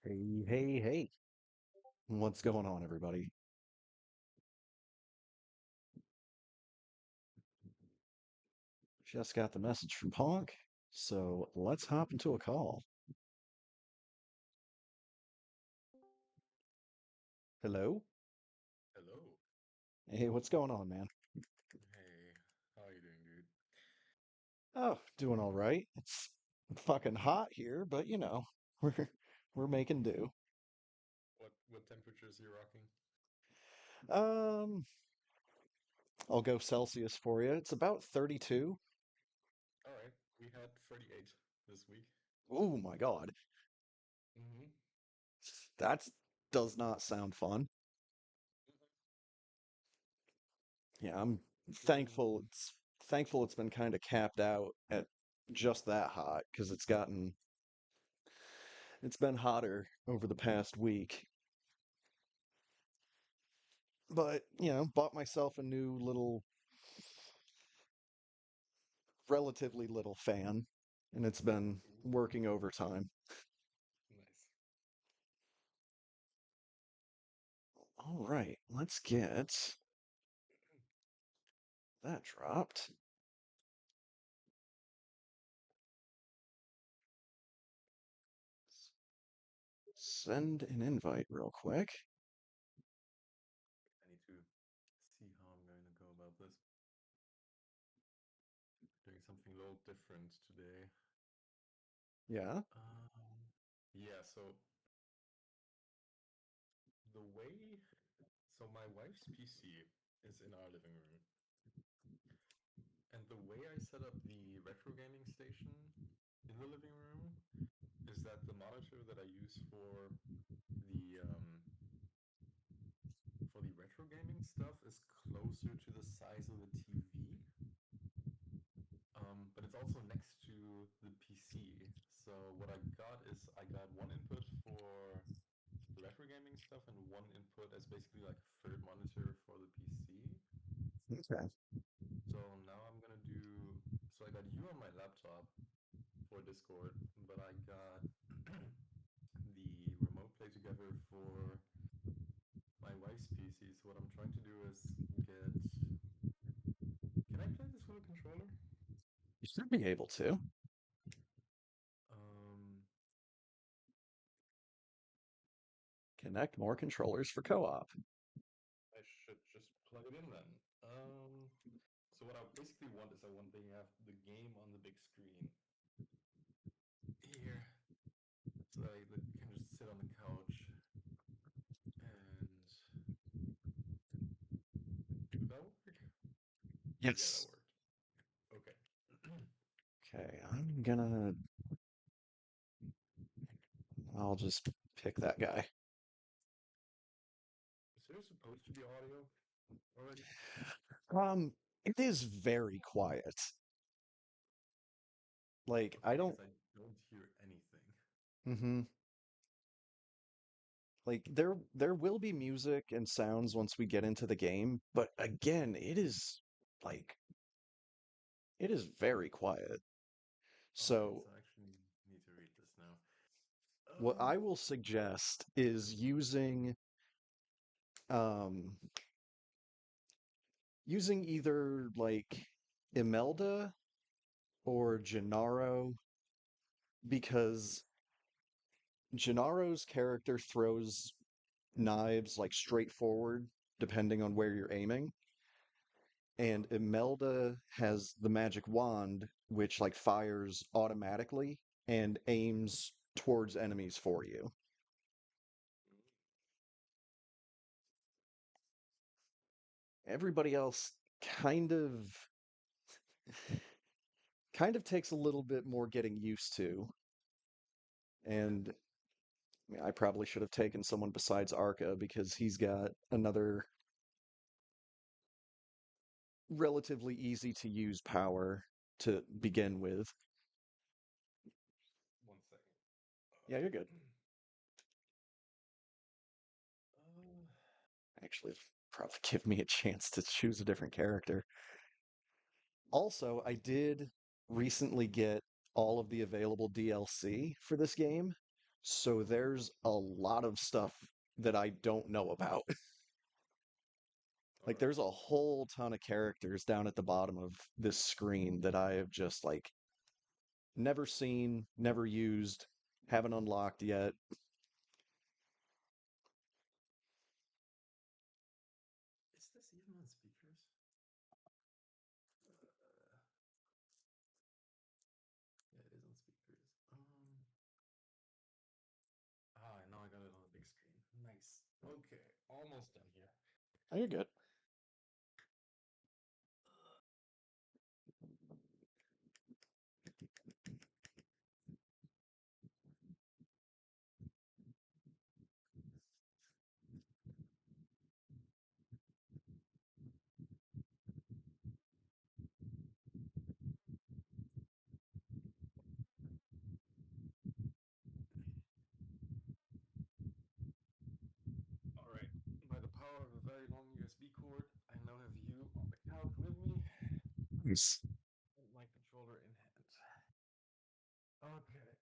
Hey, hey, hey. What's going on, everybody? Just got the message from Ponk, so let's hop into a call. Hello? Hello. Hey, what's going on, man? Hey, how are you doing, dude? Oh, doing all right. It's fucking hot here, but we're we're making do. What temperatures are you rocking? Um, I'll go Celsius for you. It's about 32. All right, we had 38 this week. Oh my God. Mm-hmm. That does not sound fun. Yeah, I'm thankful Feeling thankful it's been kind of capped out at just that hot because it's been hotter over the past week. But, bought myself a new little, relatively little fan, and it's been ooh, working overtime. nice. All right, let's get that dropped. Send an invite real quick. I need to see how I'm going to go about this. Doing something a little different today. Yeah. Yeah, so the way, so my wife's PC is in our living room, and the way I set up the retro gaming station in the living room is that the monitor that I use the the retro gaming stuff is closer to the size of the TV, but it's also next to the PC. So what I got is I got one input for the retro gaming stuff and one input as basically like a third monitor for the PC. Okay. So now I'm gonna do. So I got you on my laptop for Discord, but I got the remote play together for my wife's PC. So what I'm trying to do is get. Can I play this with a controller? You should be able to Um, connect more controllers for co-op. I should just plug it in then. So what I basically want is I want to have the game on the big screen here, so that I can just sit on the couch and did that work? Yeah, that Yes. worked. Okay. Okay, I'll just pick that guy. Is there supposed to be audio already? Um, it is very quiet. Like, Okay, I don't, because I don't hear anything. hmm like there will be music and sounds once we get into the game, but again, like it is very quiet. All right, So so I actually need to read this now. what I will suggest is um using either like Imelda or Gennaro because Gennaro's character throws knives like straight forward depending on where you're aiming. And uh-huh. Imelda has the magic wand, which like fires automatically and aims towards enemies for you. Everybody else kind of kind of takes a little bit more getting used to. Okay. And I mean, I probably should have taken someone besides Arca because he's got another relatively easy to use power to begin with. One second. Yeah, you're good. Uh, Actually, probably give me a chance to choose a different character. Also, I did recently get all of the available DLC for this game, So there's a lot of stuff that I don't know about. All Like right. there's a whole ton of characters down at the bottom of this screen that I have just like never seen, never used, haven't unlocked yet. Is this even on speakers? Yeah, it is on speakers. Now I got it on the big screen. Nice. Okay, almost done here. Oh, you're good. All right. By the power of a very long USB cord, I now have you on the couch with me Nice. and my controller in hand. Okay.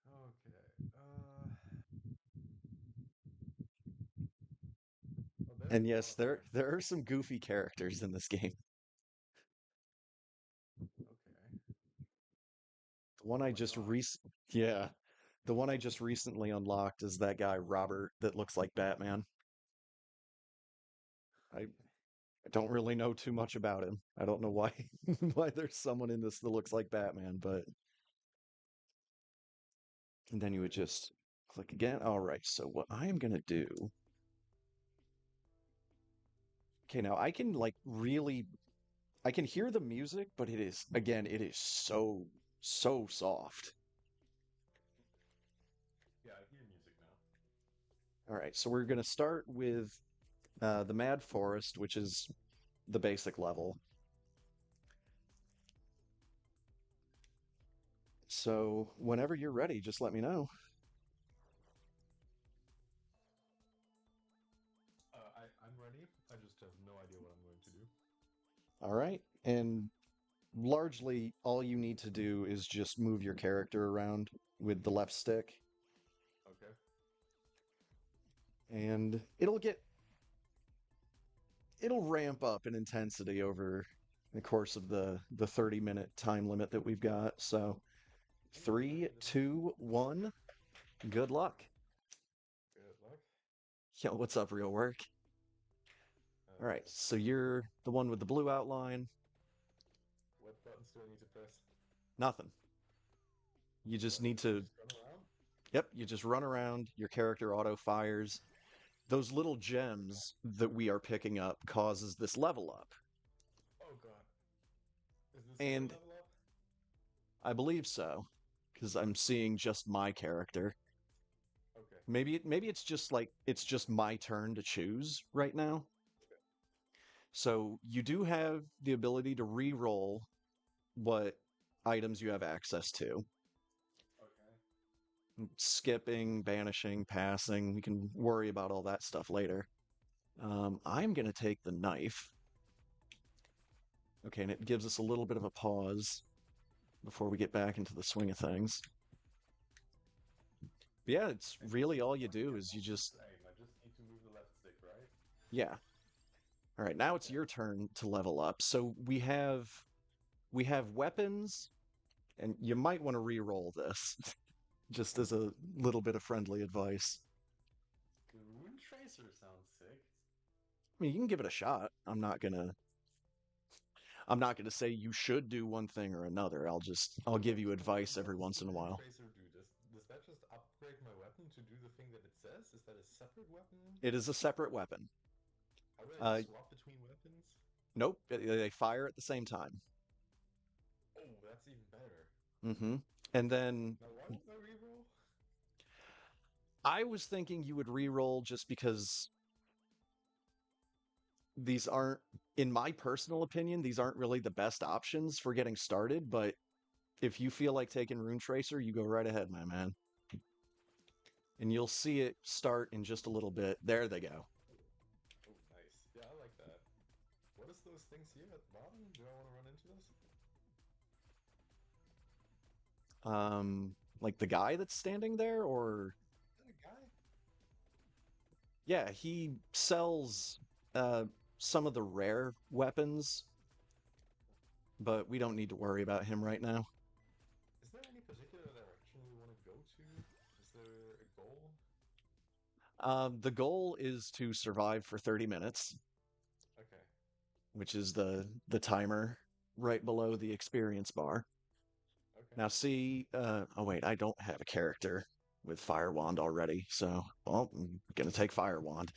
Okay. Oh, there's And a lot yes, of there characters. are some goofy characters in this game. Okay. The one Oh I my just God. yeah, the one I just recently unlocked is that guy Robert that looks like Batman. I I don't really know too much about him. I don't know why why there's someone in this that looks like Batman, but and then you would Okay. just click again. All right, so what I am gonna do. Okay, now I can like really I can hear the music, but it is again, it is so soft. Yeah, I hear music now. All right, so we're gonna start with the Mad Forest, which is the basic level. So whenever you're ready, just let me know. I'm ready. I just have no idea what I'm going to do. All right, and largely all you need to do is just move your character around with the left stick, Okay. and it'll ramp up in intensity over the course of the 30-minute time limit that we've got. So Ooh, 30 three, minutes. 2, 1, good luck. Good luck. Yo, what's up, real work? All right, so Nothing. you're the one with the blue outline. What buttons do I need to press? Nothing. You just What? need I to, just run around? yep, you just run around, your character auto fires. Those little gems that we are picking up causes this level up. Oh god. Is this your And level up? I believe so, because I'm seeing just my character. Okay. Maybe it's just like it's just my turn to choose right now. Okay. So you do have the ability to re-roll what items you have access to. Okay. Skipping, banishing, passing. We can worry about all that stuff later. I'm going to take the knife. Okay, and it gives us a little bit of a pause before we get back into the swing of things. But yeah, it's And this really is all you going do is you almost the just, same. I just need to move the left stick, right? yeah. All right, now it's Okay. your turn to level up. So we have weapons, and you might want to re-roll this just as a little bit of friendly advice. The Rune Tracer sounds sick. I mean, you can give it a shot. I'm not gonna say you should do one thing or another. I'll give you But what advice what every does once the in a Rune while. Tracer do? Does that just upgrade my weapon to do the thing that it says? Is that a separate weapon? It is a separate weapon. How do I Uh, swap between weapons? nope, they fire at the same time. Oh, that's even better. Mm-hmm. And then Now, why don't I reroll? I was thinking you would re-roll just because these aren't, in my personal opinion, these aren't really the best options for getting started. But if you feel like taking Rune Tracer, you go right ahead, my man. And you'll see it start in just a little bit. There they go. Oh, nice. Yeah, I like that. What is those things here at the bottom? Do I want to run into this? Like the guy that's standing there, or Is that a guy? yeah, he sells uh some of the rare weapons, but we don't need to worry about him right now. Is there any particular direction we want to go to? Is there a goal? The goal is to survive for 30 minutes, Okay, which is the timer right below the experience bar. okay. Now see, oh wait, I don't have a character with Fire Wand already, so well, I'm gonna take Fire Wand.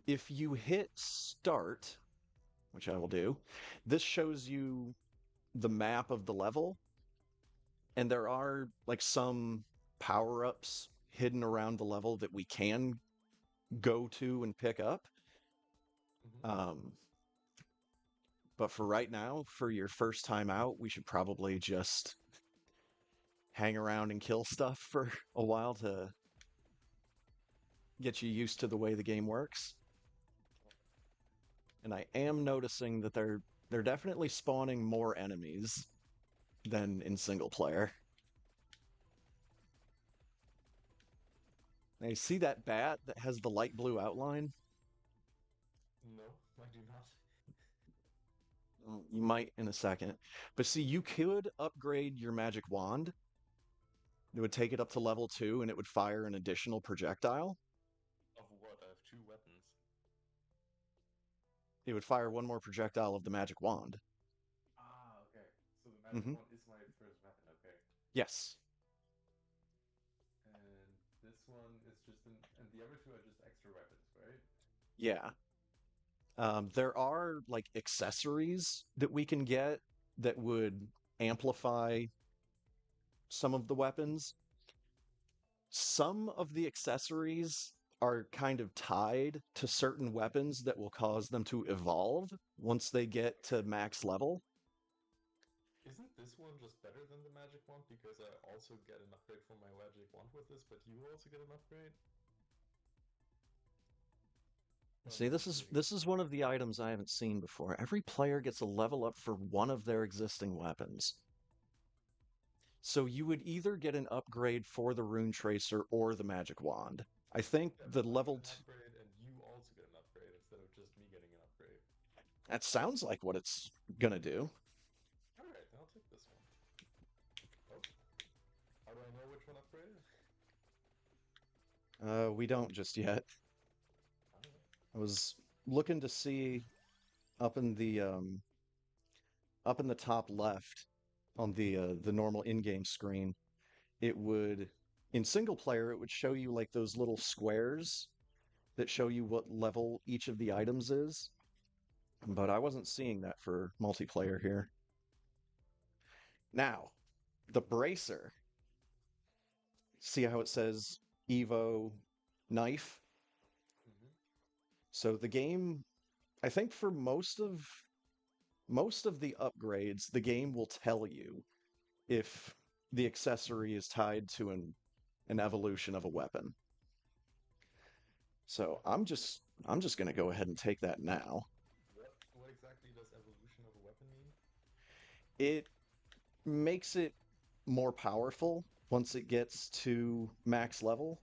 If you hit start, which I will do, this shows you the map of the level, and there are like some power-ups hidden around the level that we can go to and pick up. Mm-hmm. Um, but for right now, for your first time out, we should probably just hang around and kill stuff for a while to get you used to the way the game works. And I am noticing that they're definitely spawning more enemies than in single player. Now you see that bat that has the light blue outline? No, I do not. Well, you might in a second. But see, you could upgrade your magic wand. It would take it up to level 2 and it would fire an additional projectile. Of what? I have two weapons. It would fire one more projectile of the magic wand. Ah, okay. So the magic Hmm. wand is my first weapon, okay. Yes. And this one is just an, and the other two are just extra weapons, right? Yeah. There are like accessories that we can get that would amplify some of the weapons. Some of the accessories are kind of tied to certain weapons that will cause them to evolve once they get to max level. Isn't this one just better than the magic wand because I also get an upgrade for my magic wand with this, but you also get an upgrade? Or am See, I this is confusing this this is one? one of the items I haven't seen before. Every player gets a level up for one of their existing weapons. So you would either get an upgrade for the rune tracer or the magic wand. I think Yeah, the but I get level an upgrade and you also get an upgrade instead of just me getting an upgrade. that sounds like what it's gonna do. Alright, I'll take this one. Oh, how do I know which one upgraded? We don't just yet. Alright. I was looking to see up in the up in the top left on the normal in-game screen. It would in single player it would show you like those little squares that show you what level each of the items is, but I wasn't seeing that for multiplayer here. Now, the bracer. See how it says Evo knife? Mm-hmm. So the game, I think for most of the upgrades, the game will tell you if the accessory is tied to an evolution of a weapon. So I'm just gonna go ahead and take that now. What exactly does evolution of a weapon mean? It makes it more powerful once it gets to max level.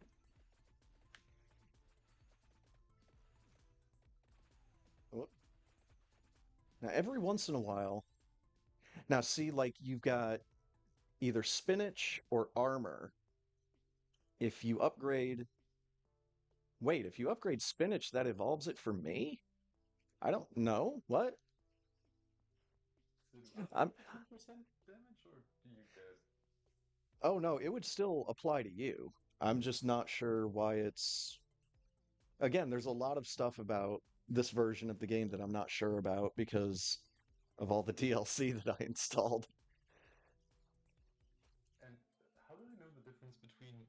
Now every once in a while, now see like you've got either spinach or armor. If you upgrade, wait, if you upgrade spinach, that evolves it for me? I don't know. What? So do I I'm take 15% damage or do you get. Oh no, it would still apply to you. I'm just not sure why it's again, there's a lot of stuff about this version of the game that I'm not sure about because of all the DLC that I installed. And how do I know the difference between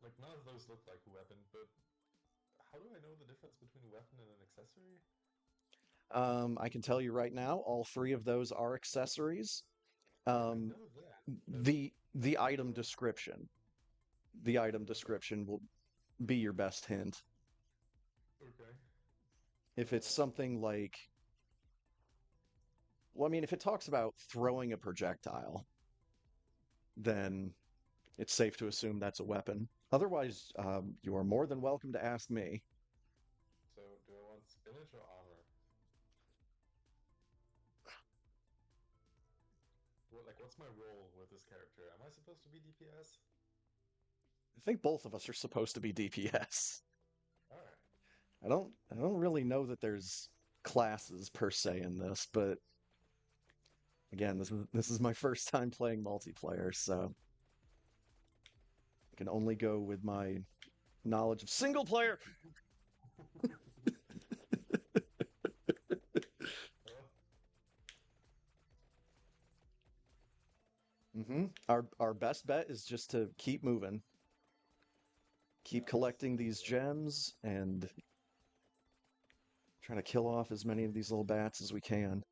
like none of those look like a weapon, but how do I know the difference between a weapon and an accessory? I can tell you right now, all three of those are accessories. Yeah, I Um, know that, but the weapons item are all. description. The item Okay, description will be your best hint. okay. If it's something like, well, I mean, if it talks about throwing a projectile, then it's safe to assume that's a weapon. Otherwise, you are more than welcome to ask me. So, do I want spinach or armor? What's my role with this character? Am I supposed to be DPS? I think both of us are supposed to be DPS. All right. I don't really know that there's classes per se in this, but again, this is my first time playing multiplayer, so I can only go with my knowledge of single player. Oh, Our best bet is just to keep moving, keep nice. collecting these gems, and trying to kill off as many of these little bats as we can.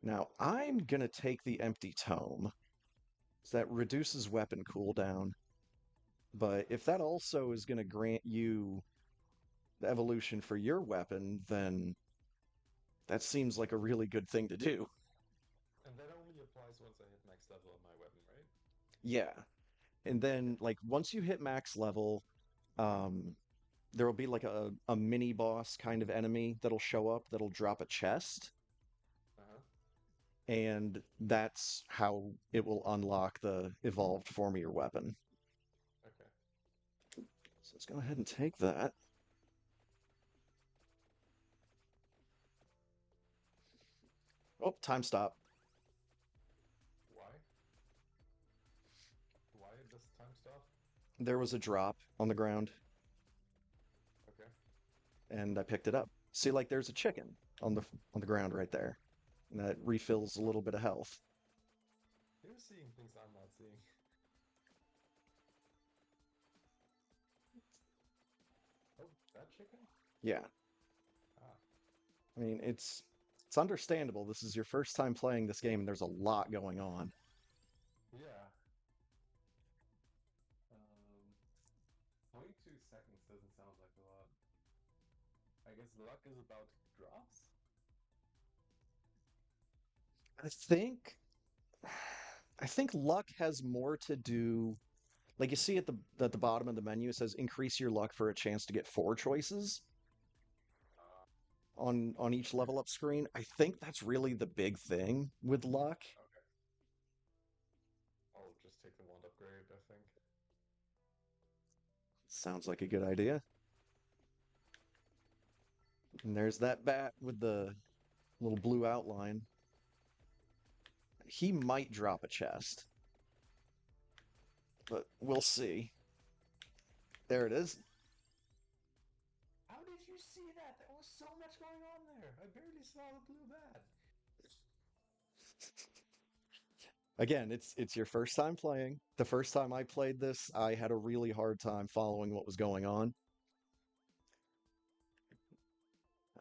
Now, I'm gonna take the empty tome. So that reduces weapon cooldown. But if Nice. that also is gonna grant you the evolution for your weapon, then that seems like a really good thing to do. And that only applies once I hit max level on my weapon, right? Yeah. And Okay. then like once you hit max level, um there will be like a mini boss kind of enemy that'll show up that'll drop a chest, Uh-huh. and that's how it will unlock the evolved form of your weapon. Okay. So let's go ahead and take that. Oh, time stop. Why? Why does time stop? There was a drop on the ground Okay. and I picked it up. See, like there's a chicken on the ground right there. And that refills a little bit of health. You're seeing things I'm not seeing. Oh, that chicken? Yeah. Ah. I mean, it's understandable. This is your first time playing this game and there's a lot going on. Yeah. 22 seconds doesn't sound like a lot. I guess luck is about drops? I think I think luck has more to do, like you see at the bottom of the menu it says increase your luck for a chance to get four choices Uh, on each level up screen. I think that's really the big thing with luck. okay. I'll just take the wand upgrade, I think. Sounds like a good idea. And there's that bat with the little blue outline. He might drop a chest, but we'll see. There it is. How did you see that? There was so much going on there. I barely saw the blue bat. Again, it's your first time playing. The first time I played this, I had a really hard time following what was going on.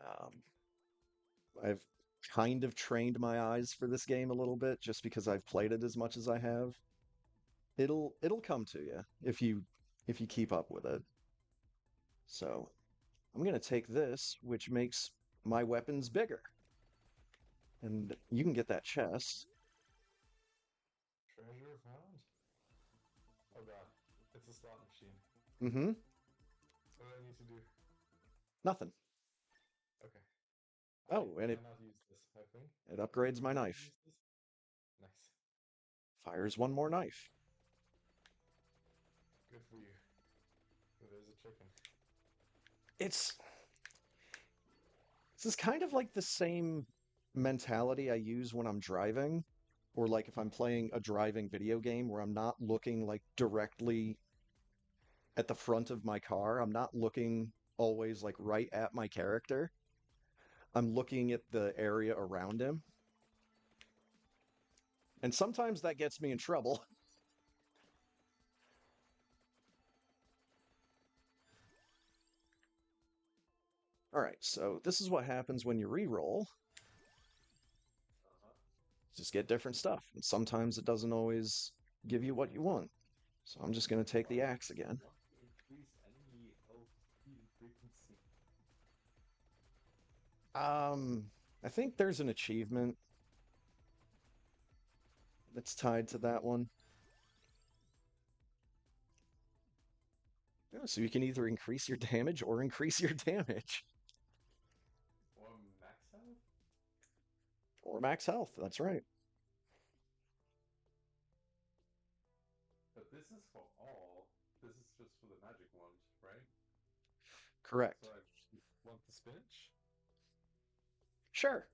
Um, I've kind of trained my eyes for this game a little bit just because I've played it as much as I have. It'll come to you if you keep up with it. So I'm gonna take this, which makes my weapons bigger, and you can get that chest. Treasure found? Oh god, it's a slot machine. Mm-hmm. What do I need to do? Nothing. Okay. I Oh, and it cannot use this, I think. it upgrades my Can I knife. use this? Nice. Fires one more knife. Good for you. There's a chicken. It's This is kind of like the same mentality I use when I'm driving, or like if I'm playing a driving video game where I'm not looking like directly at the front of my car. I'm not looking always like right at my character. I'm looking at the area around him. And sometimes that gets me in trouble. All right, so this is what happens when you re-roll. Uh-huh. Just get different stuff. And sometimes it doesn't always give you what you want. So I'm just going to take Oh, the you axe again. want to increase enemy health speed and frequency. Um, I think there's an achievement that's tied to that one. Yeah, so you can either increase your damage or increase your damage. Or max health? Or max health, that's right. But this is for all. This is just for the magic wand, right? So Correct. I want the spinach? Sure.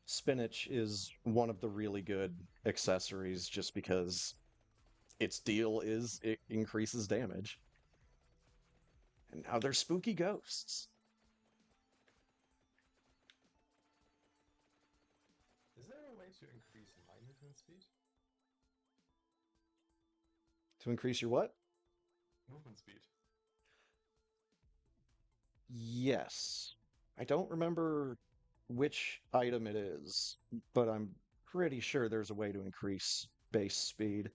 Spinach is one of the really good accessories just because its deal is it increases damage. And now they're spooky ghosts. Is there a way to increase my movement speed? To increase your what? Movement speed. Yes. I don't remember which item it is, but I'm pretty sure there's a way to increase base speed.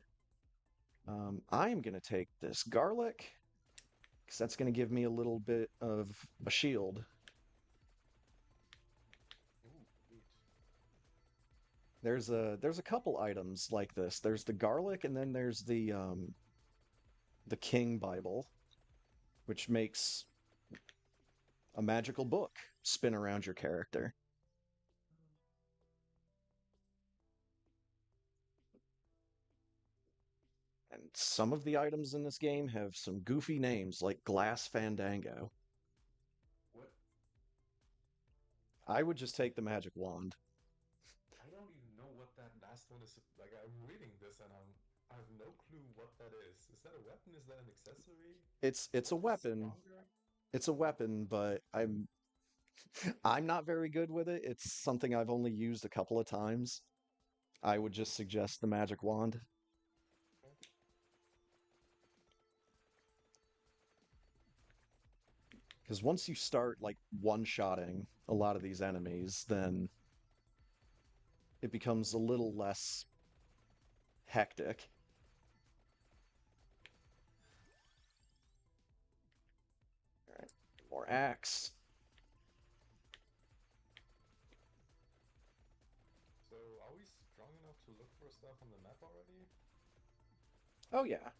I am going to take this garlic because that's going to give me a little bit of a shield. Ooh, sweet. There's a couple items like this. There's the garlic, and then there's the King Bible, which makes a magical book spin around your character. And some of the items in this game have some goofy names like Glass Fandango. What? I would just take the magic wand. I don't even know what that last one is. Like, I'm reading this and I have no clue what that is. Is that a weapon? Is that an accessory? It's a What is weapon. stronger? It's a weapon, but I'm not very good with it. It's something I've only used a couple of times. I would just suggest the magic wand Okay. because once you start like one-shotting a lot of these enemies, then it becomes a little less hectic. All right, more axe. So, are we strong enough to look for stuff on the map already? Oh yeah.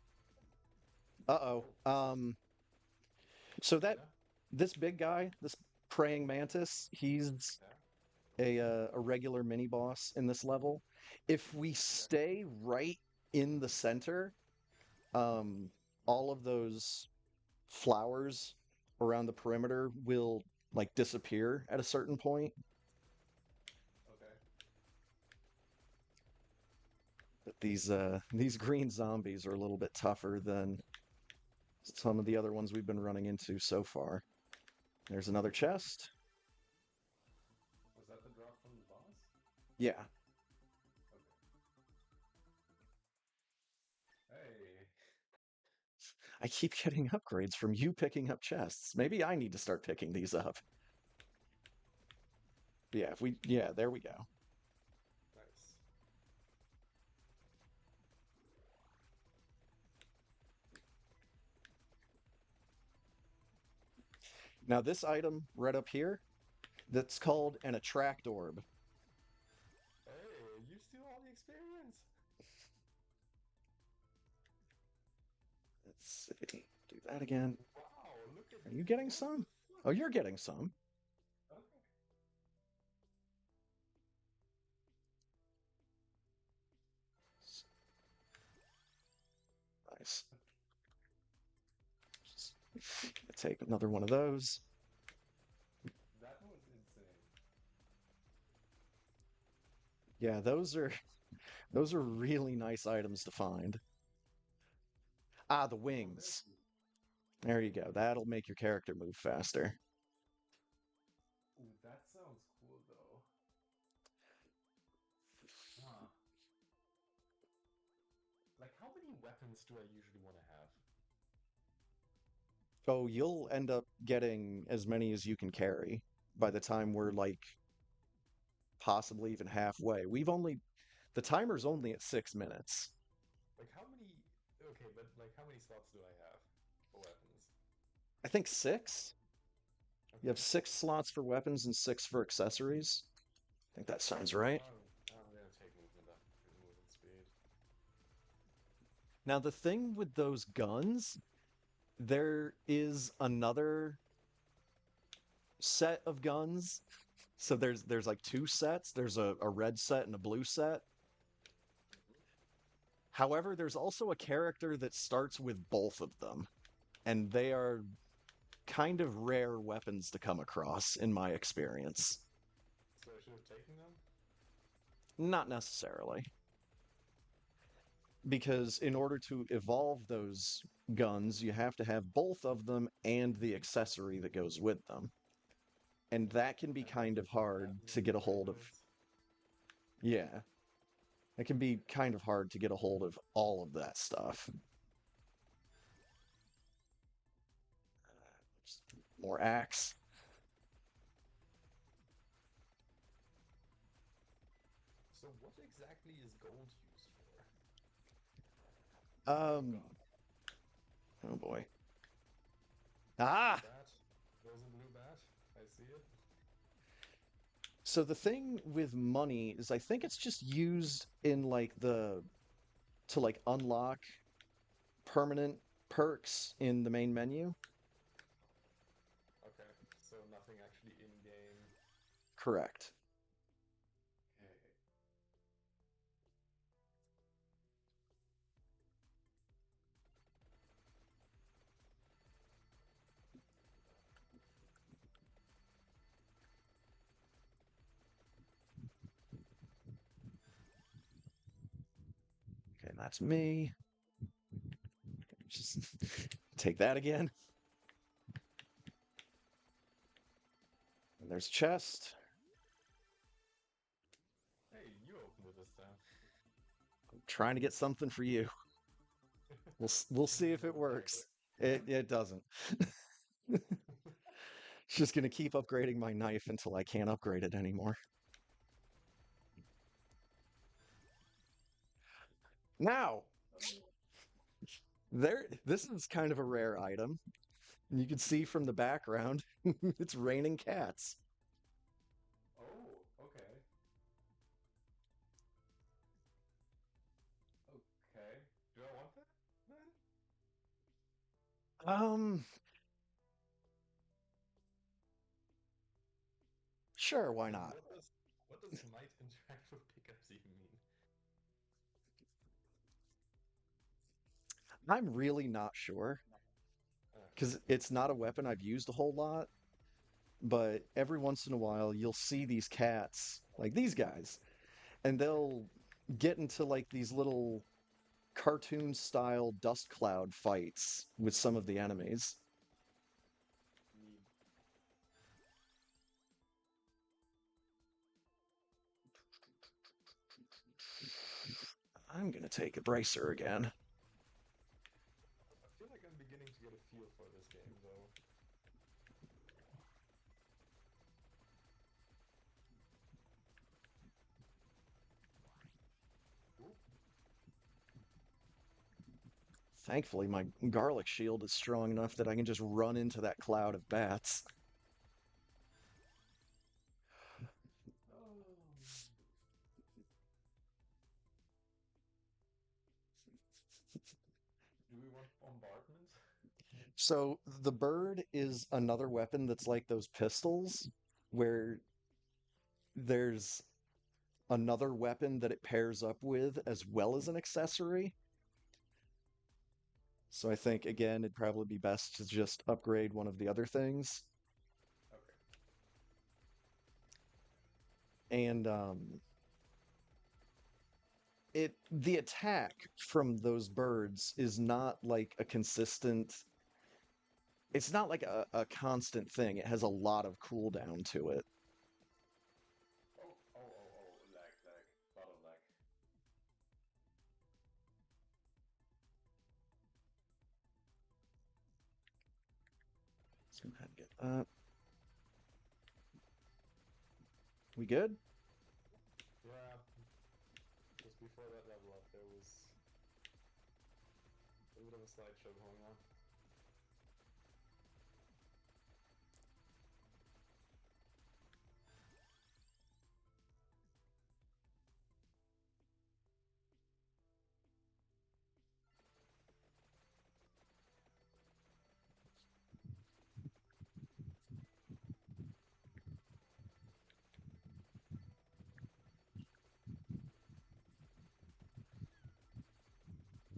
Uh-oh. Oh, this is. So that Yeah, this big guy, this praying mantis, he's yeah. a regular mini boss in this level. If we Okay. stay right in the center, um, all of those flowers around the perimeter will like disappear at a certain point. Okay. But these green zombies are a little bit tougher than some of the other ones we've been running into so far. There's another chest. Was that the drop from the boss? Yeah, Okay. Hey. I keep getting upgrades from you picking up chests. Maybe I need to start picking these up. But yeah, if we yeah, there we go. Nice. Now this item right up here, that's called an attract orb. Hey, you steal all the experience. Let's see. Do that again. Wow, look at Are you getting what the some? fuck? Oh, you're getting some. Okay. Nice. Just take another one of those. That was insane. Yeah, those are really nice items to find. Ah, the Oh, thank wings. you. There you go. That'll make your character move faster. Ooh, that sounds cool though. Huh. Like, how many weapons do I usually want to have? Oh, you'll end up getting as many as you can carry by the time we're like possibly even halfway. The timer's only at 6 minutes. Like, how many? Okay, but like, how many slots do I have for weapons? I think six. You have Okay. 6 slots for weapons and six for accessories. I think that sounds right. I'm gonna take movement up, movement speed. Now, the thing with those guns, there is another set of guns. So there's like two sets. There's a red set and a blue set. Mm-hmm. However, there's also a character that starts with both of them, and they are kind of rare weapons to come across in my experience. So I should have taken them? Not necessarily, because in order to evolve those guns, you have to have both of them and the accessory that goes with them. And that can be And what kind of does hard that to mean get a for hold of. units? Yeah, it can be Okay. kind of hard to get a hold of all of that stuff. More axe. So what exactly is gold used for? Oh Um, god. oh boy. Blue Ah! bat. There's a blue bat. I see it. So the thing with money is I think it's just used in like the to like unlock permanent perks in the main menu. Okay. So nothing actually in game. Correct. Okay. Okay, that's me. Just take that again. And there's chest. Hey, you opened it this time. I'm trying to get something for you. We'll see Seems if it never fails. works. It doesn't. It's just gonna keep upgrading my knife until I can't upgrade it anymore. Now, Oh. this is kind of a rare item. You can see from the background, it's raining cats. Oh, okay. Okay. Do I want that then? Um, sure, why And not? what does might interact with pickups even mean? I'm really not sure Okay. because it's not a weapon I've used a whole lot, but every once in a while you'll see these cats, like these guys, and they'll get into like these little cartoon style dust cloud fights with some of the enemies. Need. I'm gonna take a bracer again. I feel like I'm beginning to get a feel for this game though. Ooh. Thankfully, my garlic shield is strong enough that I can just run into that cloud of bats. Oh. Do we want bombardment? So the bird is another weapon that's like those pistols, where there's another weapon that it pairs up with as well as an accessory. So I think again it'd probably be best to just upgrade one of the other things. Okay. And the attack from those birds is not like a consistent, it's not like a constant thing. It has a lot of cooldown to it. Oh, lag, lag. Lot of lag. Let's go ahead and get that. We good? Yeah, just before that level up, there was a bit of a slideshow going on.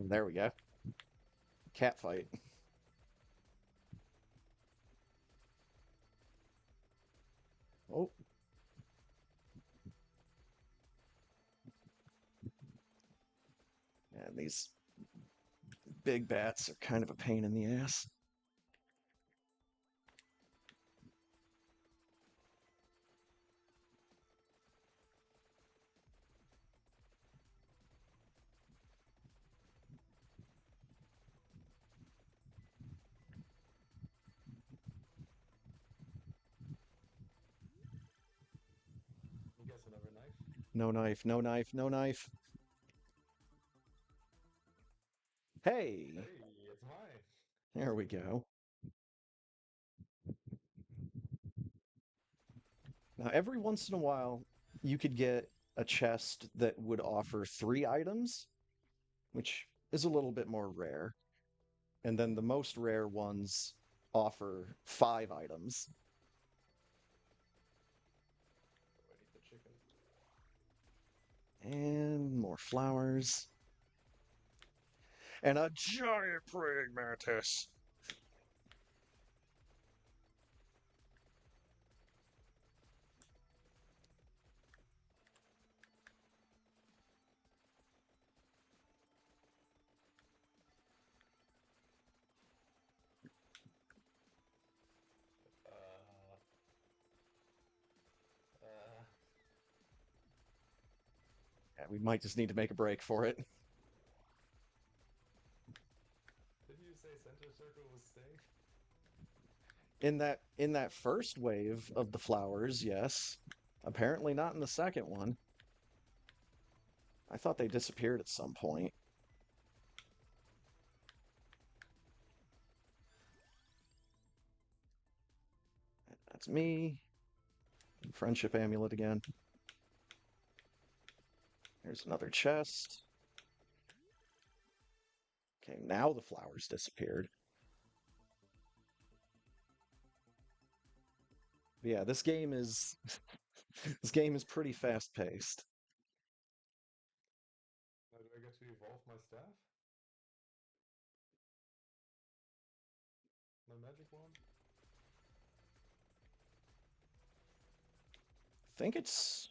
There we go. Cat fight. Oh, and these big bats are kind of a pain in the ass. I guess another knife. No knife, no knife, no knife. Hey, Hey, it's mine. there we go. Now, every once in a while, you could get a chest that would offer 3 items, which is a little bit more rare. And then the most rare ones offer 5 items. Oh, I need the chicken. And more flowers. And a giant praying mantis. Uh, uh, Yeah, we might just need to make a break for it. did you say center circle was safe? In that first wave of the flowers, yes. Apparently not in the second one. I thought they disappeared at some point. That's me. Friendship amulet again. There's another chest. Okay, now the flowers disappeared. But yeah, this game is this game is pretty fast paced. Now, do I get to evolve my staff? My magic wand? Think it's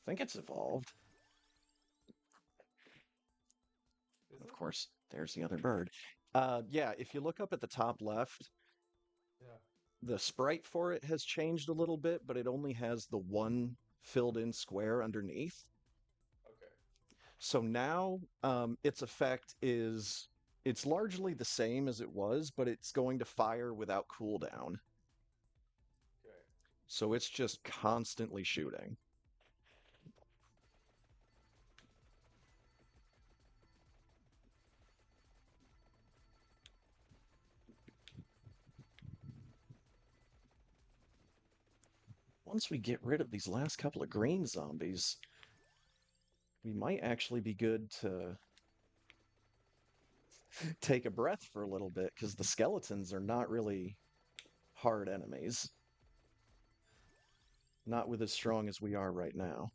think it's evolved. Is Of it? course, there's the other bird. Yeah, if you look up at the top left, Yeah. the sprite for it has changed a little bit, but it only has the one filled in square underneath. Okay. So now its effect is it's largely the same as it was, but it's going to fire without cooldown. Okay. So it's just constantly shooting. Once we get rid of these last couple of green zombies, we might actually be good to take a breath for a little bit because the skeletons are not really hard enemies. Not with as strong as we are right now.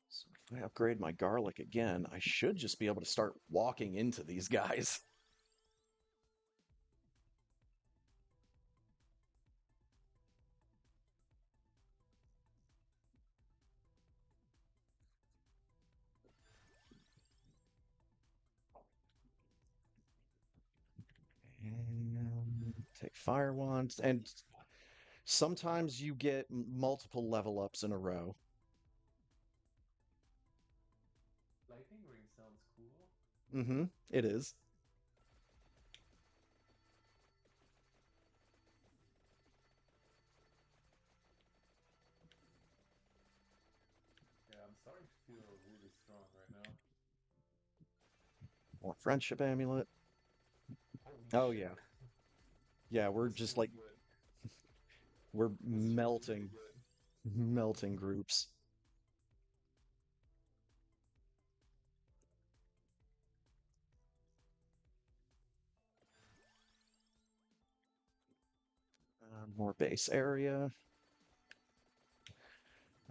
So if I upgrade my garlic again, I should just be able to start walking into these guys. And take fire wands. And sometimes you get multiple level ups in a row. Lightning ring sounds cool. Mm-hmm. It is. Yeah, I'm starting to feel really strong right now. More friendship amulet. Holy Oh shit. yeah. Yeah, we're This just feels like good. we're This feels really good. melting groups. More base area.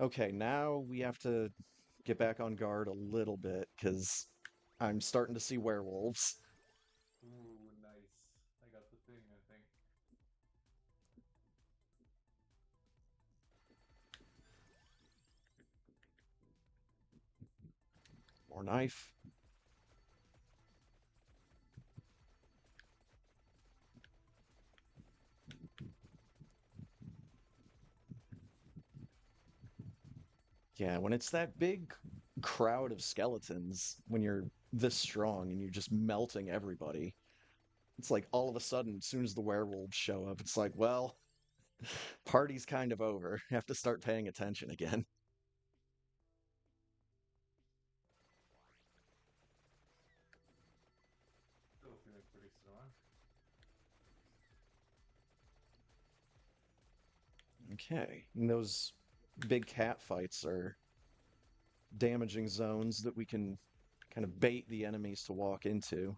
Okay, now we have to get back on guard a little bit because I'm starting to see werewolves. Ooh, nice. I got the thing, I think. More knife. Yeah, when it's that big crowd of skeletons, when you're this strong and you're just melting everybody, it's like all of a sudden, as soon as the werewolves show up, it's like, well, party's kind of over. You have to start paying attention again. Still feeling pretty strong. Okay, and those big cat fights are damaging zones that we can kind of bait the enemies to walk into.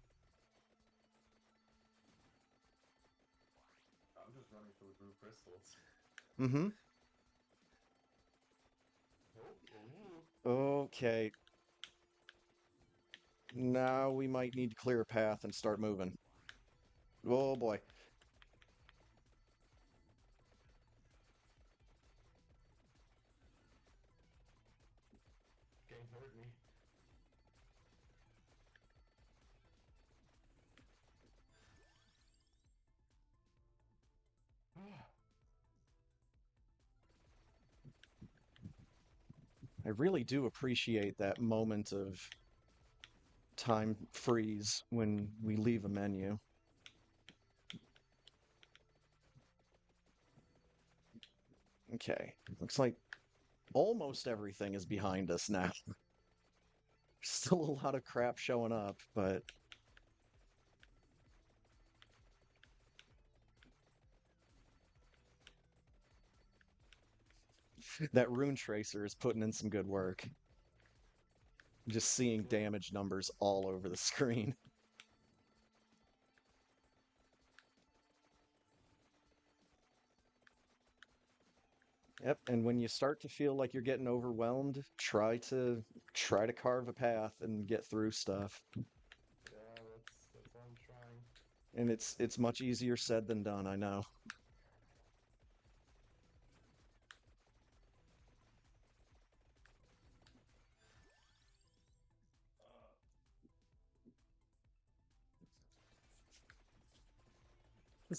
I'm just running for the blue crystals. Mm-hmm. Oh, Okay. Now we might need to clear a path and start moving. Oh boy. game hurt me. I really do appreciate that moment of time freeze when we leave a menu. Okay. Looks like almost everything is behind us now. Still a lot of crap showing up, but that rune tracer is putting in some good work. Just seeing damage numbers all over the screen. Yep, and when you start to feel like you're getting overwhelmed, try to carve a path and get through stuff. Yeah, that's what I'm trying. And it's much easier said than done, I know.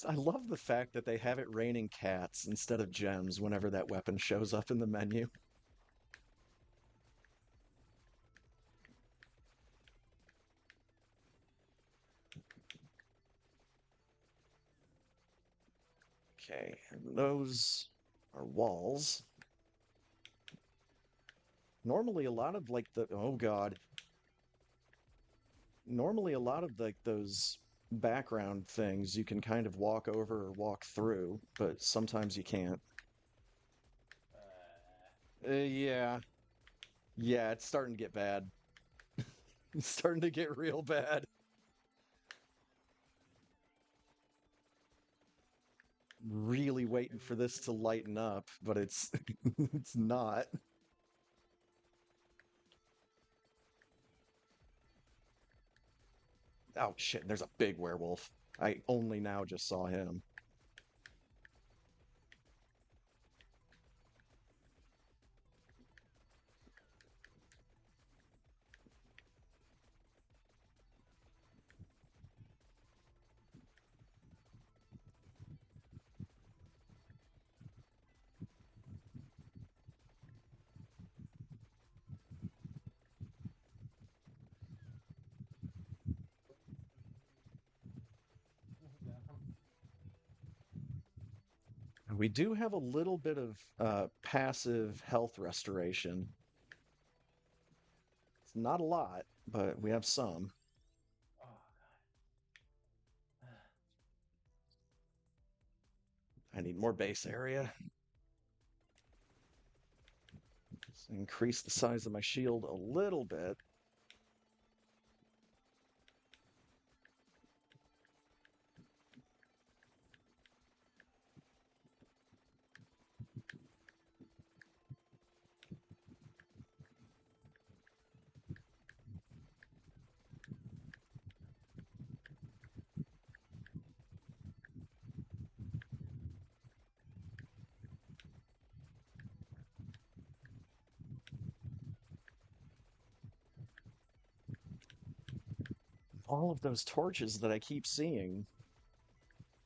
I love the fact that they have it raining cats instead of gems whenever that weapon shows up in the menu. Okay, and those are walls. Normally a lot of like the oh god. Normally a lot of like those background things you can kind of walk over or walk through, but sometimes you can't. Yeah. Yeah, it's starting to get bad. It's starting to get real bad. Really waiting for this to lighten up, but it's it's not. Oh shit, there's a big werewolf. I only now just saw him. We do have a little bit of passive health restoration. It's not a lot, but we have some. Oh god. I need more base area. Just increase the size of my shield a little bit. all of those torches that I keep seeing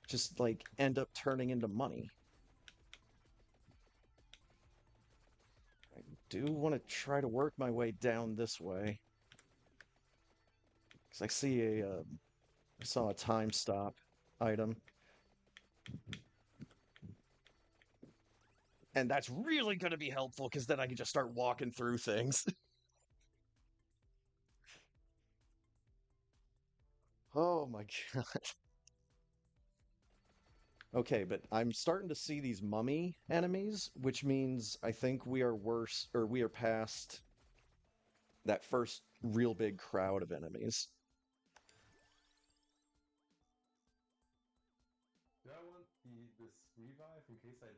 just like end up turning into money. I do want to try to work my way down this way because I saw a time stop item, and that's really going to be helpful because then I can just start walking through things. Oh my god. Okay, but I'm starting to see these mummy enemies, which means I think we are worse, or we are past that first real big crowd of enemies. Do I want this revive in case I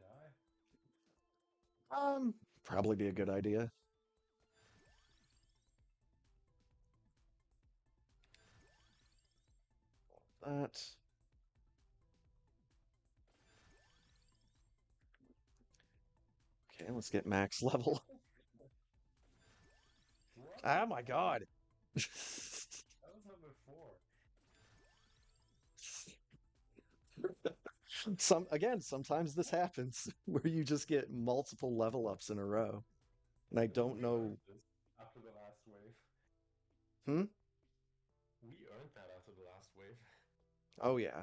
die? Probably be a good idea. That. Okay, let's get max level. What Oh the my heck? god. That was number four. Sometimes this happens where you just get multiple level ups in a row. And I don't We earned know. this after the last wave. Hmm? We earned that after the last wave. Oh yeah.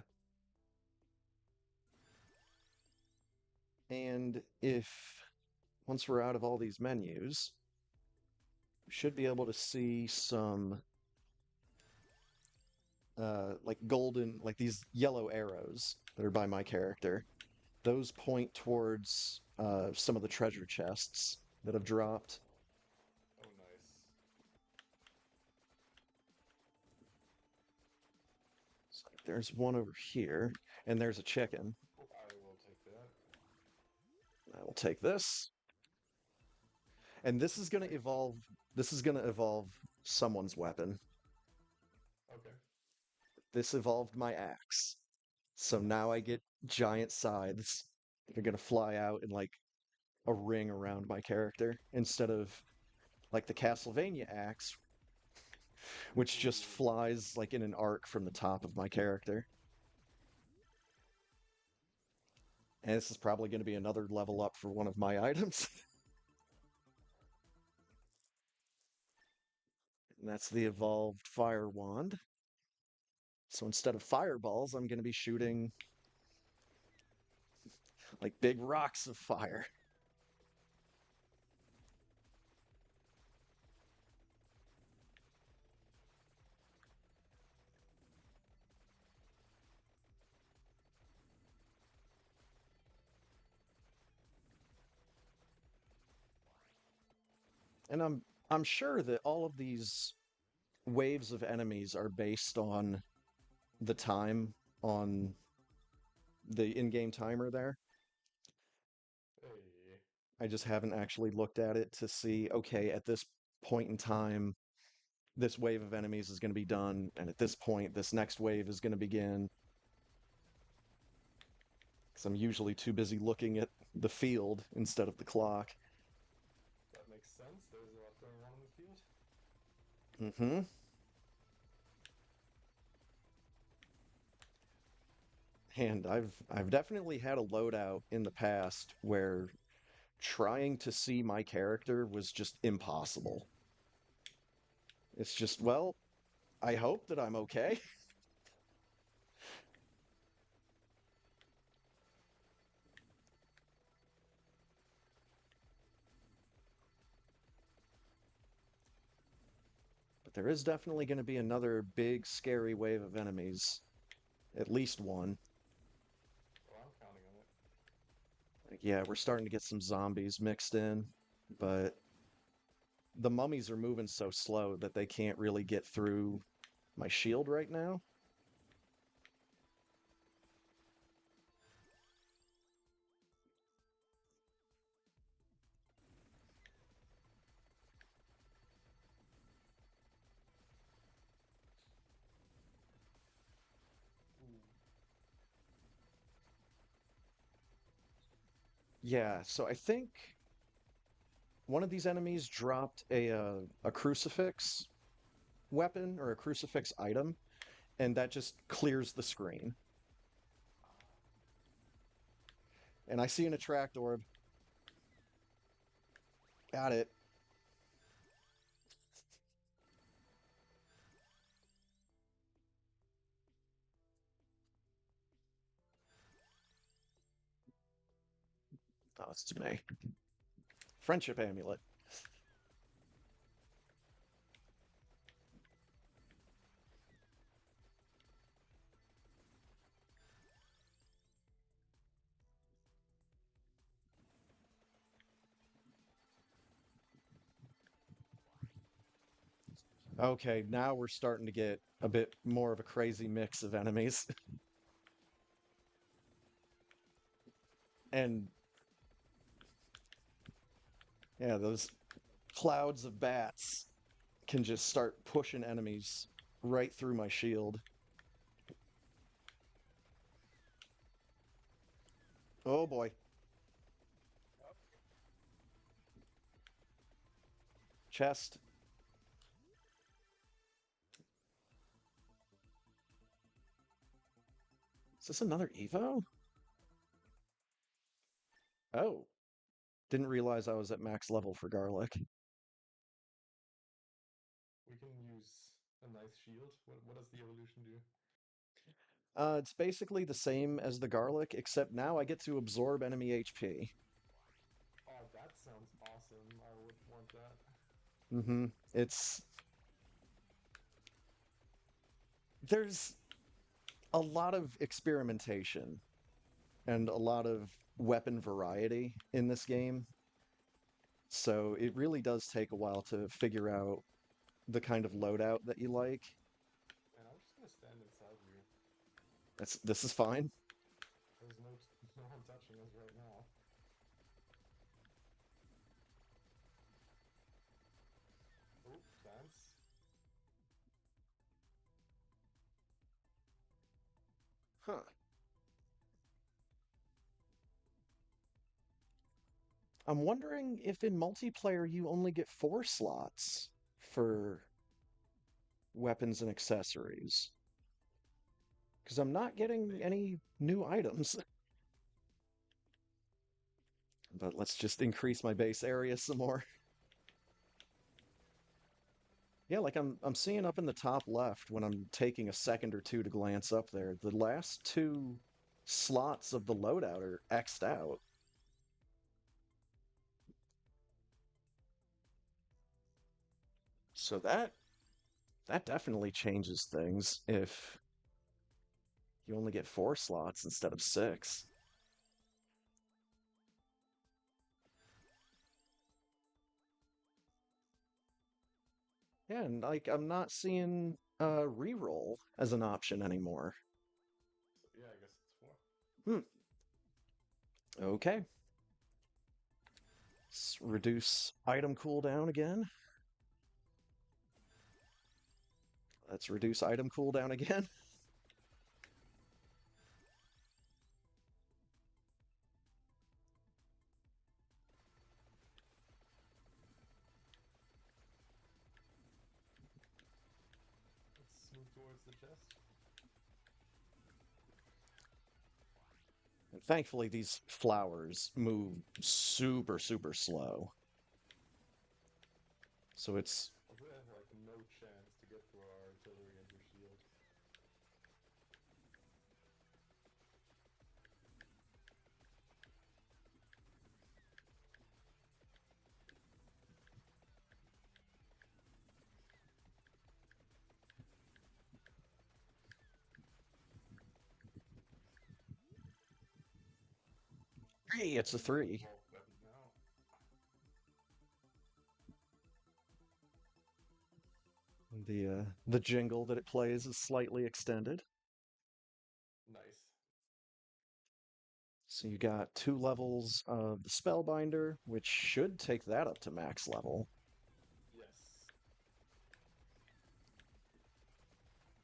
And if once we're out of all these menus, we should be able to see some like golden, like these yellow arrows that are by my character. Those point towards some of the treasure chests that have dropped. Oh, nice. So there's one over here, and there's a chicken. Oh, I will take that. I will take this. And this is going to Thanks. evolve. This is going to evolve someone's weapon. Okay. This evolved my axe. So now I Nice. get giant scythes. They're going to fly out in like a ring around my character instead of like the Castlevania axe, which just Ooh. flies like in an arc from the top of my character. And this is probably going to be another level up for one of my items. And that's the evolved fire wand. So instead of fireballs, I'm going to be shooting like big rocks of fire. And I'm sure that all of these waves of enemies are based on the time on the in-game timer there. Hey. I just haven't actually looked at it to see, okay, at this point in time, this wave of enemies is going to be done, and at this point, this next wave is going to begin. Because I'm usually too busy looking at the field instead of the clock. That makes sense. There's a lot going on in the field. Mm-hmm. And I've definitely had a loadout in the past where trying to see my character was just impossible. It's just, well, I hope that I'm okay. But there is definitely going to be another big, scary wave of enemies. At least one. Well, I'm counting on it. Like, yeah, we're starting to get some zombies mixed in, but the mummies are moving so slow that they can't really get through my shield right now. Ooh. Yeah, so I think one of these enemies dropped a crucifix weapon or a crucifix item, and that just clears the screen. And I see an attract orb. Got it. Oh, it's me. Friendship amulet. Okay, now we're starting to get a bit more of a crazy mix of enemies. And yeah, those clouds of bats can just start pushing enemies right through my shield. Oh boy. Chest. Is this another Evo? Oh, didn't realize I was at max level for garlic. We can use a nice shield. What does the evolution do? It's basically the same as the garlic, except now I get to absorb enemy HP. Oh, that sounds awesome. I would want that. Mm-hmm. It's there's a lot of experimentation and a lot of weapon variety in this game. So it really does take a while to figure out the kind of loadout that you like. And I'm just gonna stand inside you. This is fine. There's no one touching us right now. Oh, plants. Huh. I'm wondering if in multiplayer you only get 4 slots for weapons and accessories. Because I'm not getting Maybe. any new items. But let's just increase my base area some more. Yeah, like I'm seeing up in the top left when I'm taking a second or two to glance up there, the last 2 slots of the loadout are X'd out. So that definitely changes things if you only get 4 slots instead of 6. Yeah, and like I'm not seeing reroll as an option anymore. So yeah, I guess it's four. Hmm. Okay. Let's reduce item cooldown again. Let's reduce item cooldown again. Let's move towards the chest. And thankfully, these flowers move super, super slow. So it's We have like no chance to get through our artillery and your shield. hey, it's a We have 3. evolved weapons now. The jingle that it plays is slightly extended. Nice. So you got 2 levels of the Spellbinder, which should take that up to max level. Yes.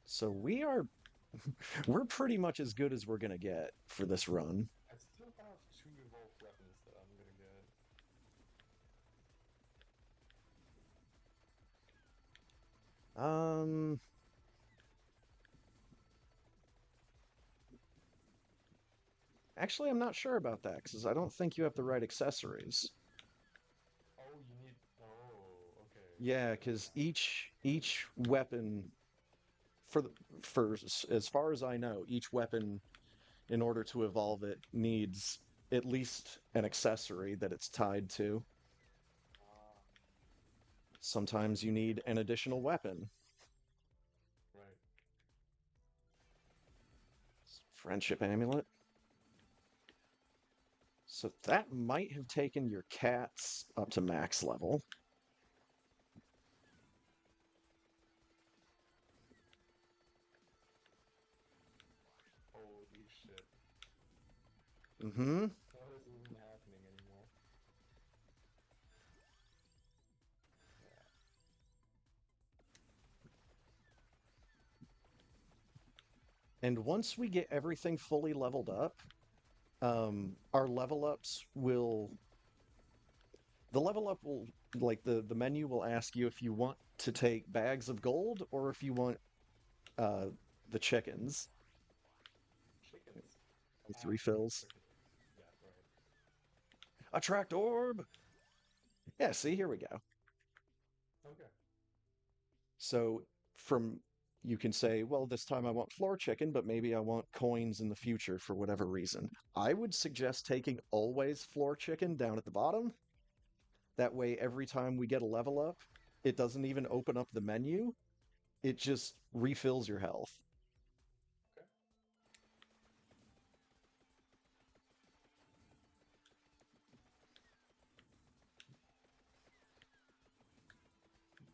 So we're pretty much as good as we're gonna get for this run. I still have 2 evolved weapons that I'm gonna get. Um, Actually, I'm not sure about that because I don't think you have the right accessories. Oh, you need. Oh, okay. Yeah, Never because mind. each weapon for the, as far as I know, each weapon in order to evolve it needs at least an accessory that it's tied to. Ah, Sometimes you need an additional weapon. right. Friendship amulet. So that might have taken your cats up to max level. Holy shit. Mm-hmm. What is even happening anymore? Yeah. And once we get everything fully leveled up, our level ups will the level up will like the menu will ask you if you want to take bags of gold or if you want uh the chickens. Chickens. Ah, Three fills. freaking. Yeah, right. Attract orb. Yeah, see, here we go. Okay. So from you can say, well, this time I want floor chicken, but maybe I want coins in the future for whatever reason. I would suggest taking always floor chicken down at the bottom. That way, every time we get a level up, it doesn't even open up the menu. It just refills your health. Okay.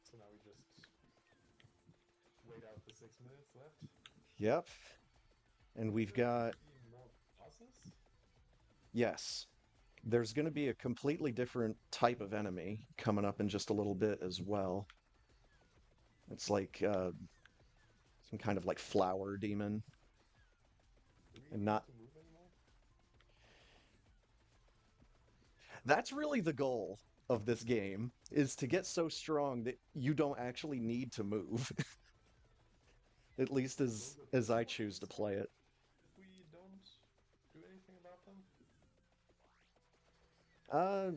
So now we just wait out the 6 minutes left. Yep. And Is we've there going got, to be more bosses? yes, there's going to be a completely different type of enemy coming up in just a little bit as well. It's like some kind of like flower demon, Do we and get not to move anymore? that's really the goal of this game is to get so strong that you don't actually need to move, at least Will the as I pixels choose to restart play it. if we don't do anything about them? Uh,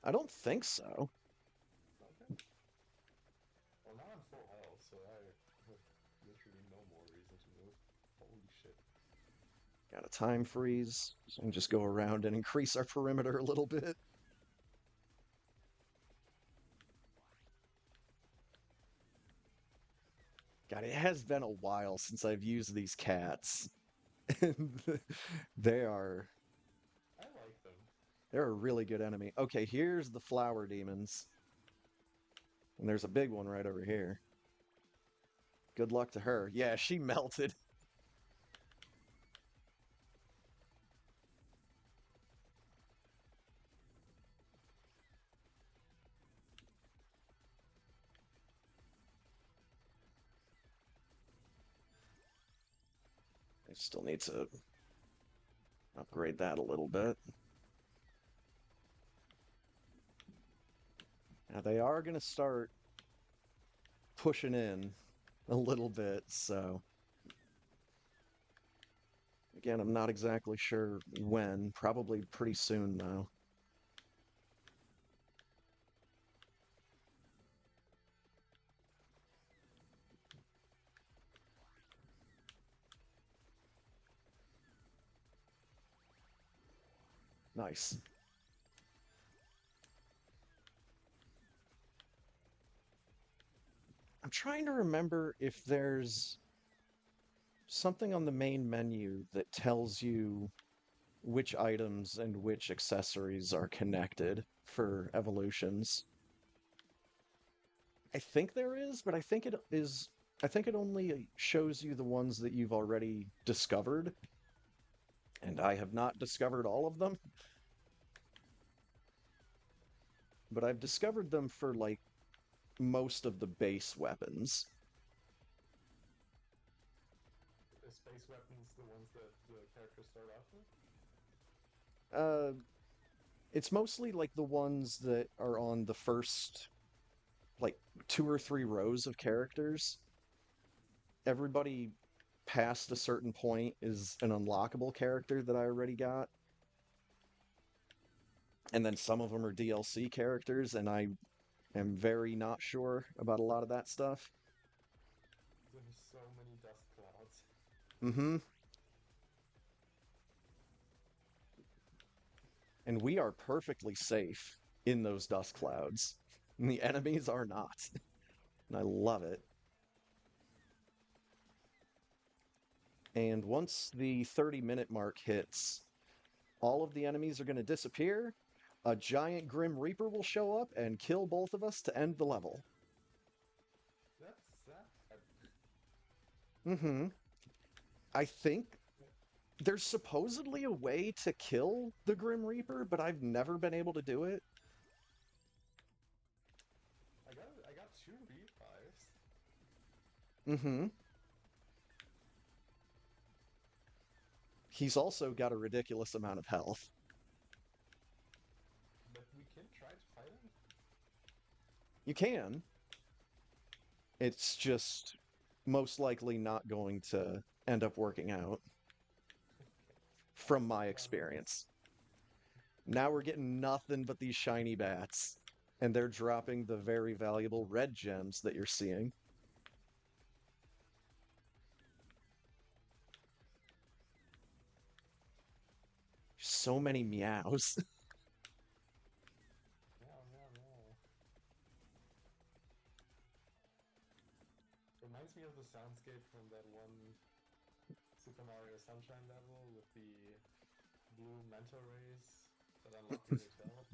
I don't think so. Okay. Well, now I'm full health, so I have literally no more reason to move. Holy shit. Got a time freeze, so I can just go around and increase our perimeter a little bit. God, it has been a while since I've used these cats. And they are I like them. they're a really good enemy. Okay, here's the flower demons. And there's a big one right over here. Good luck to her. Yeah, she melted. I still need to upgrade that a little bit. Now they are going to start pushing in a little bit, so again, I'm not exactly sure when. Probably pretty soon, though. Nice. I'm trying to remember if there's something on the main menu that tells you which items and which accessories are connected for evolutions. I think there is, but I think it only shows you the ones that you've already discovered, and I have not discovered all of them, but I've discovered them for like most of the base weapons. Is space weapons the ones that the characters start off with? Uh, it's mostly like the ones that are on the first like two or three rows of characters. Everybody past a certain point is an unlockable character that I already got. And then some of them are DLC characters, and I am very not sure about a lot of that stuff. There's so many dust clouds. Mm-hmm. And we are perfectly safe in those dust clouds. And the enemies are not. And I love it. And once the 30-minute mark hits, all of the enemies are going to disappear. A giant Grim Reaper will show up and kill both of us to end the level. That's sad. Mm-hmm. I think there's supposedly a way to kill the Grim Reaper, but I've never been able to do it. I got two revives. Mm-hmm. He's also got a ridiculous amount of health. But we can try to fight him? You can. It's just most likely not going to end up working out Okay. from What's the my plan next? experience. Now we're getting nothing but these shiny bats, and they're dropping the very valuable red gems that you're seeing. So many meows. Meow, meow, meow. Reminds me of the soundscape from that one Super Mario Sunshine level with the blue manta rays that unlock the hotel.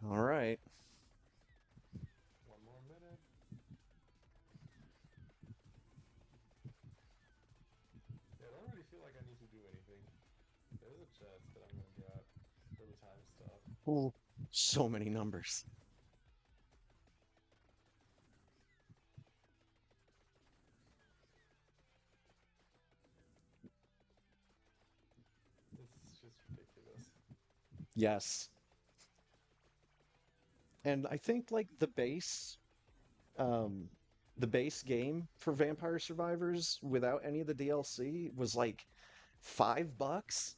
All right. One more minute. Yeah, I don't really feel like I need to do anything. There's a chest that I'm gonna get for the time stop. Oh, so many numbers. This is just ridiculous. Yes. And I think like um the base game for Vampire Survivors without any of the DLC was like $5.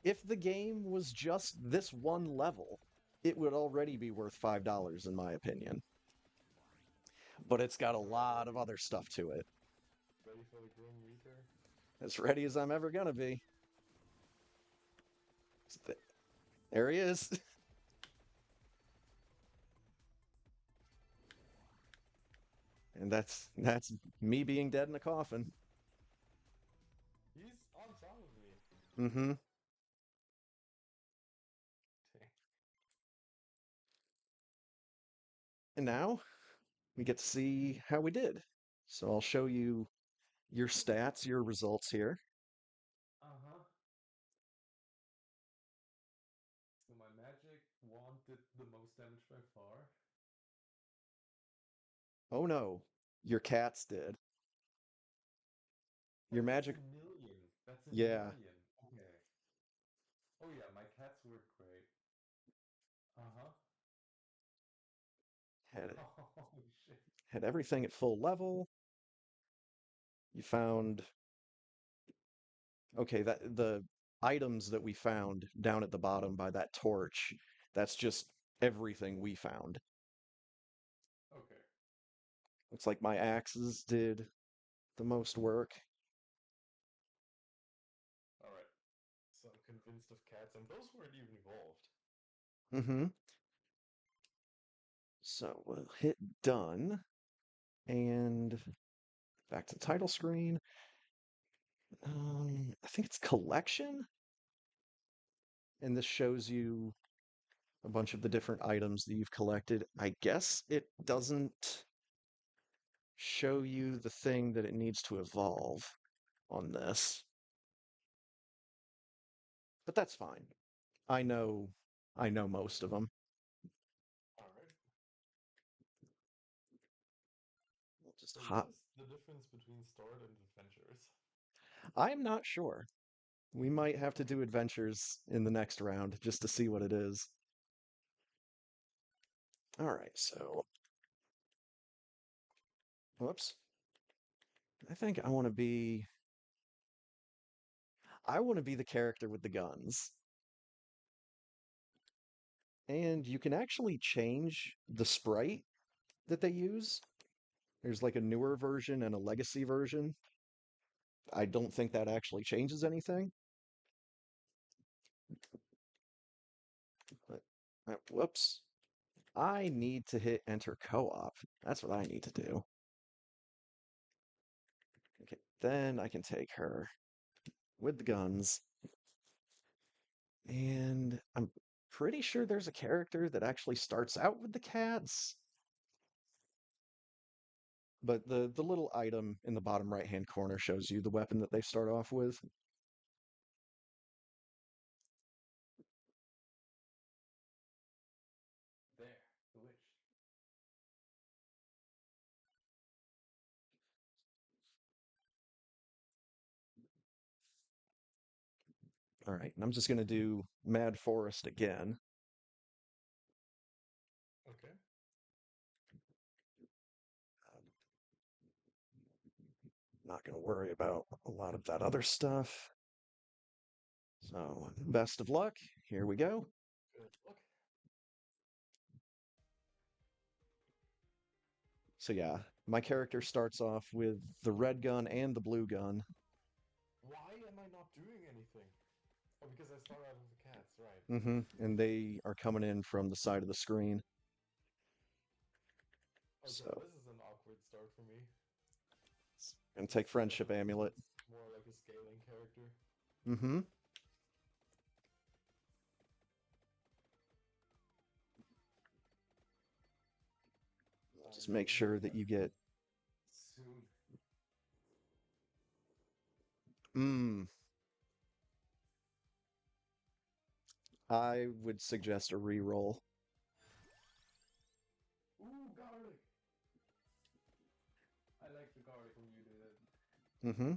If the game was just this one level, it would already be worth $5 in my opinion. But it's got a All right, lot of other stuff to it. ready for the Grim Reaper? As ready as I'm ever gonna be. There he is. And that's me being dead in a coffin. He's on top of me. Mm-hmm. Dang. And now we get to see how we did. So I'll show you your stats, your results here. Uh-huh. So my magic wand did the most damage by far. Oh no, your cats did. Your Oh, that's a magic, million. That's a yeah, million. Okay. Oh yeah, my cats were great. Uh-huh. had Holy shit. had everything at full level. You found okay, that the items that we found down at the bottom by that torch, that's just everything we found. Okay. Looks like my axes did the most work. All right. So I'm convinced of cats, and those weren't even evolved. Mm-hmm. So we'll hit done and back to the title screen. I think it's collection, and this shows you a bunch of the different items that you've collected. I guess it doesn't show you the thing that it needs to evolve on this, but that's fine. I know, I know most of them. All right. So what Hot. is the difference between start and adventures? I'm not sure. We might have to do adventures in the next round just to see what it is. All right, so whoops. I think I want to be the character with the guns. And you can actually change the sprite that they use. There's like a newer version and a legacy version. I don't think that actually changes anything. But, whoops. I need to hit enter co-op. That's what I need to do. Okay, then I can take her with the guns. And I'm pretty sure there's a character that actually starts out with the cats. But the little item in the bottom right hand corner shows you the weapon that they start off with. There, the witch. All right, and I'm just gonna do Mad Forest again. Okay. Not gonna worry about a lot of that other stuff. So, best of luck. Here we go. Good luck. So yeah, my character starts off with the red gun and the blue gun. Why am I not doing anything? Oh, because I start out with the cats, right. And they are coming in from the side of the screen. Okay, So, this is an awkward start for me. gonna take Friendship Especially since Amulet. it's more like a scaling character. Mm-hmm. Just I'm make gonna sure need that that you get. soon. Mm, I would suggest a reroll. Ooh, garlic! I like the garlic when you do that. Mm-hmm.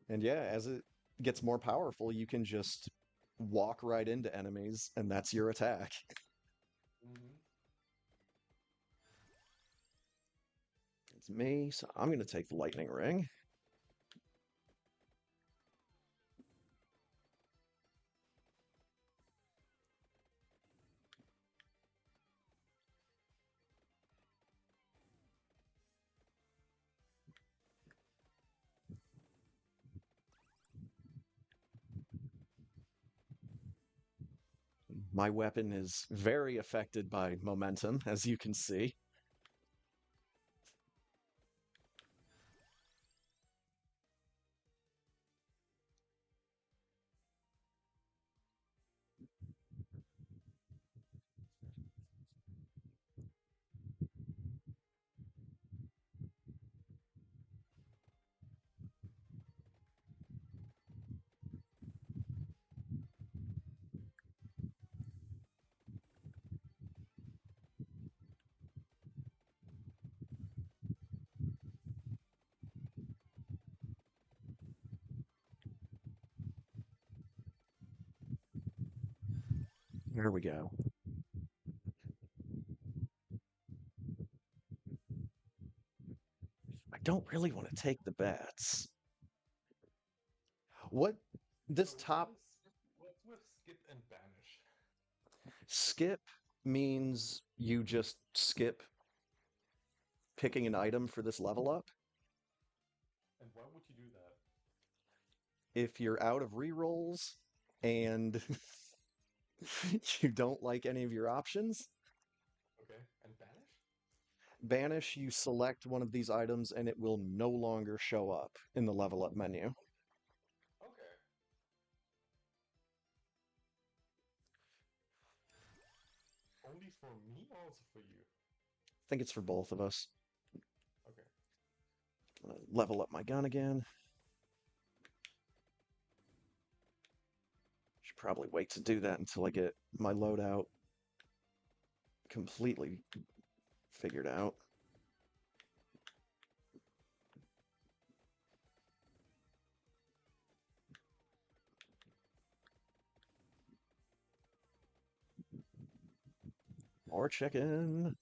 And yeah, as it gets more powerful, you can just walk right into enemies, and that's your attack. Mm-hmm. It's me, so I'm gonna take the lightning ring. My weapon is very affected by momentum, as you can see. There we go. I don't really want to take the bets. What So this what top is what's with skip and banish? skip means you just skip picking an item for this level up. And why would you do that? If you're out of rerolls and you don't like any of your options, Okay, and banish? banish, you select one of these items and it will no longer show up in the level up menu. I Okay. Only for me or also for you? think it's for both of us. Okay. Level up my gun again. Should probably wait to do that until I get my loadout completely figured out. More chicken.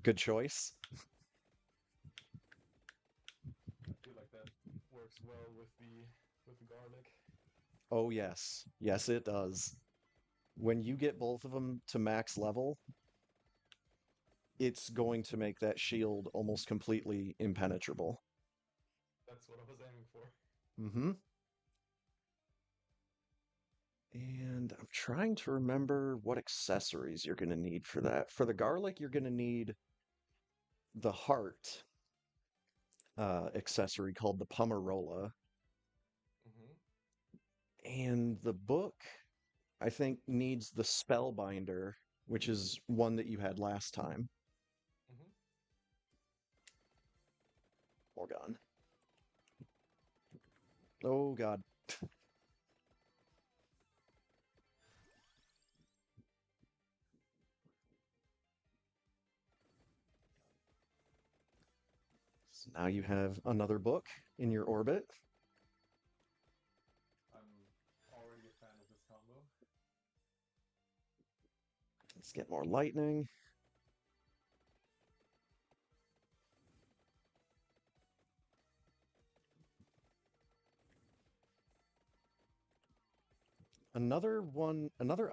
Good choice. I feel like that works well with the garlic. Oh, yes. Yes, it does. When you get both of them to max level, it's going to make that shield almost completely impenetrable. That's what I was aiming for. Mm-hmm. And I'm trying to remember what accessories you're going to need for that. For the garlic, you're going to need the heart accessory called the Pomerola. Mm-hmm. And the book, I think, needs the Spellbinder, which is one that you had last time. Mm-hmm. Morgan. Oh, God. So now you have another book in your orbit. I'm already a fan of this combo. Let's get more lightning. Another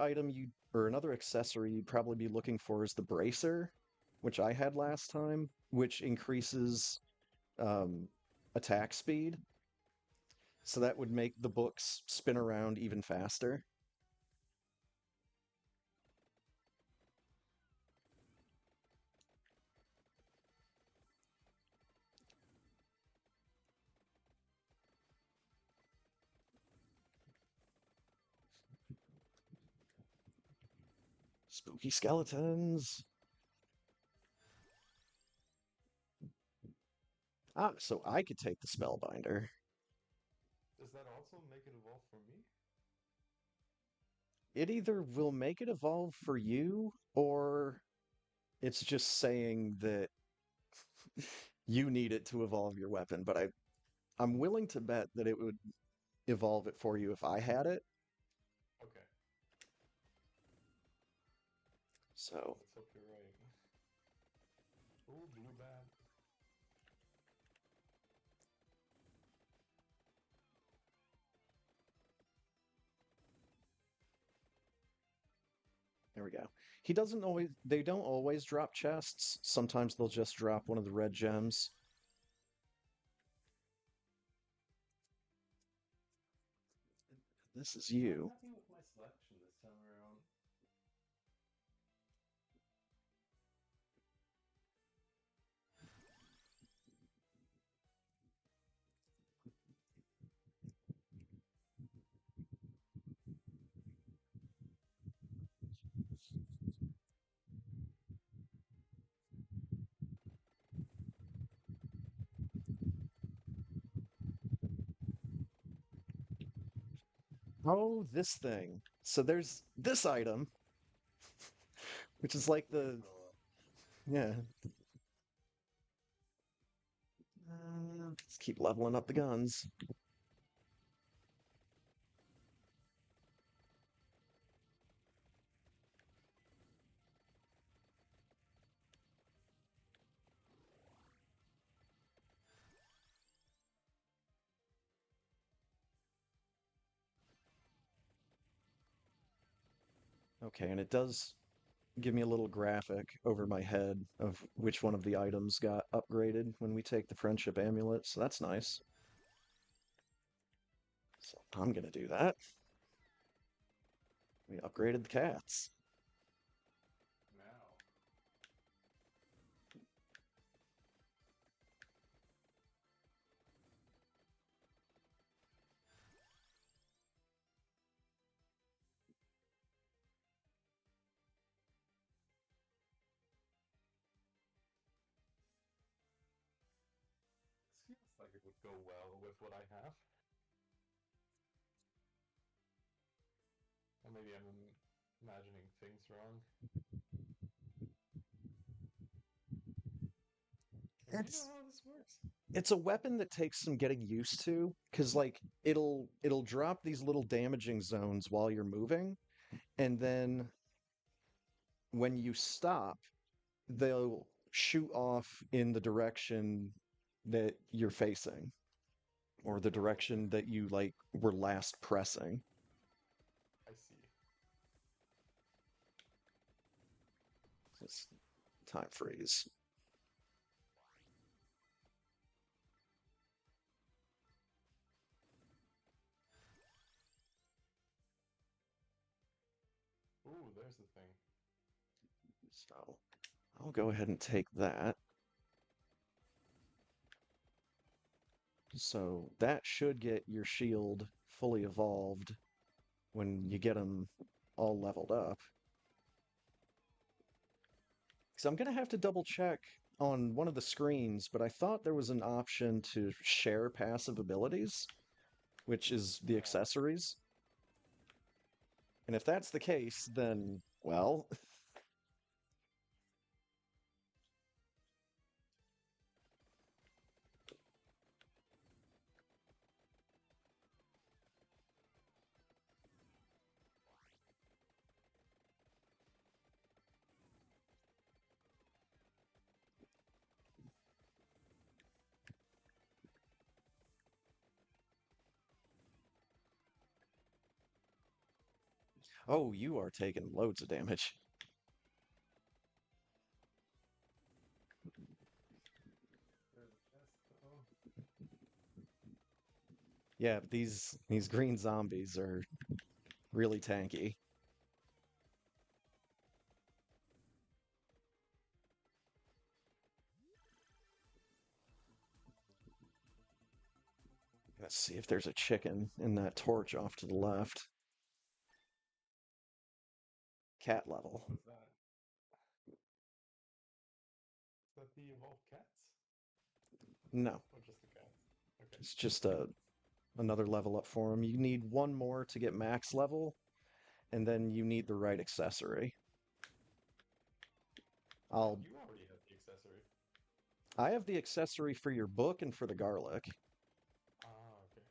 item you or another accessory you'd probably be looking for is the bracer, which I had last time, which increases um, attack speed. So that would make the books spin around even faster. Spooky skeletons. Ah, so I could take the spellbinder. Does that also make it evolve for me? It either will make it evolve for you, or it's just saying that you need it to evolve your weapon. But I'm willing to bet that it would evolve it for you if I had it. Okay, So let's hope you're right. Oh, blue bat. there we go. They don't always drop chests. Sometimes they'll just drop one of the red gems. This is I'm not you. happy with my selection this time around. Oh, this thing. So there's this item, which is like Okay, the so yeah. Let's keep leveling up the guns. Okay, and it does give me a little graphic over my head of which one of the items got upgraded when we take the friendship amulet, so that's nice. So I'm gonna do that. We upgraded the cats. now. This feels like it would go well with what I have. Or maybe I'm imagining things wrong. And do you know It's how this works? it's a weapon that takes some getting used to, because like it'll drop these little damaging zones while you're moving, and then when you stop, they'll shoot off in the direction that you're facing, or the Oh, okay. direction that you like were last pressing. I see. It's time freeze. Ooh, there's the thing. So I'll go ahead and take that. So that should get your shield fully evolved when you get them all leveled up. So I'm going to have to double check on one of the screens, but I thought there was an option to share passive abilities, which is the Yeah. accessories. And if that's the case, then, well, oh, you are taking loads of damage. There's a chest though. Yeah, but these green zombies are really tanky. Let's see if there's a chicken in that torch off to the left. Cat level. What's that? Is that the evolved cats? No, Or just the cats? Okay. it's just another level up for him. You need one more to get max level, and then you need the right accessory. I thought I'll you already had the accessory. I have the accessory for your book and for the garlic. Ah, okay.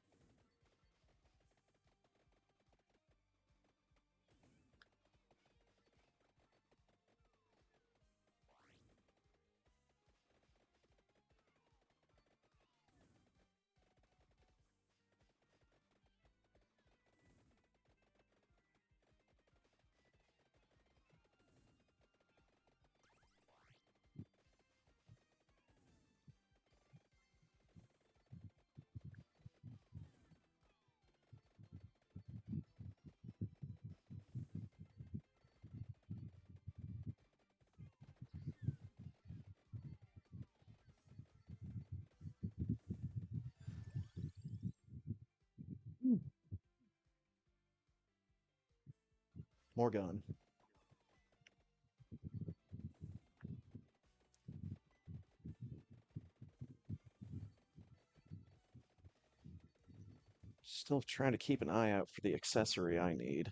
More gun. Still trying to keep an eye out for the accessory I need.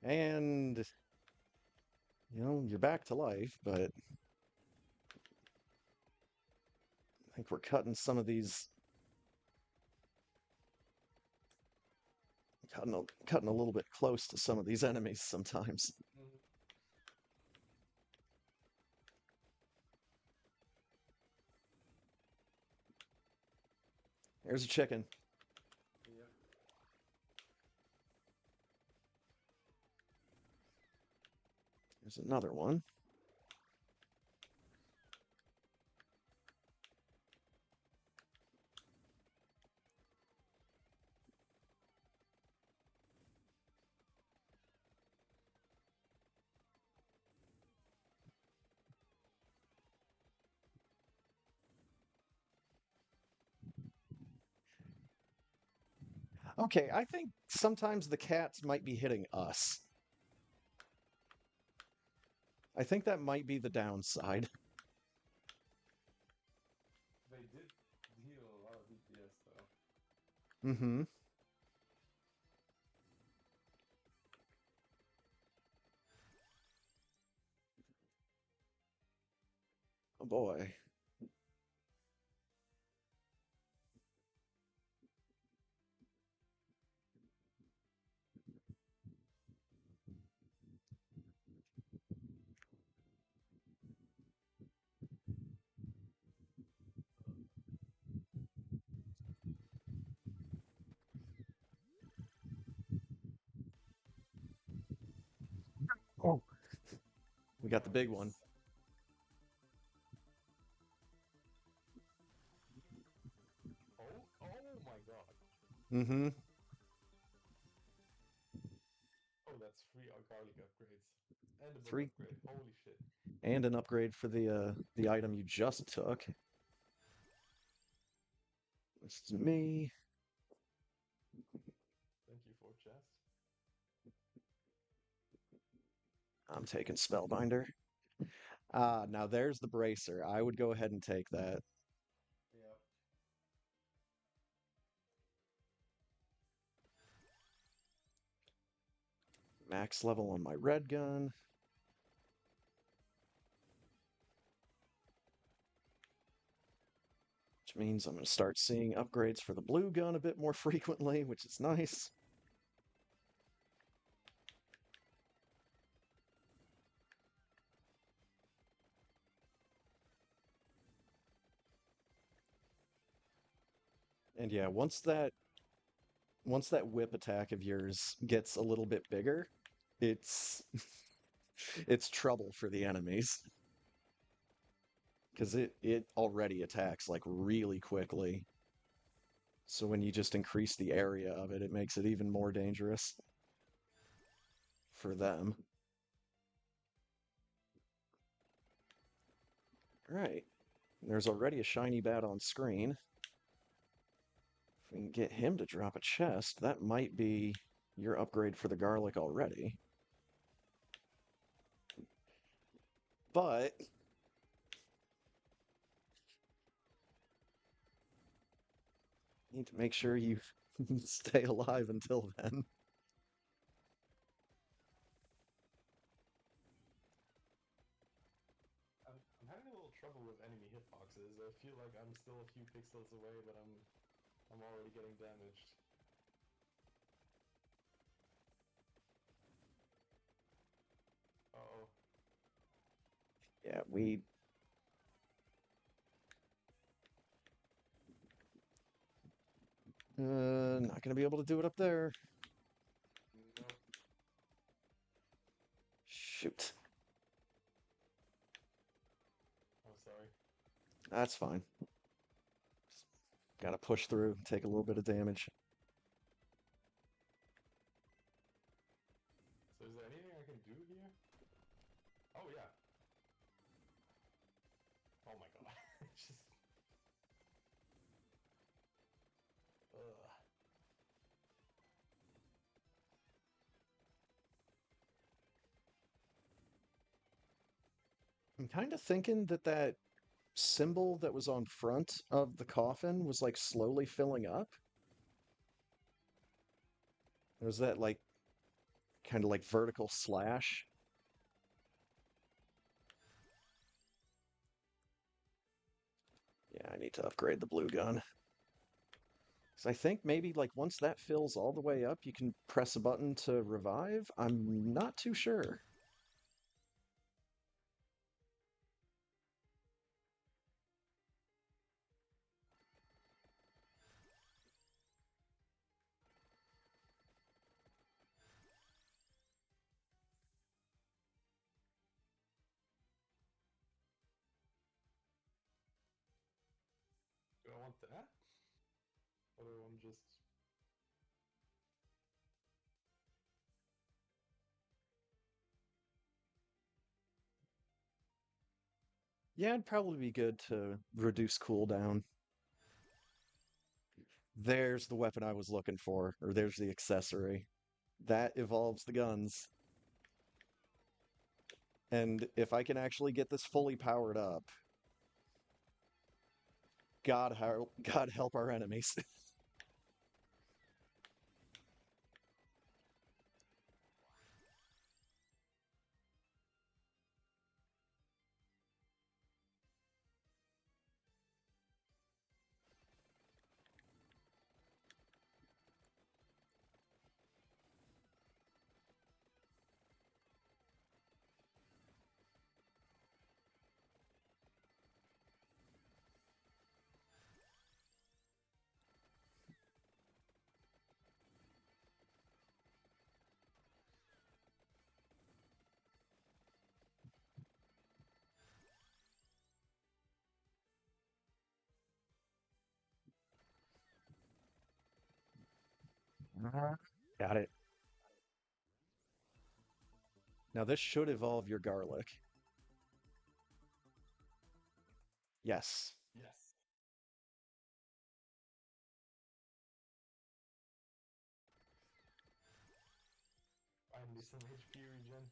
And, you're back to life, but I think we're cutting a little bit close to some of these enemies sometimes. Mm, There's a chicken. yep. There's another one. Okay, I think sometimes the cats might be hitting us. I think that might be the downside. They did deal a lot of DPS though. Mm-hmm. Oh boy. Oh, we got the big one. Nice. Oh my god. Mm-hmm. Oh, that's three garlic upgrades. And a book Three, upgrade. Holy shit. and an upgrade for the item you just took. This is me. Thank you for chest. I'm taking Spellbinder. Ah, now there's the bracer. I would go ahead and take that. Yep. Max level on my red gun. Which means I'm going to start seeing upgrades for the blue gun a bit more frequently, which is nice. And yeah, once that whip attack of yours gets a little bit bigger, it's it's trouble for the enemies because it already attacks like really quickly. So when you just increase the area of it, it makes it even more dangerous for them. All right. There's already a shiny bat on screen. If we can get him to drop a chest, that might be your upgrade for the garlic already. But you need to make sure you stay alive until then. I'm having a little trouble with enemy hitboxes. I feel like I'm still a few pixels away, but I'm already getting damaged. Uh-oh. Yeah, we not gonna be able to do it up there. Nope. Shoot. Oh, sorry. That's fine. Gotta push through, take a little bit of damage. So is there anything I can do here? Oh, yeah. Oh my god. It's just... Ugh. I'm kind of thinking that symbol that was on front of the coffin was like slowly filling up. There's that like kind of like vertical slash. Yeah, I need to upgrade the blue gun. So I think maybe like once that fills all the way up, you can press a button to revive. I'm not too sure. Do I want that? Or do I want just... Yeah, it'd probably be good to reduce cooldown. There's the weapon I was looking for, or there's the accessory. That evolves the guns. And if I can actually get this fully powered up, God help our enemies. Got it. Now this should evolve your garlic. Yes. Yes. Finally, some HP regen.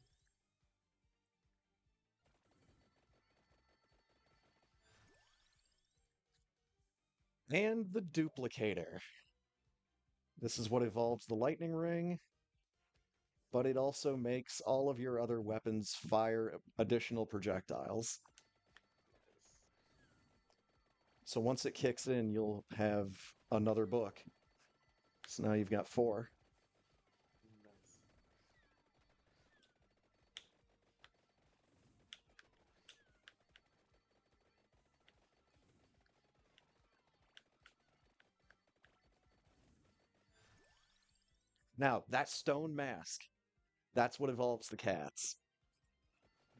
And the duplicator. This is what evolves the lightning ring, but it also makes all of your other weapons fire additional projectiles. Nice. So once it kicks in, you'll have another book. So now you've got four. Nice. Now, that stone mask, that's what evolves the cats.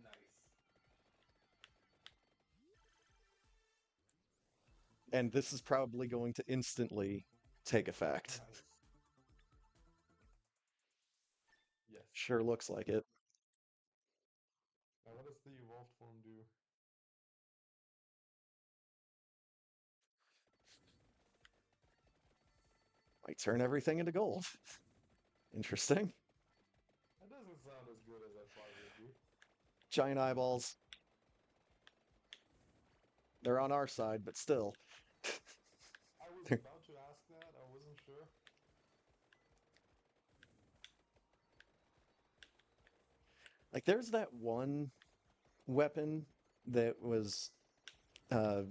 Nice. And this is probably going to instantly take effect. Nice. Yes. Sure looks like it. Now, what does the evolved form do? Might turn everything into gold. Interesting. That doesn't sound as good as I thought it would be. Giant eyeballs. They're on our side, but still. I was about to ask that. I wasn't sure. Like, there's that one weapon that was uh,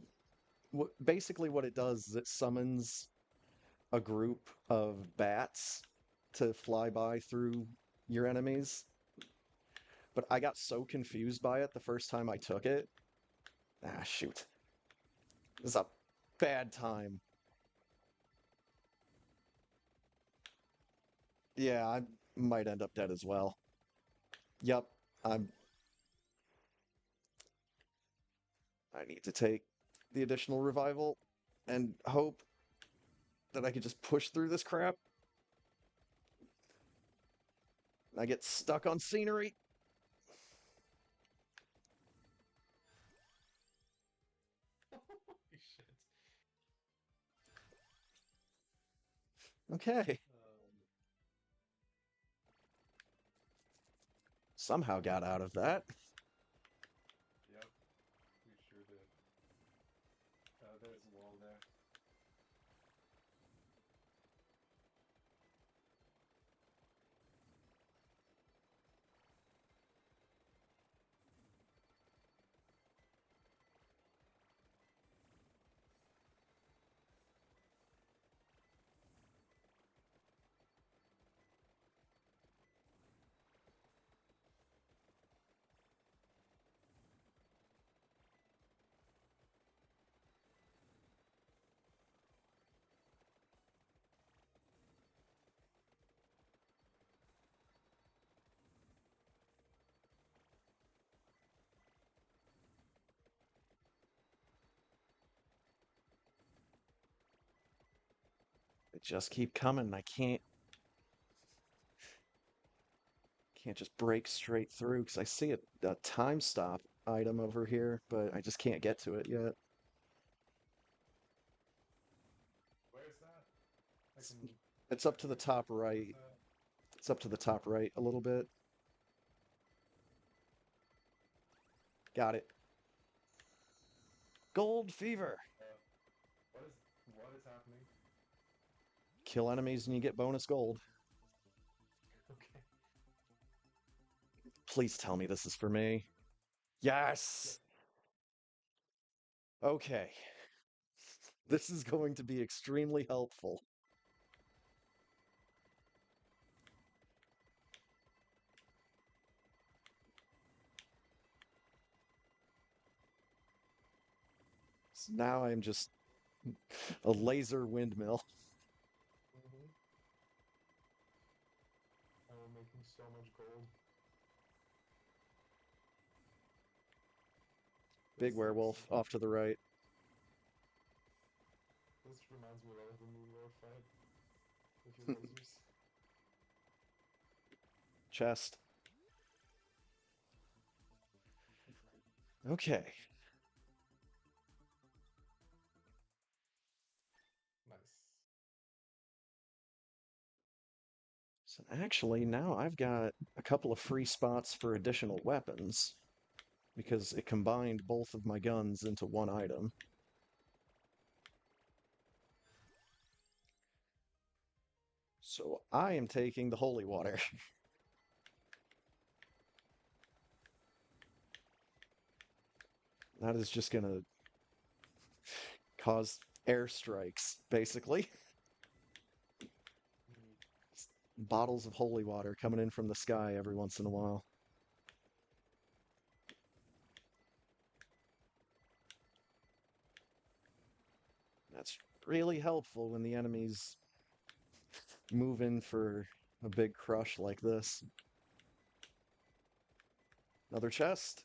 basically what it does is it summons a group of bats to fly by through your enemies. But I got so confused by it the first time I took it. Ah, shoot. This is a bad time. Yeah, I might end up dead as well. Yep, I'm. I need to take the additional revival and hope that I could just push through this crap. I get stuck on scenery. Holy shit. Okay. Somehow got out of that. Yep, we sure did. There's a wall there. They just keep coming. I can't just break straight through because I see a time stop item over here, but I just can't get to it yet. Where's that? I It's, can it's up check to the myself. top Where's right. that? It's up to the top right a little bit. Got it. Gold fever. Uh, what is happening? Kill enemies and you get bonus gold. Okay. Please tell me this is for me. Yes. Yes. Okay. This is going to be extremely helpful. So now I'm just a laser windmill. Mm-hmm. And we're making so much gold. Big This werewolf sucks. off to the right. This reminds me a lot of the Moon Lord fight with your lasers. chest. Okay. Nice. So actually, now I've got a couple of free spots for additional weapons because it combined both of my guns into one item. So I am taking the holy water. That is just gonna cause airstrikes, basically. Neat. Bottles of holy water coming in from the sky every once in a while. That's really helpful when the enemies move in for a big crush like this. Another chest.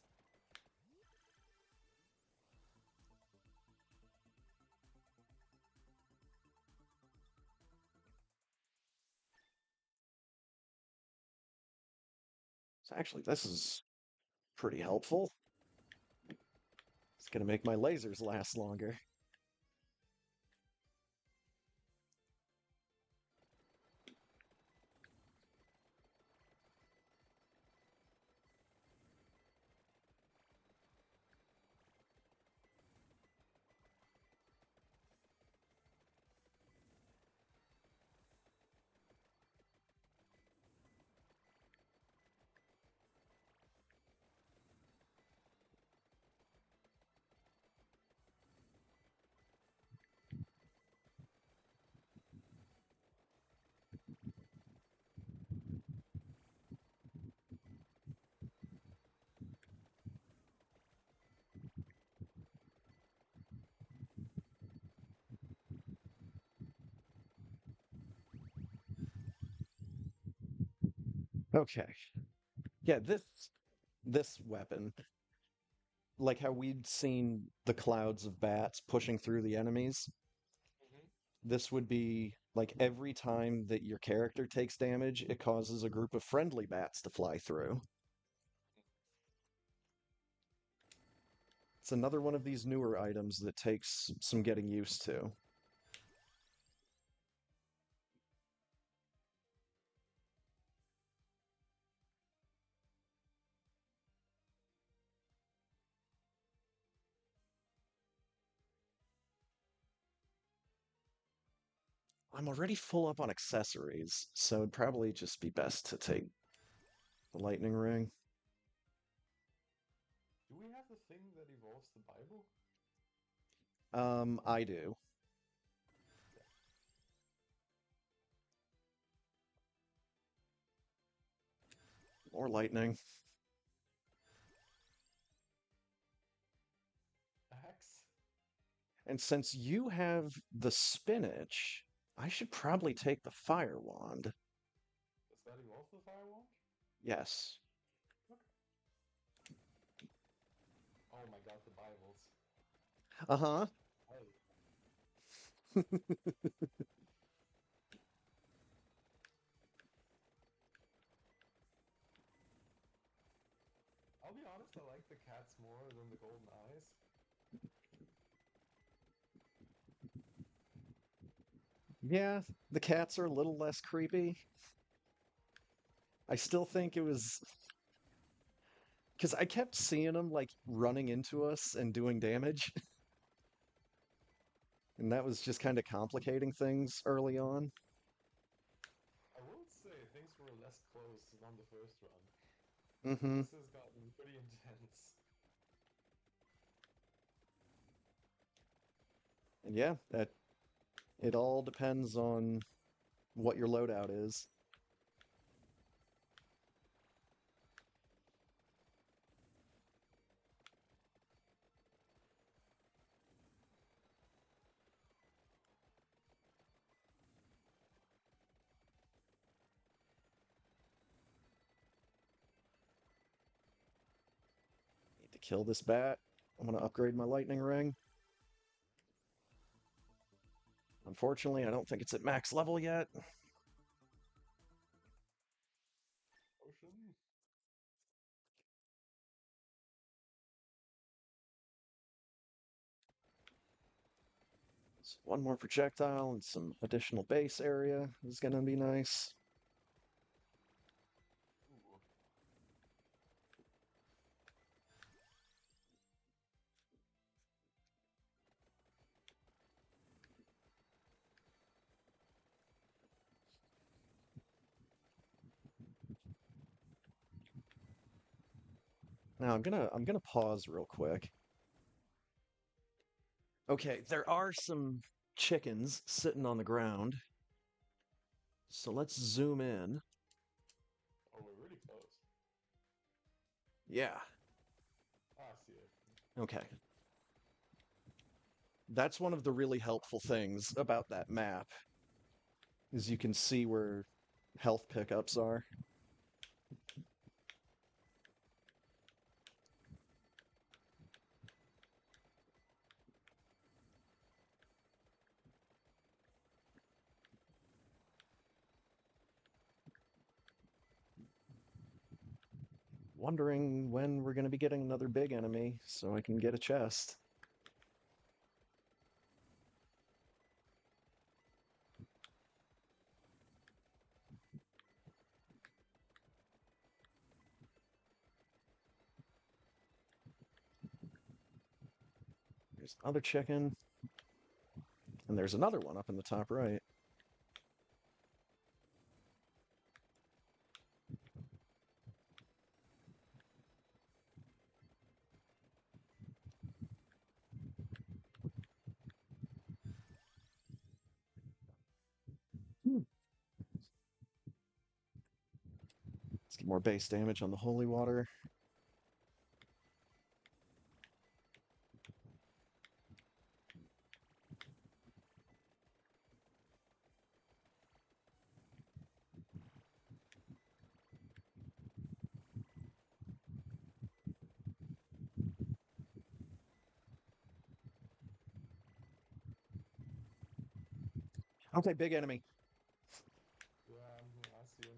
So actually, this is pretty helpful. It's gonna make my lasers last longer. Okay. Yeah, this weapon, like how we'd seen the clouds of bats pushing through the enemies, Mm-hmm. this would be like every time that your character takes damage, it causes a group of friendly bats to fly through. It's another one of these newer items that takes some getting used to. I'm already full up on accessories, so it'd probably just be best to take the lightning ring. Do we have the thing that evolves the Bible? I do. Okay. More lightning. Axe? And since you have the spinach, I should probably take the fire wand. Does that evolve the Fire Wand? Yes. Okay. Oh my god, the Bibles. Uh-huh. Hey. I'll be honest, I like the cats more than the golden eyes. Yeah, the cats are a little less creepy. I still think it was because I kept seeing them like running into us and doing damage, and that was just kind of complicating things early on. I will say things were less close on the first run. Mm-hmm. This has gotten pretty intense. And yeah, that it all depends on what your loadout is. Need to kill this bat. I'm gonna upgrade my lightning ring. Unfortunately, I don't think it's at max level yet. Potion? So one more projectile and some additional base area is going to be nice. Ooh. Now I'm gonna pause real quick. Okay, there are some chickens sitting on the ground. So let's zoom in. Oh, we're really close. Yeah. Ah, I see it. Okay. That's one of the really helpful things about that map is you can see where health pickups are. Wondering when we're going to be getting another big enemy so I can get a chest. There's another chicken, and there's another one up in the top right. Hmm. Let's get more base damage on the holy water. Okay, big enemy. Yeah, I see him.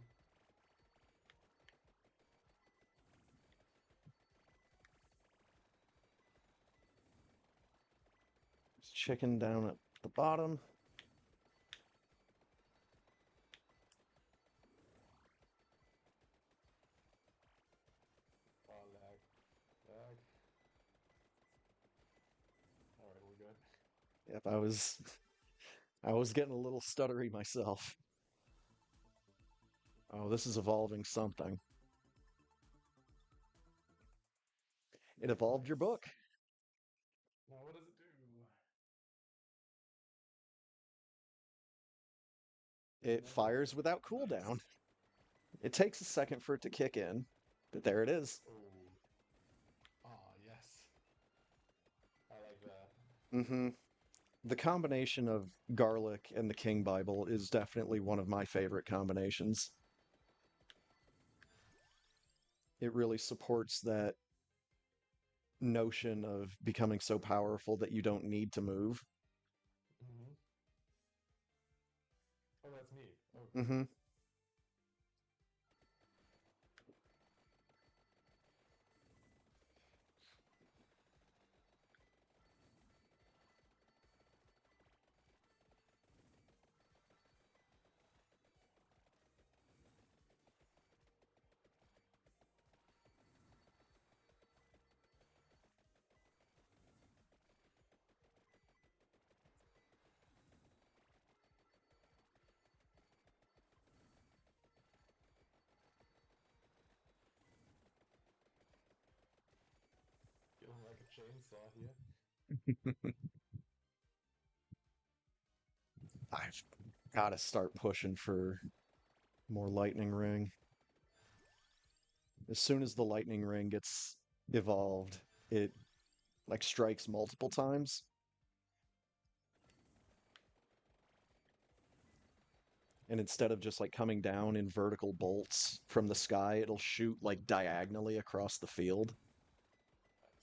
There's chicken down at the bottom. Oh, lag. Lag. Alright, we're good. Yep, I was getting a little stuttery myself. Oh, this is evolving something. It evolved your Nice. book. Now, what does it do? It Never fires mind. without cooldown. Nice. It takes a second for it to kick in, but there it is. Oh. Ah, yes. I like that. Mm-hmm. The combination of garlic and the King Bible is definitely one of my favorite combinations. It really supports that notion of becoming so powerful that you don't need to move. Mm-hmm. Oh, that's neat. Okay. Mm-hmm. Feeling like a chainsaw here. I've got to start pushing for more lightning ring. As soon as the lightning ring gets evolved, it like strikes multiple times. And instead of just like coming down in vertical bolts from the sky, it'll shoot like diagonally across the field. Nice.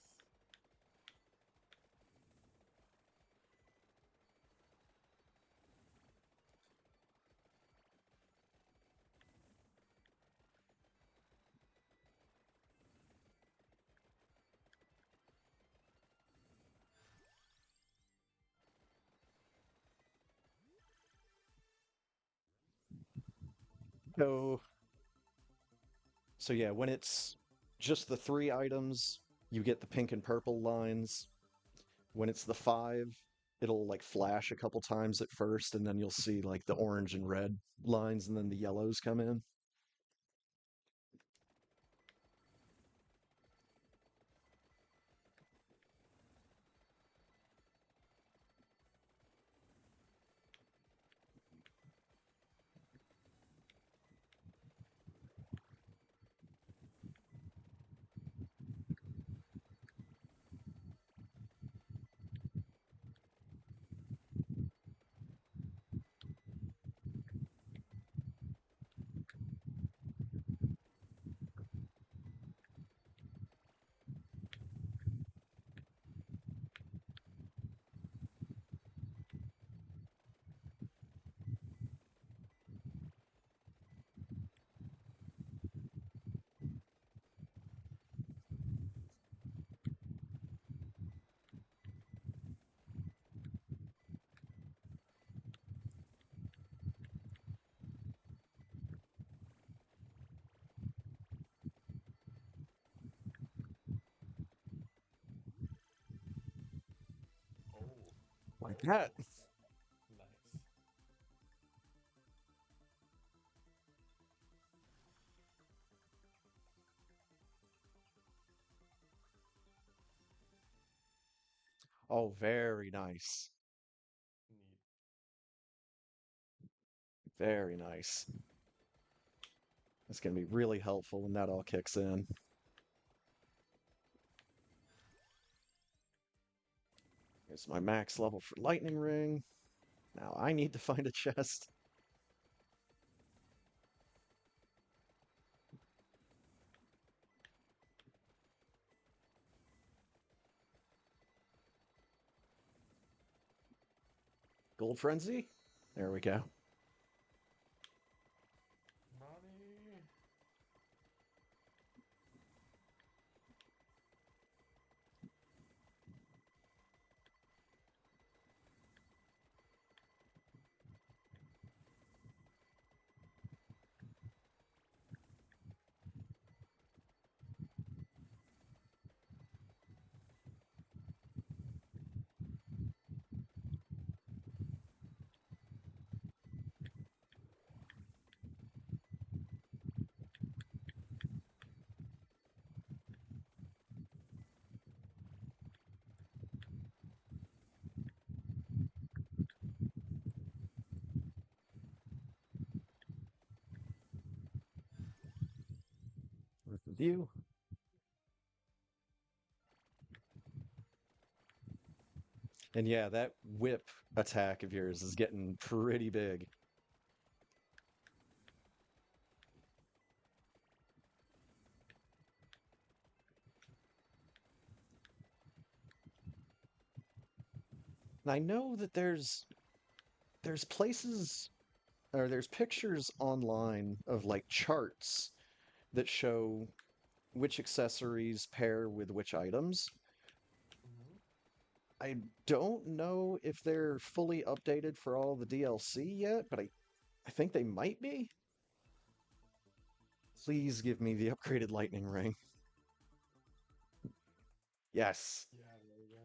So, so yeah, when it's just the three items, you get the pink and purple lines. When it's the five, it'll like flash a couple times at first, and then you'll see like the orange and red lines, and then the yellows come in. Oh, Like oh, that. nice. Oh, very nice. Neat. Very nice. It's going to be really helpful when that all kicks in. Here's my max level for Lightning Ring. Now I need to find a chest. Gold Frenzy? There we go. Money. With the view. And yeah, that whip attack of yours is getting pretty big. And I know that there's places or there's pictures online of like charts that show which accessories pair with which items. Mm-hmm. I don't know if they're fully updated for all the DLC yet, but I think they might be. Please give me the upgraded lightning ring. Yes. Yeah, there we go.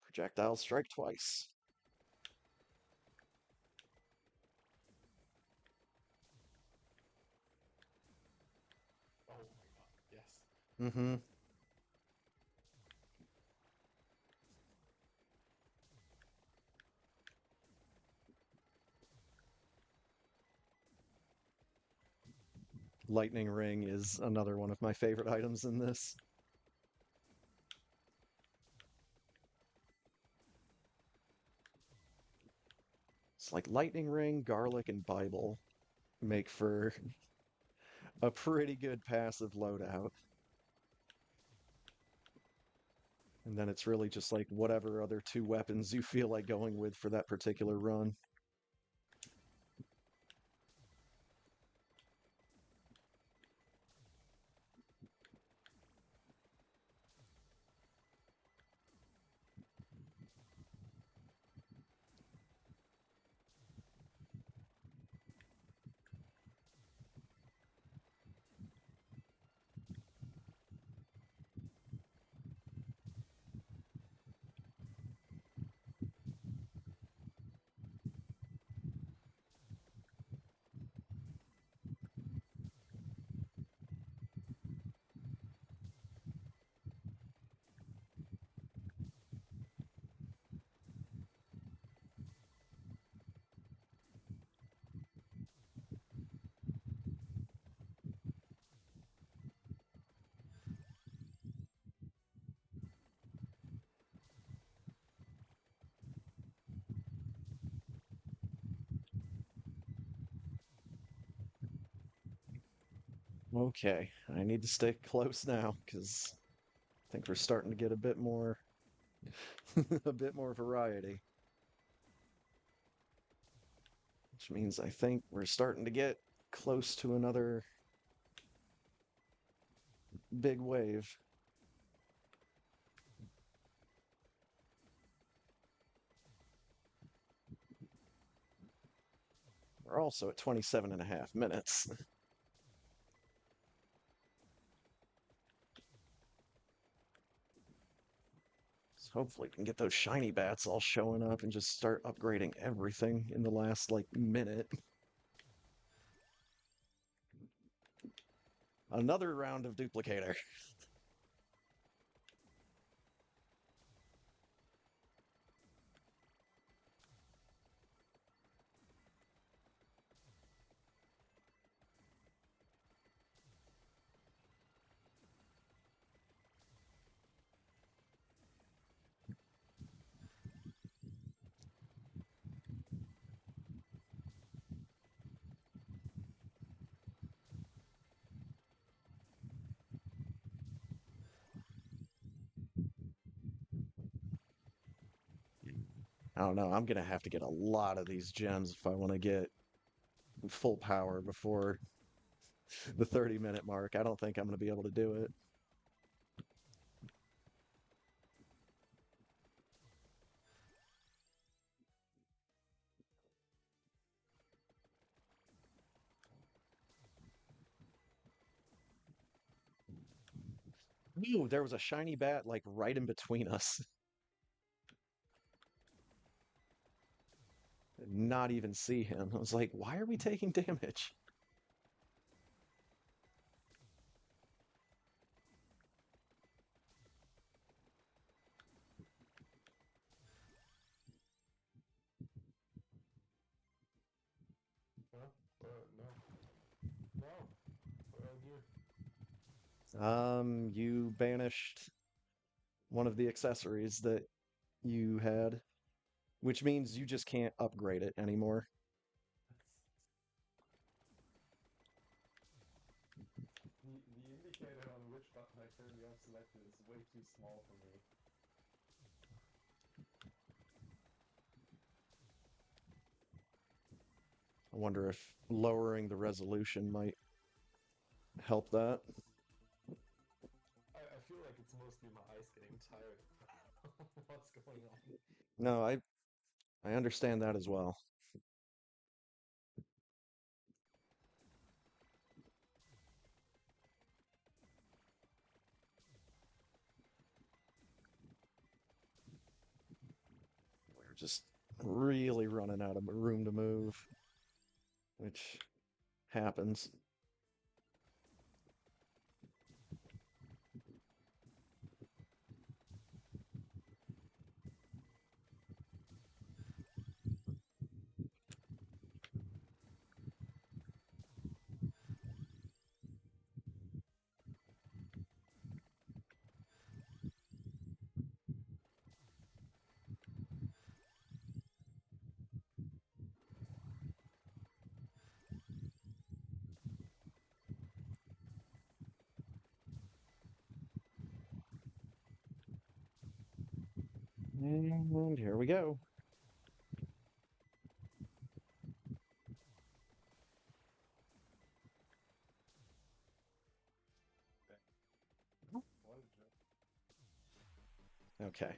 Projectile strike twice. Oh my god, yes. Mm-hmm. Lightning ring is another one of my favorite items in this. It's like lightning ring, garlic, and Bible make for a pretty good passive loadout. And then it's really just like whatever other two weapons you feel like going with for that particular run. Okay, I need to stay close now because I think we're starting to get a bit more a bit more variety, which means I think we're starting to get close to another big wave. We're also at 27 and a half minutes. So hopefully we can get those shiny bats all showing up and just start upgrading everything in the last like minute. Another round of duplicator. I don't know. I'm gonna have to get a lot of these gems if I want to get full power before the 30-minute mark. I don't think I'm gonna be able to do it. Ooh, there was a shiny bat like right in between us. Not even see him. I was like, why are we taking damage? Huh? No. No. We're here. You banished one of the accessories that you had, which means you just can't upgrade it anymore. The indicator on which button I currently have selected is way too small for me. I wonder if lowering the resolution might help that. I feel like it's mostly my eyes getting tired of what's going on. No, I understand that as well. We're just really running out of room to move, which happens. And here we go. One job. Okay.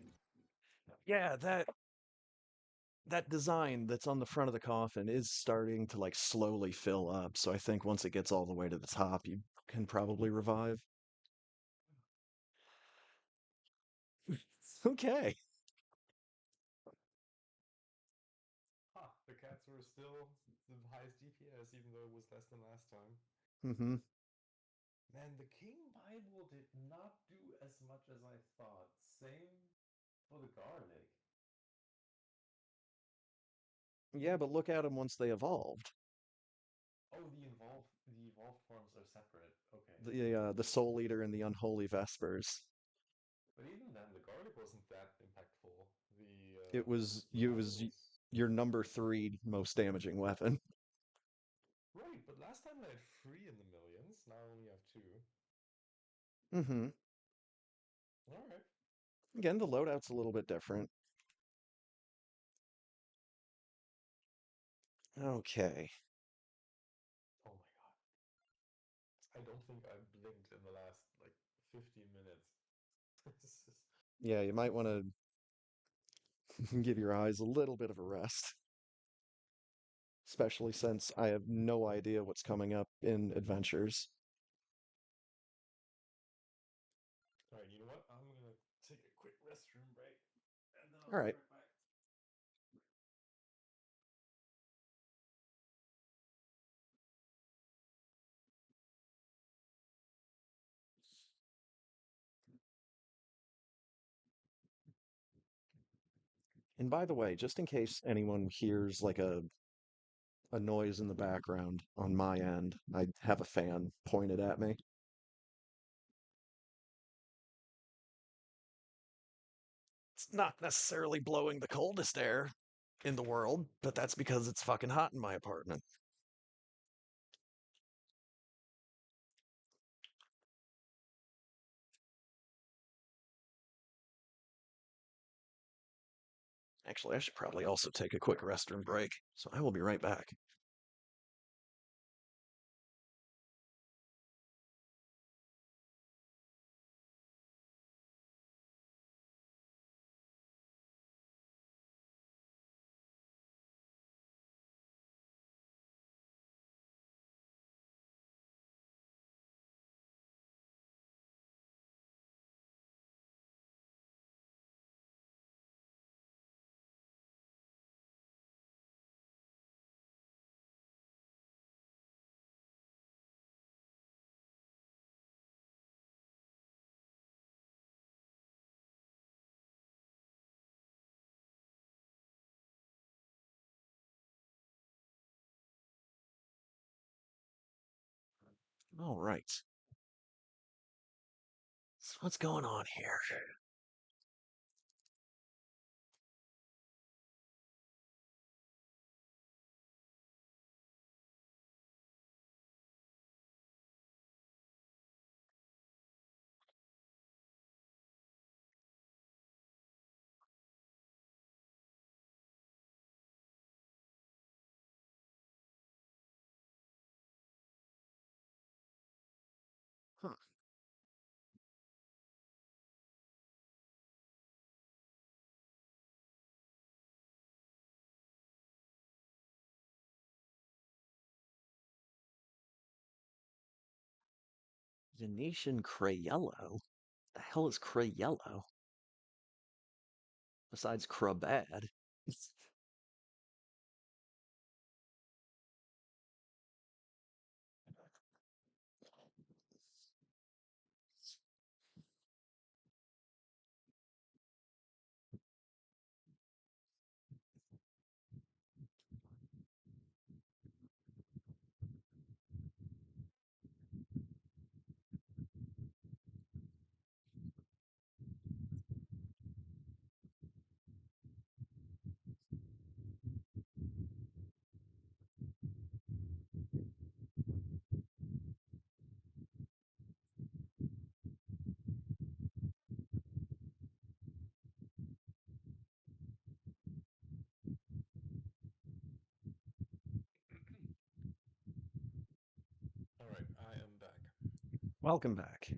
Yeah, that design that's on the front of the coffin is starting to like slowly fill up. So I think once it gets all the way to the top, you can probably revive. Okay. Ha! The cats were still the highest DPS, even though it was less than last time. Mm-hmm. Man, the King Bible did not do as much as I thought. Same for the garlic. Yeah, but look at them once they evolved. Oh, the evolved forms are separate. Okay. The Soul Eater and the Unholy Vespers. But even then, the garlic wasn't that impactful. The It Bible was was. your number three most damaging weapon. Right, but last time I had 3 in the millions. now I only have two. Mm-hmm. All right. Again, the loadout's a little bit different. Okay. Oh my god. I don't think I blinked in the last like 15 minutes. This is... Yeah, you might want to give your eyes a little bit of a rest, especially since I have no idea what's coming up in adventures. All right, you know what? I'm gonna take a quick restroom break and then All I'll be right. right back. And by the way, just in case anyone hears like a noise in the background on my end, I have a fan pointed at me. It's not necessarily blowing the coldest air in the world, but that's because it's fucking hot in my apartment. Actually, I should probably also take a quick restroom break, so I will be right back. All right. So what's going on here? Huh. Venetian Crayello? The hell is Crayello? Besides Crabad. All right, I am back. Welcome back.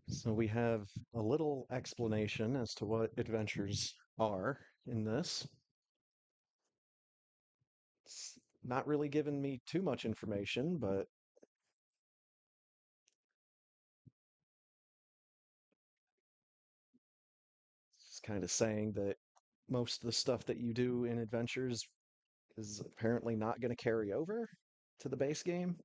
So we have a little explanation as to what adventures are in this. It's not really giving me too much information, but it's kind of saying that most of the stuff that you do in adventures is apparently not going to carry over to the base game.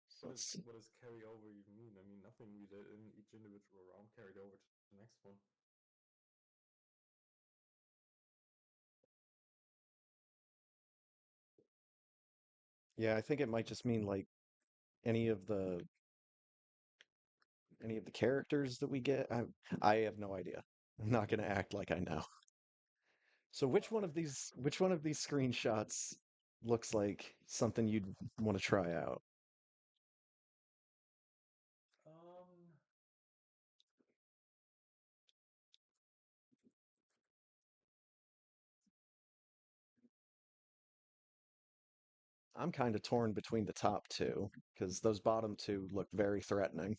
So let's see. What does carry over even mean? I mean, nothing we did in each individual round carried over to the next one. Yeah, I think it might just mean like any of the any of the characters that we get. I have no idea. I'm not going to act like I know. So which one of these screenshots looks like something you'd want to try out. Um, I'm kind of torn between the top two because those bottom two look very threatening.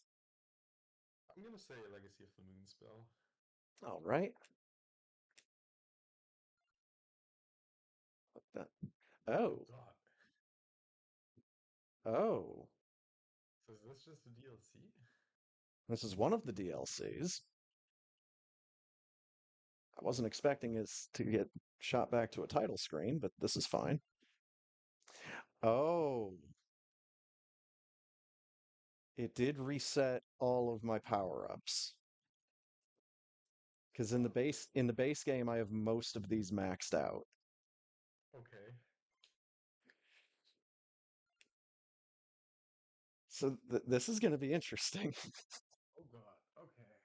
I'm gonna say Legacy of the Moon spell. All right. That- Oh Oh, God. oh, So is this just a DLC? this is one of the DLCs. I wasn't expecting this to get shot back to a title screen, but this is fine. Oh, it did reset all of my power-ups. Because Huh. in the base game I have most of these maxed out. Okay. So this is going to be interesting. Oh God. Okay.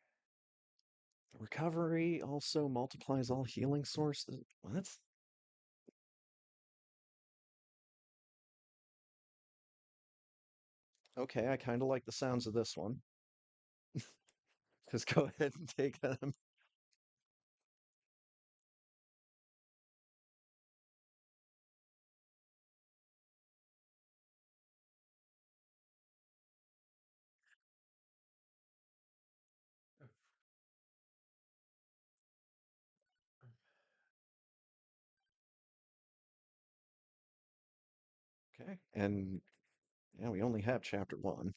Recovery also multiplies all healing sources. What? Okay, I kind of like the sounds of this one. Just go ahead and take them. Okay, and yeah, we only have chapter one.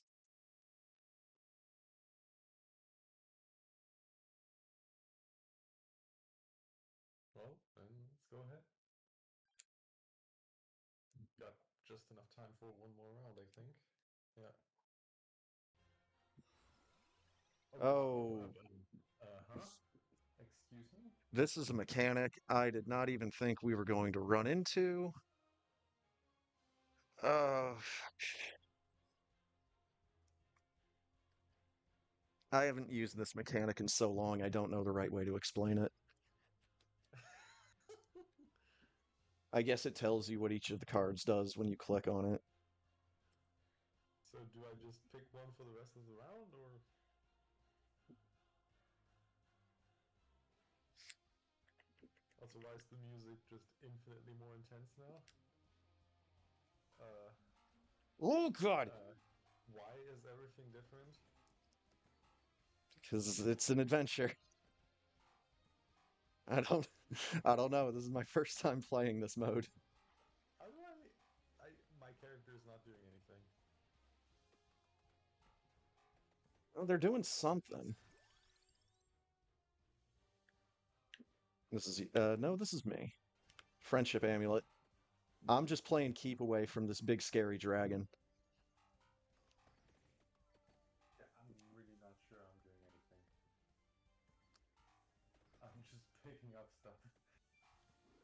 Well, then let's go ahead. Got just enough time for one more round, I think. Yeah. Oh God. Oh, Huh? Excuse me? this is a mechanic I did not even think we were going to run into. Uh, I haven't used this mechanic in so long, I don't know the right way to explain it. I guess it tells you what each of the cards does when you click on it. So do I just pick one for the rest of the round, or also why is the music just infinitely more intense now? Uh, Oh God, why is everything different? because it's an adventure. I don't, I don't know. This is my first time playing this mode. How do my character is not doing anything. Oh, they're doing It's something. This is no, this is me. Friendship amulet. I'm just playing keep away from this big scary dragon. yeah, I'm really not sure I'm doing anything. I'm just picking up stuff.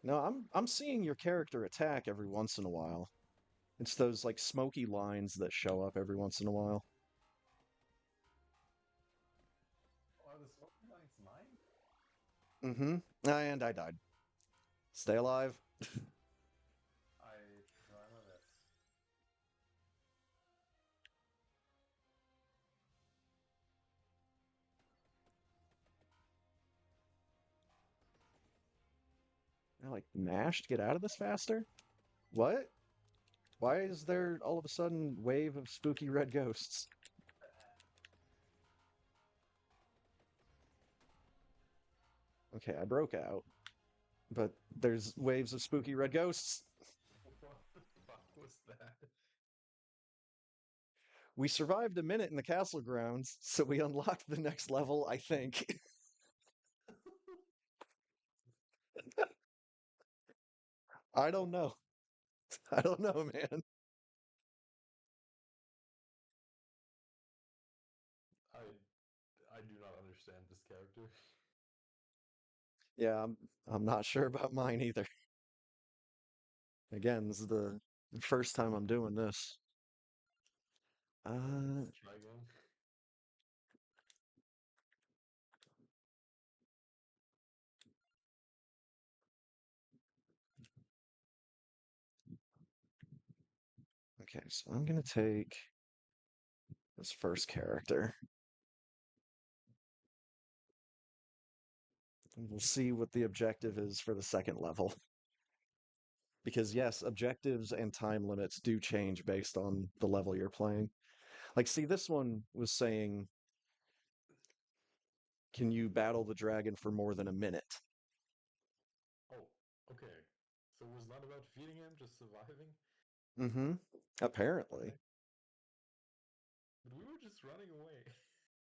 No, I'm seeing your character attack every once in a while. It's those like smoky lines that show up every once in a while. Are the smoking lines mine? Mm-hmm. And I died. Stay alive. I try my best. I like mashed. Get out of this faster. What? Why is there all of a sudden wave of spooky red ghosts? Okay, I broke out, but there's waves of spooky red ghosts. What the fuck was that? We survived a minute in the castle grounds, so we unlocked the next level, I think. I don't know. I don't know, man. I I do not understand this character. Yeah, I'm not sure about mine either. Again, this is the first time I'm doing this. Uh, Let's try again. Okay, so I'm gonna take this first character, and we'll see what the objective is for the second level. Because yes, objectives and time limits do change based on the level you're playing. Like, see, this one was saying, can you battle the dragon for more than a minute? Oh, okay. So it was not about feeding him, just surviving? Mm-hmm. Apparently. Okay. But we were just running away.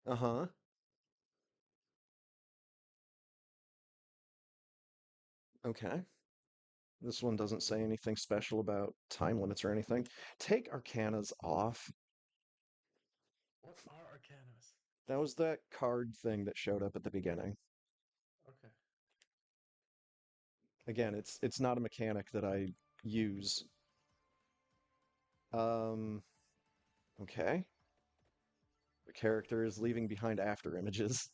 Uh-huh. Okay. This one doesn't say anything special about time limits or anything. Take Arcanas off. What are Arcanas? That was that card thing that showed up at the beginning. Okay. Again, it's not a mechanic that I use. Um, okay. The character is leaving behind after images.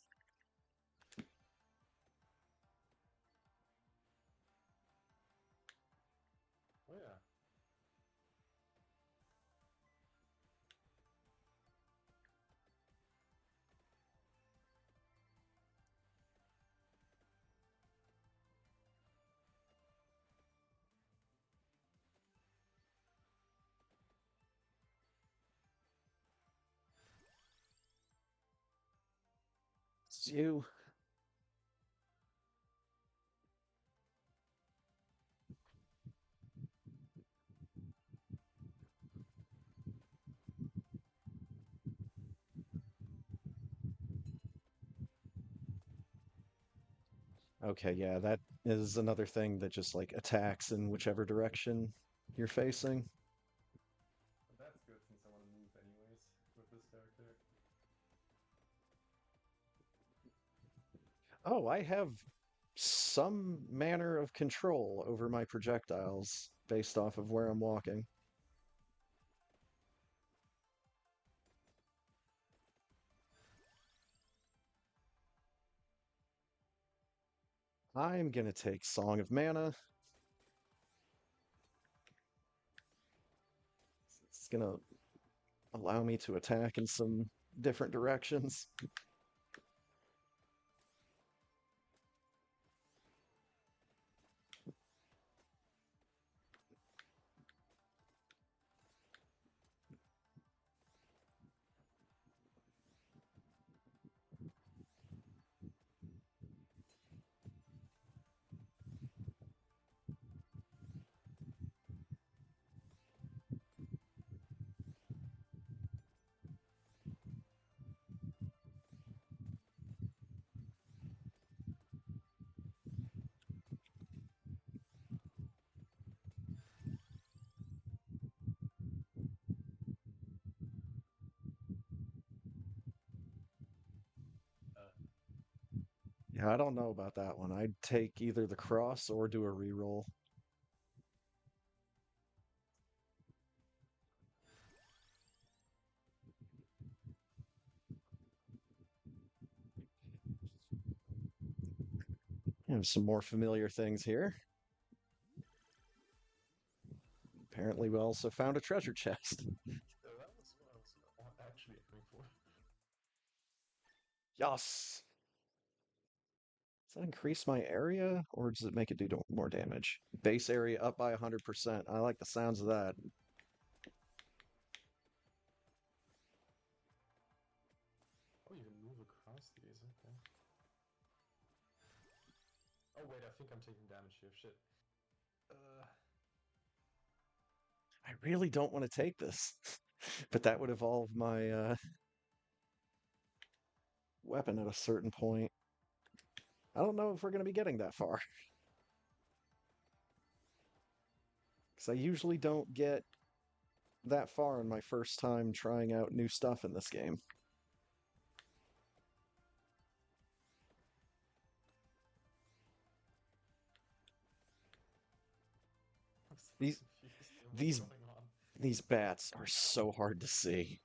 Oh yeah. It's you. Okay, yeah, that is another thing that just like attacks in whichever direction you're facing. But that's good since I want to move anyways with this character. Oh, I have some manner of control over my projectiles based off of where I'm walking. I'm gonna take Song of Mana. It's gonna allow me to attack in some different directions. Uh, Yeah, I don't know about that one. I'd take either the cross or do a reroll. Have some more familiar things here. Apparently, we also found a treasure chest. that was what I was actually aiming for. Yes! Does that increase my area, or does it make it do more damage? Base area up by 100%. I like the sounds of that. Oh, you can move across these, okay. Oh wait, I think I'm taking damage here, shit. Uh, I really don't want to take this, but that would evolve my weapon at a certain point. I don't know if we're going to be getting that far, because I usually don't get that far on my first time trying out new stuff in this game. I'm so These confused with what's these going on. these bats are so hard to see.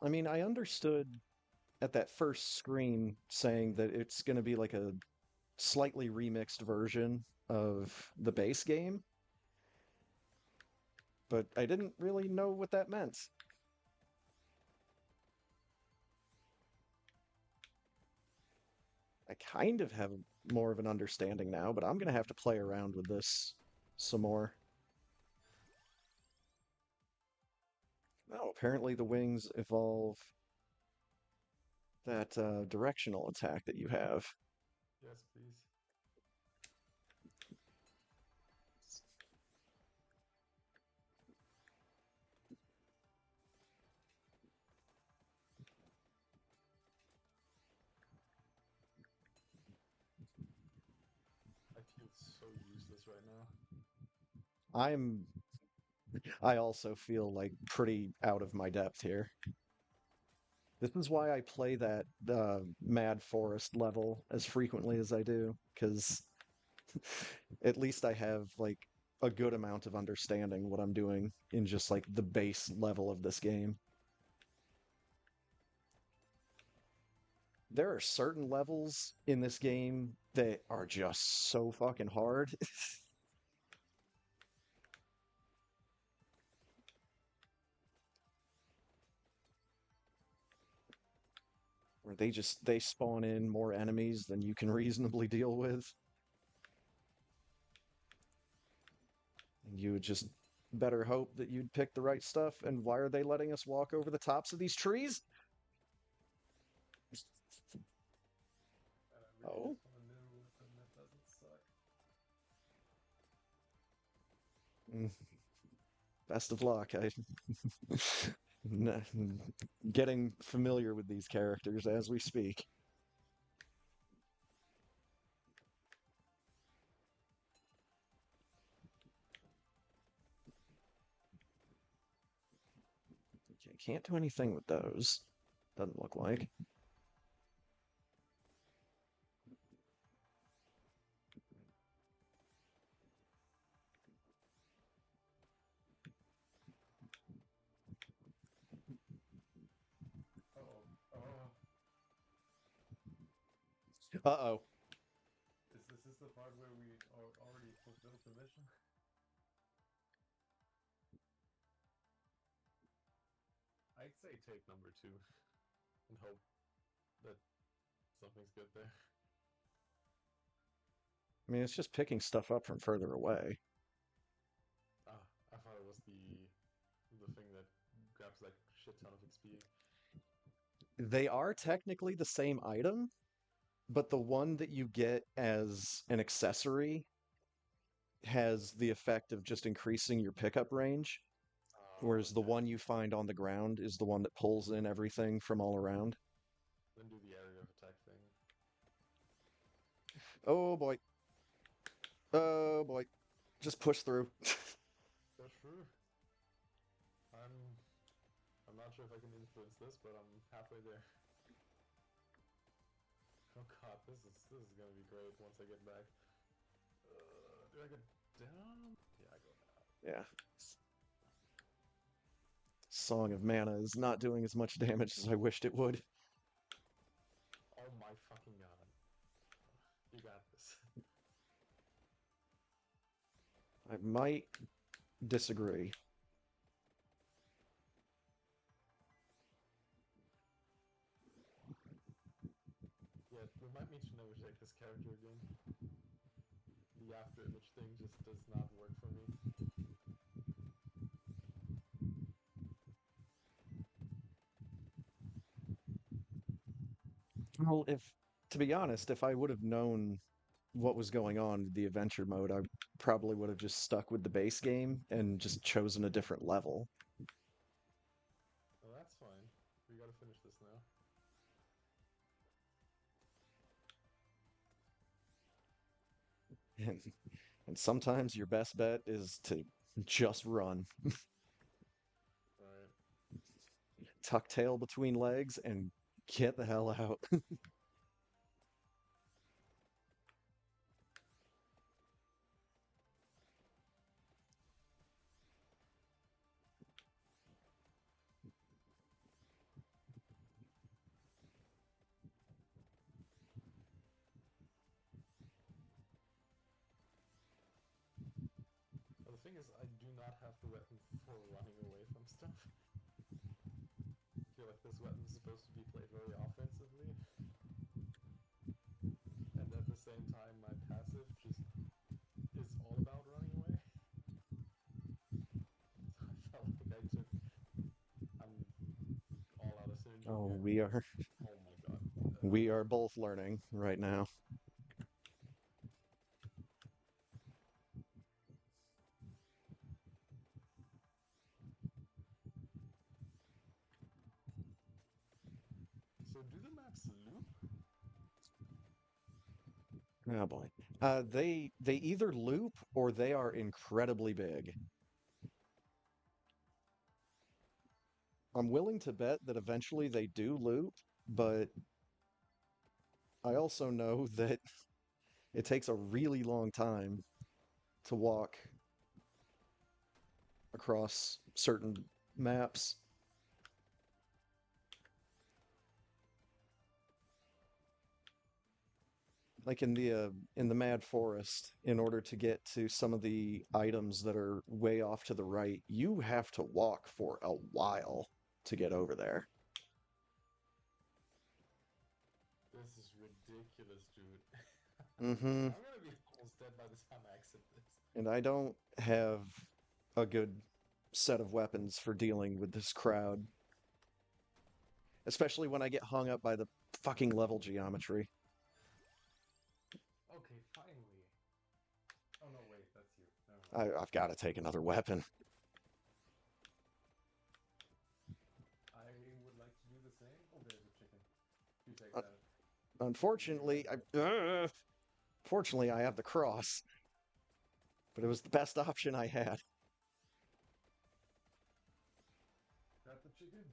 I mean, I understood at that first screen saying that it's going to be like a slightly remixed version of the base game, but I didn't really know what that meant. I kind of have more of an understanding now, but I'm going to have to play around with this some more. Oh, apparently the wings evolve that directional attack that you have. Yes, please. I feel so useless right now. I'm I also feel like pretty out of my depth here. This is why I play that Mad Forest level as frequently as I do, because at least I have like a good amount of understanding what I'm doing in just like the base level of this game. There are certain levels in this game that are just so fucking hard. Where they spawn in more enemies than you can reasonably deal with. And you would just better hope that you'd pick the right stuff. And why are they letting us walk over the tops of these trees? And I really Oh, just want a new weapon that doesn't suck. mm, best of luck. Getting familiar with these characters as we speak. Okay, can't do anything with those. Doesn't look like. Oh, oh. Uh-oh. Is this the part where we already fulfilled the mission? I'd say take number 2 and hope that something's good there. I mean, it's just picking stuff up from further away. Ah, I thought it was the thing that grabs like shit ton of XP. They are technically the same item, but the one that you get as an accessory has the effect of just increasing your pickup range, Oh, whereas the okay. one you find on the ground is the one that pulls in everything from all around. Then do the area of attack thing. Oh boy. Oh boy. Just push through. Yeah, sure. I'm I'm not sure if I can influence this, but I'm halfway there. Oh god, this is gonna be great once I get back. Do I go down? Yeah, I go down. Yeah. Song of Mana is not doing as much damage as I wished it would. Oh my fucking god. You got this. I might disagree. Yeah, remind me to never take this character again. The after image thing just does not work for me. Well, if to be honest, if I would have known what was going on with the adventure mode, I probably would have just stuck with the base game and just chosen a different level. Well, that's fine. We gotta finish this now. And, and sometimes your best bet is to just run. Alright. Tuck tail between legs and get the hell out. thing is, I do not have the weapon for running away from stuff. I feel like this weapon is supposed to be played very offensively, and at the same time, my passive just is all about running away. So I felt like I'm all out of synergy Oh, here. we are Oh my god. we are both learning right now. So do the maps loop? Oh boy. They either loop or they are incredibly big. I'm willing to bet that eventually they do loop, but I also know that it takes a really long time to walk across certain maps. Like in the Mad Forest, in order to get to some of the items that are way off to the right, you have to walk for a while to get over there. This is ridiculous, dude. Mm-hmm. I'm gonna be almost dead by the time I exit this. And I don't have a good set of weapons for dealing with this crowd, especially when I get hung up by the fucking level geometry. Okay, finally. Oh no, wait, that's you. Never mind. I've got to take another weapon. I would like to do the same. Oh, there's a chicken. You take Uh, that. You're right Unfortunately, there. fortunately, I have the cross, but it was the best option I had. Got the chicken.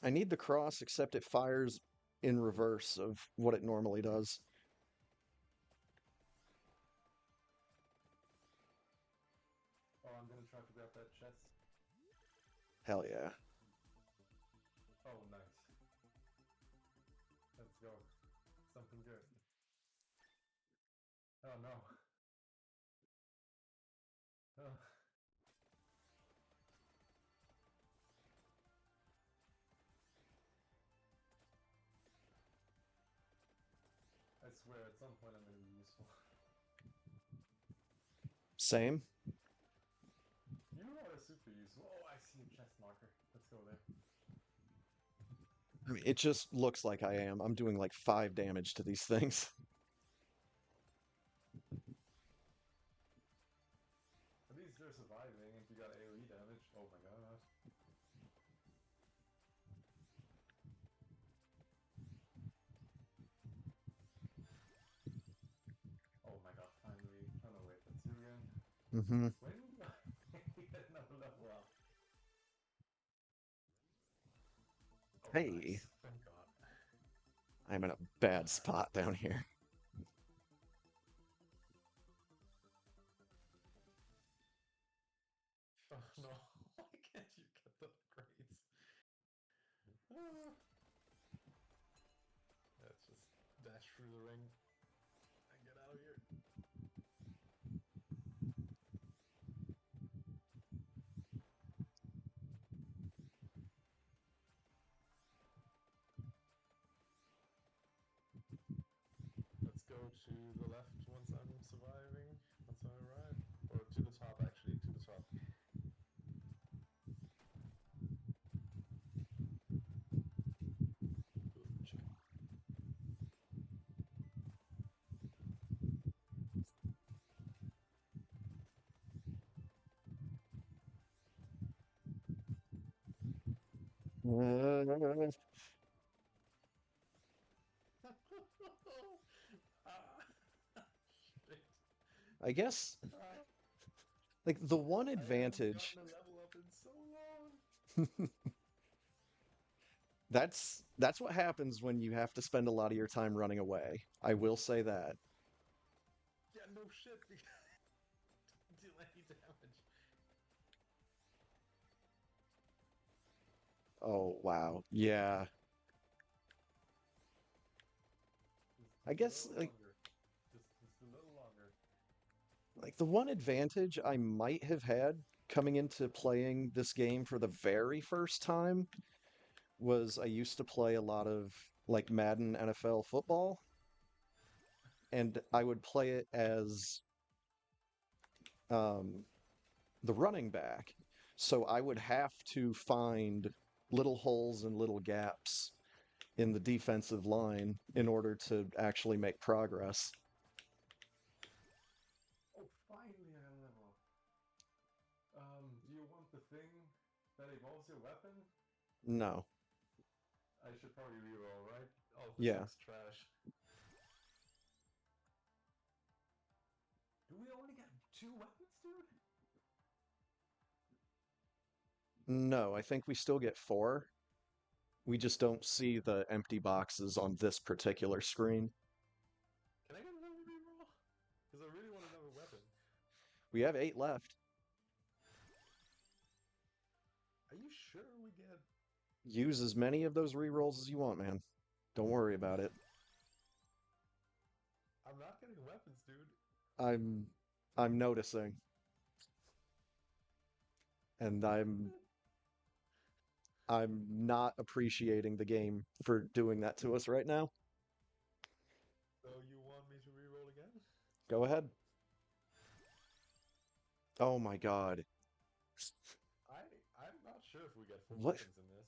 I need the cross, except it fires in reverse of what it normally does. Oh, I'm gonna try to grab that chest. Hell yeah. Oh, nice. Let's go. Something good. Oh no. Oh. I swear, at some point I'm gonna be useful. Same. You are super useful. Oh, I see a chest marker. Let's go there. I mean, it just looks like I am. I'm doing like 5 damage to these things. At least they're surviving and you got AoE damage. Oh my god. Oh my god, finally. Oh no, wait, that's you again. Mm-hmm. When do I get another level up? Oh, Hey, nice. Thank god. I'm in a bad spot down here. Oh no, why can't you get the upgrades? Ah. Let's just dash through the ring and get out of here. Let's go to the left once I'm surviving, once I arrive. Or to the top, actually, to the top. Ooh, chicken. Ah, shit. I guess Ah, like the one I haven't advantage gotten a level up in so long. that's what happens when you have to spend a lot of your time running away. I will say that. Yeah, no shit. Deal any damage. Oh wow. Yeah. Just I Just a guess little like longer. Just a little longer. like the one advantage I might have had coming into playing this game for the very first time was I used to play a lot of like Madden NFL football, and I would play it as um, the running back. So I would have to find little holes and little gaps in the defensive line in order to actually make progress. Oh, finally I level. Do you want the thing that evolves your weapon? No. I should probably reroll, right? Oh, this Yeah. looks trash. Do we only get 2 weapons, dude? No, I think we still get four. We just don't see the empty boxes on this particular screen. Can I get another reroll? Because I really want another weapon. We have eight left. Are you sure we get... Use as many of those rerolls as you want, man. Don't worry about it. I'm not getting weapons, dude. I'm I'm noticing. And I'm not appreciating the game for doing that to us right now. So you want me to reroll again? Go ahead. Oh my god. I I'm not sure if we get full What? weapons in this.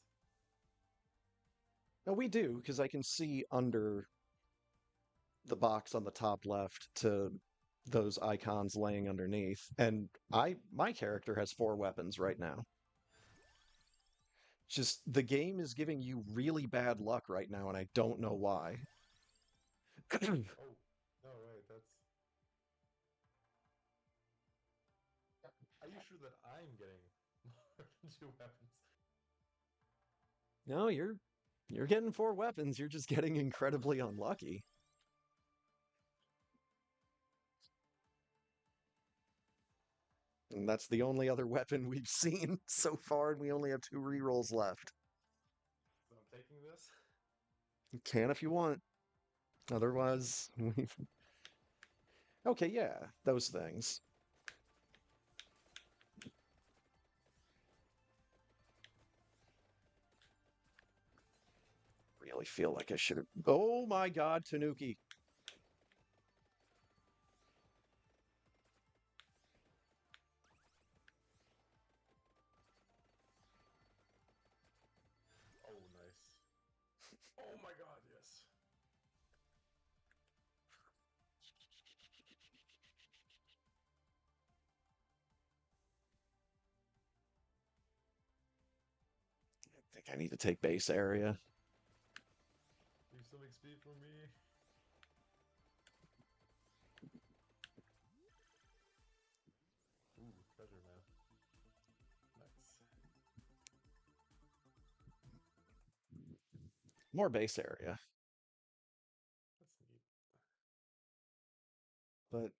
No, we do, because I can see under the box on the top left to those icons laying underneath. And my character has four weapons right now. Just the game is giving you really bad luck right now, and I don't know why. Oh, no, wait, that's... Are you sure that I'm getting more than 2 weapons? No, you're getting four weapons. You're just getting incredibly unlucky. And that's the only other weapon we've seen so far, and we only have two rerolls left. So I'm taking this. You can if you want. Otherwise, we've... Okay, yeah, those things. Really feel like I should have. Oh my god, Tanuki. Oh, nice. Oh my god, yes. I think I need to take base area. Leave some XP for me. Ooh, treasure map. Nice. More base area. That's neat. But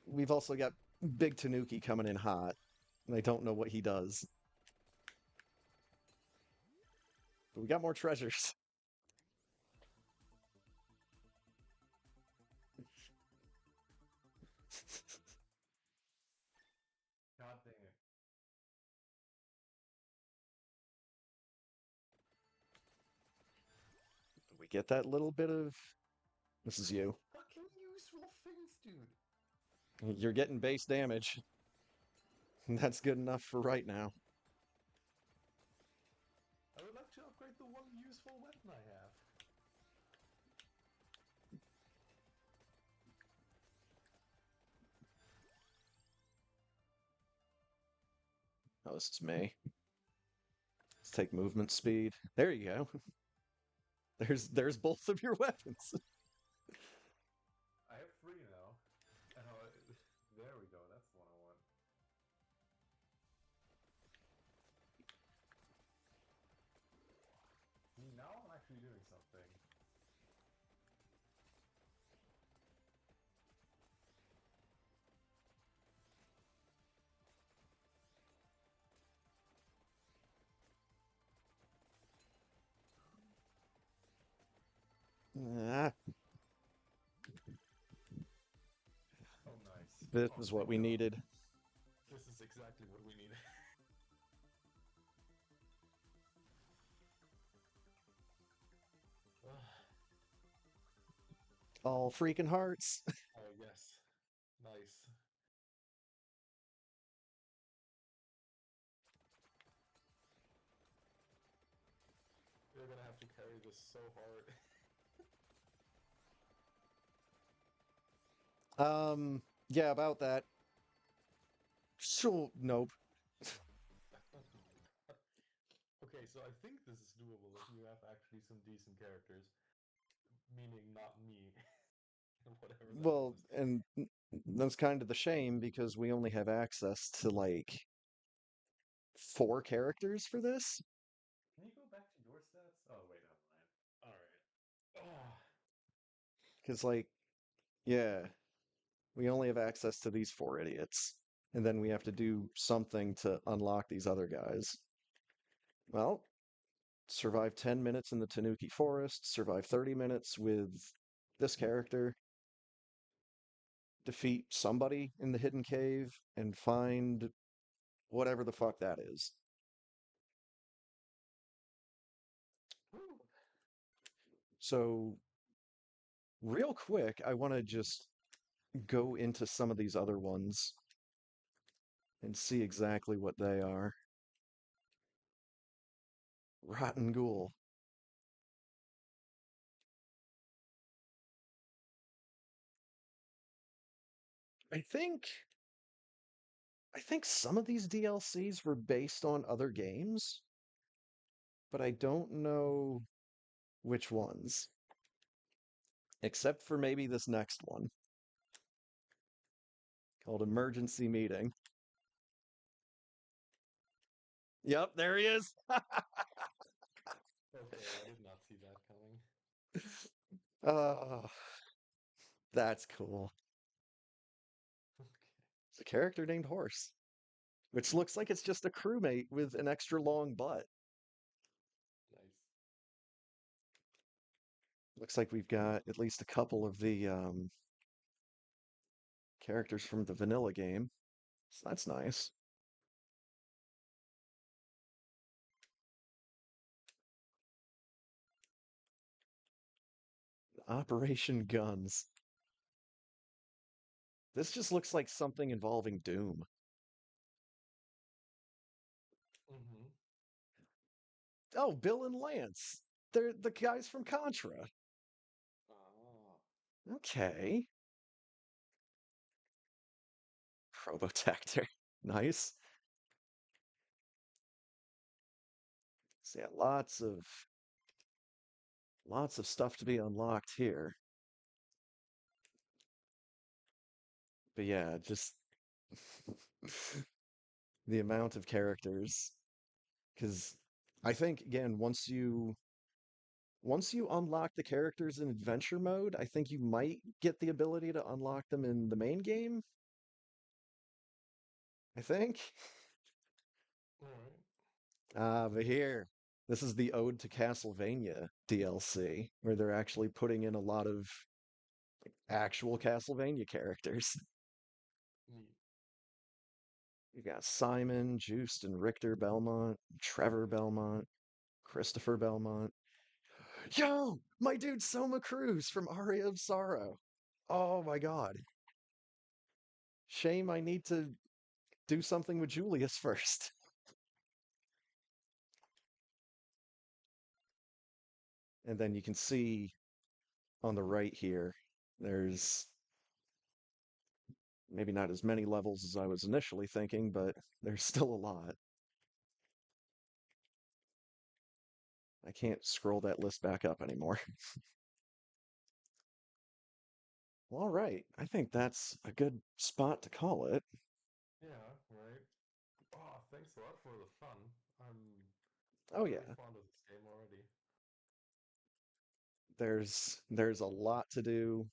we've also got Big Tanuki coming in hot. And I don't know what he does. But we got more treasures. God dang it. We get that little bit of. This is you. Fucking useful things, dude. You're getting base damage. That's good enough for right now. I would like to upgrade the one useful weapon I have. Oh, this is me. Let's take movement speed. There you go. There's both of your weapons. I have 3 now. And there we go, that's the one I want. See, now I'm actually doing something. Ah, Oh, nice. this Oh, is what thank we God. needed. This is exactly what we need. All freaking hearts. Oh, yes. Nice. You're gonna have to carry this so hard. Yeah, about that. So, nope. Oh my God. Okay, so I think this is doable if you have actually some decent characters. Meaning not me. Whatever that Well, was. and that's kind of the shame because we only have access to like 4 characters for this. Can you go back to your stats? Oh, wait, never mind. Alright. Oh, Because, like, yeah, we only have access to these 4 idiots. And then we have to do something to unlock these other guys. Well, survive 10 minutes in the Tanuki Forest, survive 30 minutes with this character, defeat somebody in the hidden cave, and find whatever the fuck that is. whew. So, real quick, I want to just go into some of these other ones and see exactly what they are. Rotten Ghoul. I think I think some of these DLCs were based on other games, but I don't know which ones, except for maybe this next one called Emergency Meeting. Yep, there he is. Okay, I did not see that coming. Oh, that's cool. Okay, It's a character named Horse, which looks like it's just a crewmate with an extra long butt. nice. Looks like we've got at least a couple of the characters from the vanilla game. So that's nice. Operation Guns. This just looks like something involving Doom. Mm-hmm. Oh, Bill and Lance. They're the guys from Contra. Ah. Okay. Probotector. Nice. So yeah, lots of stuff to be unlocked here. But yeah, just the amount of characters. Because I think again, once you unlock the characters in adventure mode, I think you might get the ability to unlock them in the main game. I think. Alright. But here, this is the Ode to Castlevania DLC, where they're actually putting in a lot of actual Castlevania characters. Neat. You got Simon, Juiced, and Richter Belmont, Trevor Belmont, Christopher Belmont. Yo, my dude Soma Cruz from Aria of Sorrow. Oh my god. Shame I need to do something with Julius first. And then you can see on the right here, there's maybe not as many levels as I was initially thinking, but there's still a lot. I can't scroll that list back up anymore. Well, all right. I think that's a good spot to call it. Yeah, right. Oh, thanks a lot for the fun. I'm Oh very yeah, fond of this game already. there's a lot to do,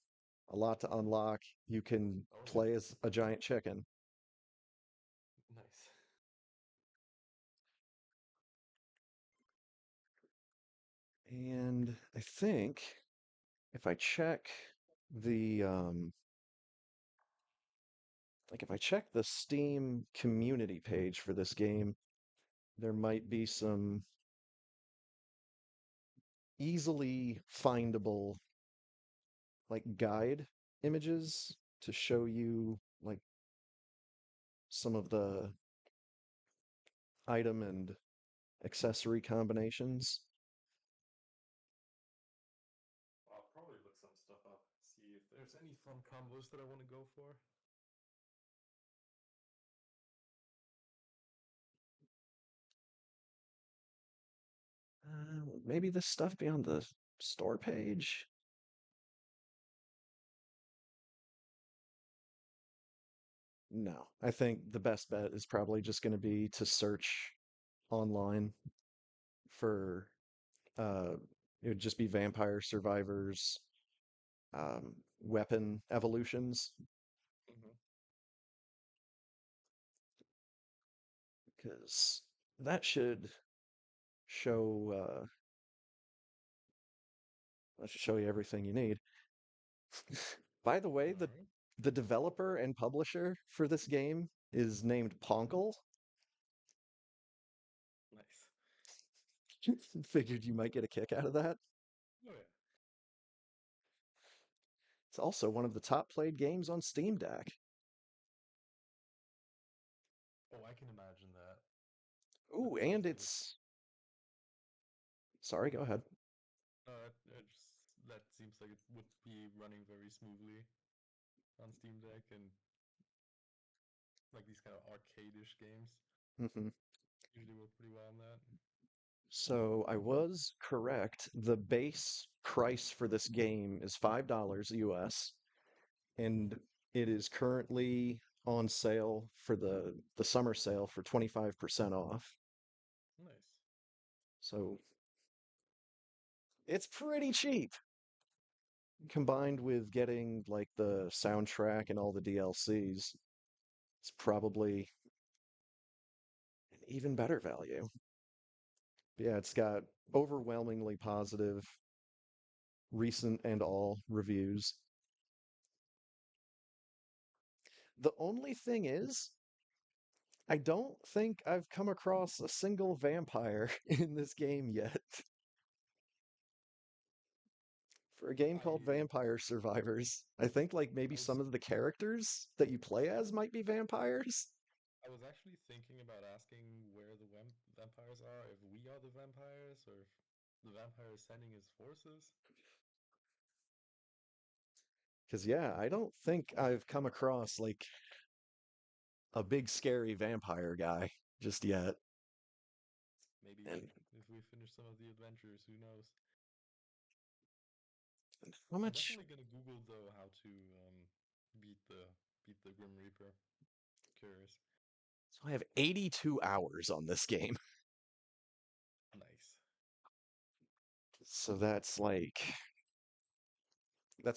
a lot to unlock. You can Oh yeah, play as a giant chicken. nice. And I think if I check the like if I check the Steam community page for this game, there might be some easily findable like guide images to show you like some of the item and accessory combinations. I'll probably look some stuff up, see if there's any fun combos that I want to go for. Maybe this stuff be on the store page? No, I think the best bet is probably just going to be to search online for uh it would just be Vampire Survivors weapon evolutions Mm-hmm. because that should show that should show you everything you need. By the way, All right. the developer and publisher for this game is named Ponkle. Nice. Figured you might get a kick out of that. Oh yeah. It's also one of the top played games on Steam Deck. Oh, I can imagine that. That Ooh, seems and like it. it's sorry, go ahead. That seems like it would be running very smoothly on Steam Deck, and like these kind of arcade-ish games Hmm. usually work pretty well on that. So I was correct. The base price for this game is $5 US, and it is currently on sale for the summer sale for 25% off. Nice. So it's pretty cheap combined with getting like the soundtrack and all the DLCs. It's probably an even better value. Yeah, it's got overwhelmingly positive recent and all reviews. The only thing is, I don't think I've come across a single vampire in this game yet. For a game called I Vampire Survivors, I think like maybe I was some of the characters that you play as might be vampires. I was actually thinking about asking where the vampires are, if we are the vampires, or if the vampire is sending his forces. Because, yeah, I don't think I've come across like a big scary vampire guy just yet. Maybe And if we finish some of the adventures, who knows? how I'm much? definitely gonna Google though how to beat the beat the Grim Reaper. Curious. So I have 82 hours on this game. Nice. So that's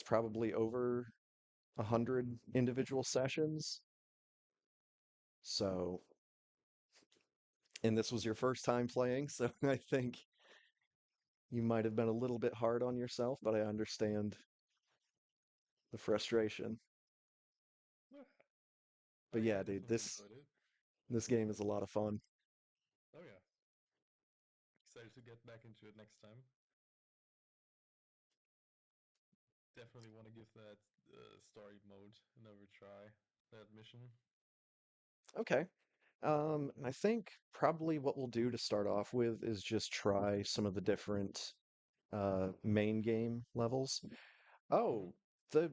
probably over 100 individual sessions. So, and this was your first time playing, so I think you might have been a little bit hard on yourself, but I understand the frustration. Yeah. But I yeah, dude, definitely this enjoyed it. this game is a lot of fun. Oh yeah. Excited to get back into it next time. Definitely want to give that story mode another try. That mission. Okay. And I think probably what we'll do to start off with is just try some of the different main game levels. Mm-hmm. Oh, the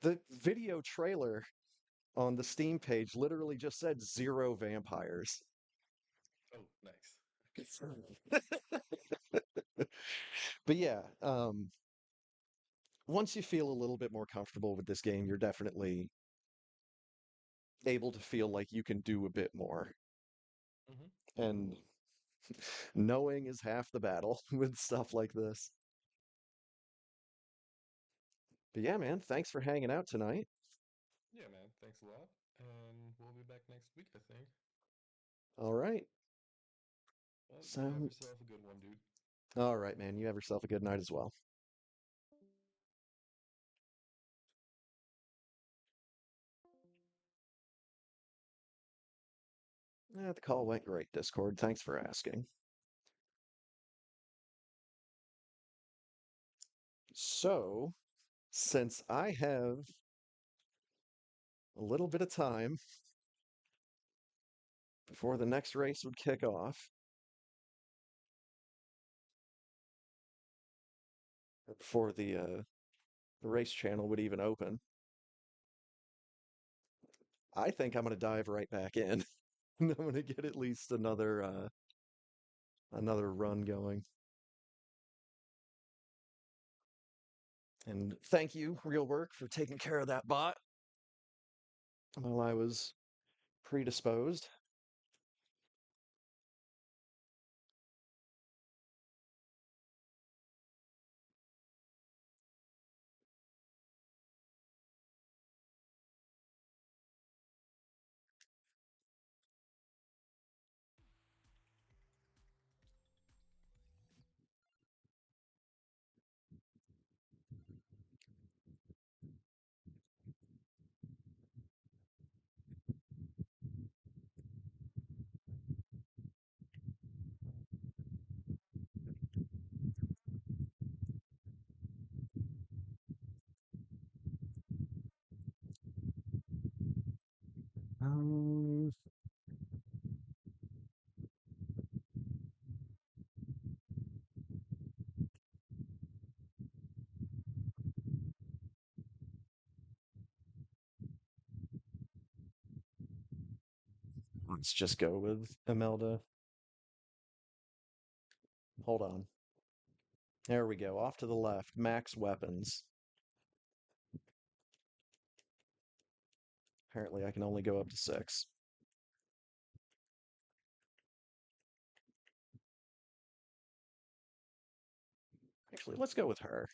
the video trailer on the Steam page literally just said zero vampires. Oh, nice. Okay. But yeah, once you feel a little bit more comfortable with this game, you're definitely able to feel like you can do a bit more. Mm-hmm. And knowing is half the battle with stuff like this. But yeah, man, thanks for hanging out tonight. Yeah, man. Thanks a lot. And we'll be back next week, I think. All right. Well, you have Sound yourself a good one, dude. All right, man. You have yourself a good night as well. The call went great, Discord. Thanks for asking. So, since I have a little bit of time before the next race would kick off, or before the race channel would even open, I think I'm going to dive right back in. I'm going to get at least another run going. And thank you, Real Work, for taking care of that bot while I was predisposed. Um, let's just go with Imelda. Hold on. There we go. Off to the left. Max weapons. Apparently, I can only go up to 6. Actually, let's go with her.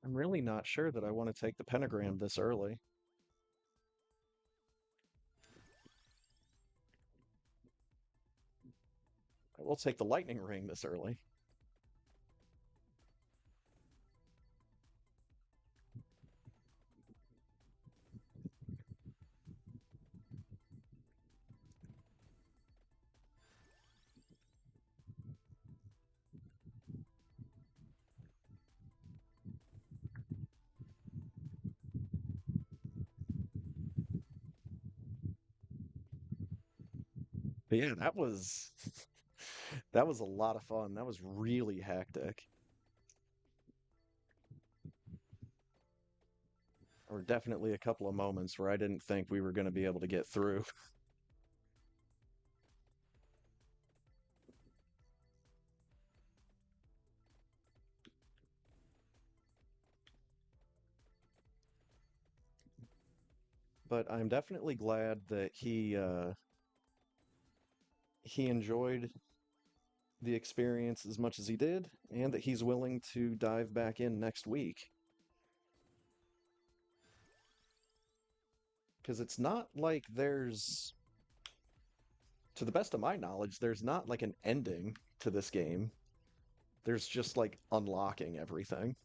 I'm really not sure that I want to take the pentagram this early. I will take the lightning ring this early. But yeah, that was that was a lot of fun. That was really hectic. There were definitely a couple of moments where I didn't think we were going to be able to get through. But I'm definitely glad that he enjoyed the experience as much as he did, and that he's willing to dive back in next week. Because it's not like to the best of my knowledge, there's not like an ending to this game. There's just like unlocking everything.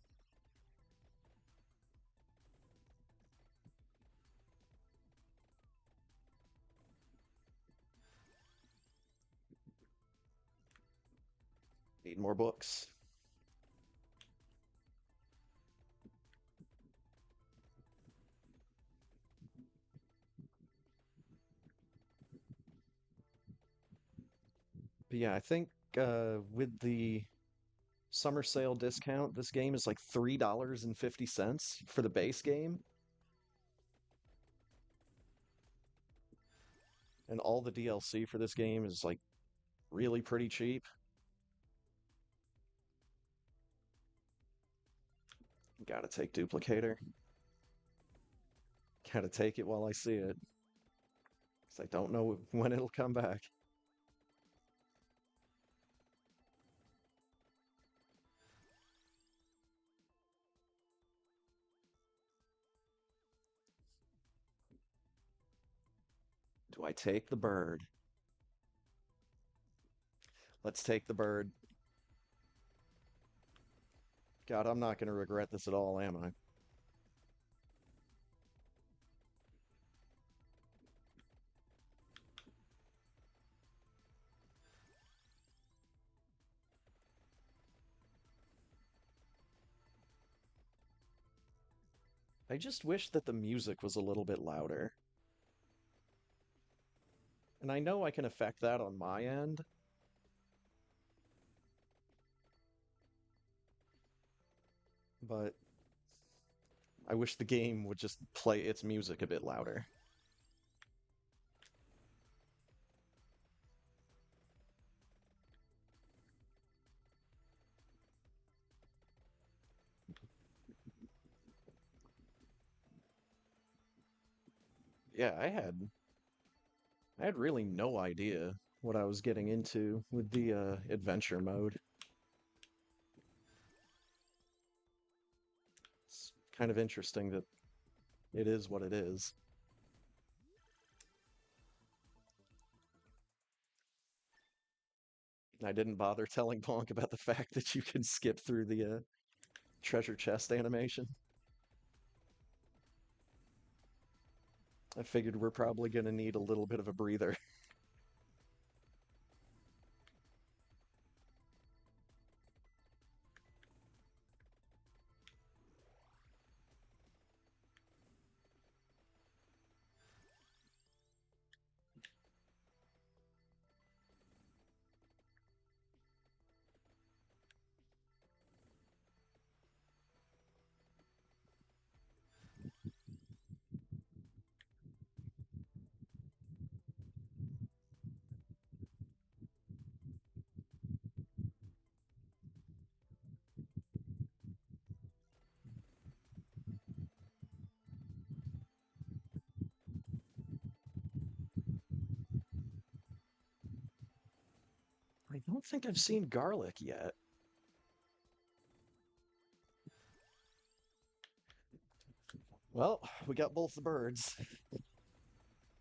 Need more books. But yeah, I think with the summer sale discount, this game is like $3.50 for the base game, and all the DLC for this game is like really pretty cheap. Gotta take Duplicator. Gotta take it while I see it, because I don't know when it'll come back. Do I take the bird? Let's take the bird. God, I'm not going to regret this at all, am I? I just wish that the music was a little bit louder. And I know I can affect that on my end, but I wish the game would just play its music a bit louder. Yeah, I had really no idea what I was getting into with the adventure mode. It's kind of interesting that it is what it is. I didn't bother telling Ponk about the fact that you can skip through the treasure chest animation. I figured we're probably going to need a little bit of a breather. I don't think I've seen garlic yet. Well, we got both the birds.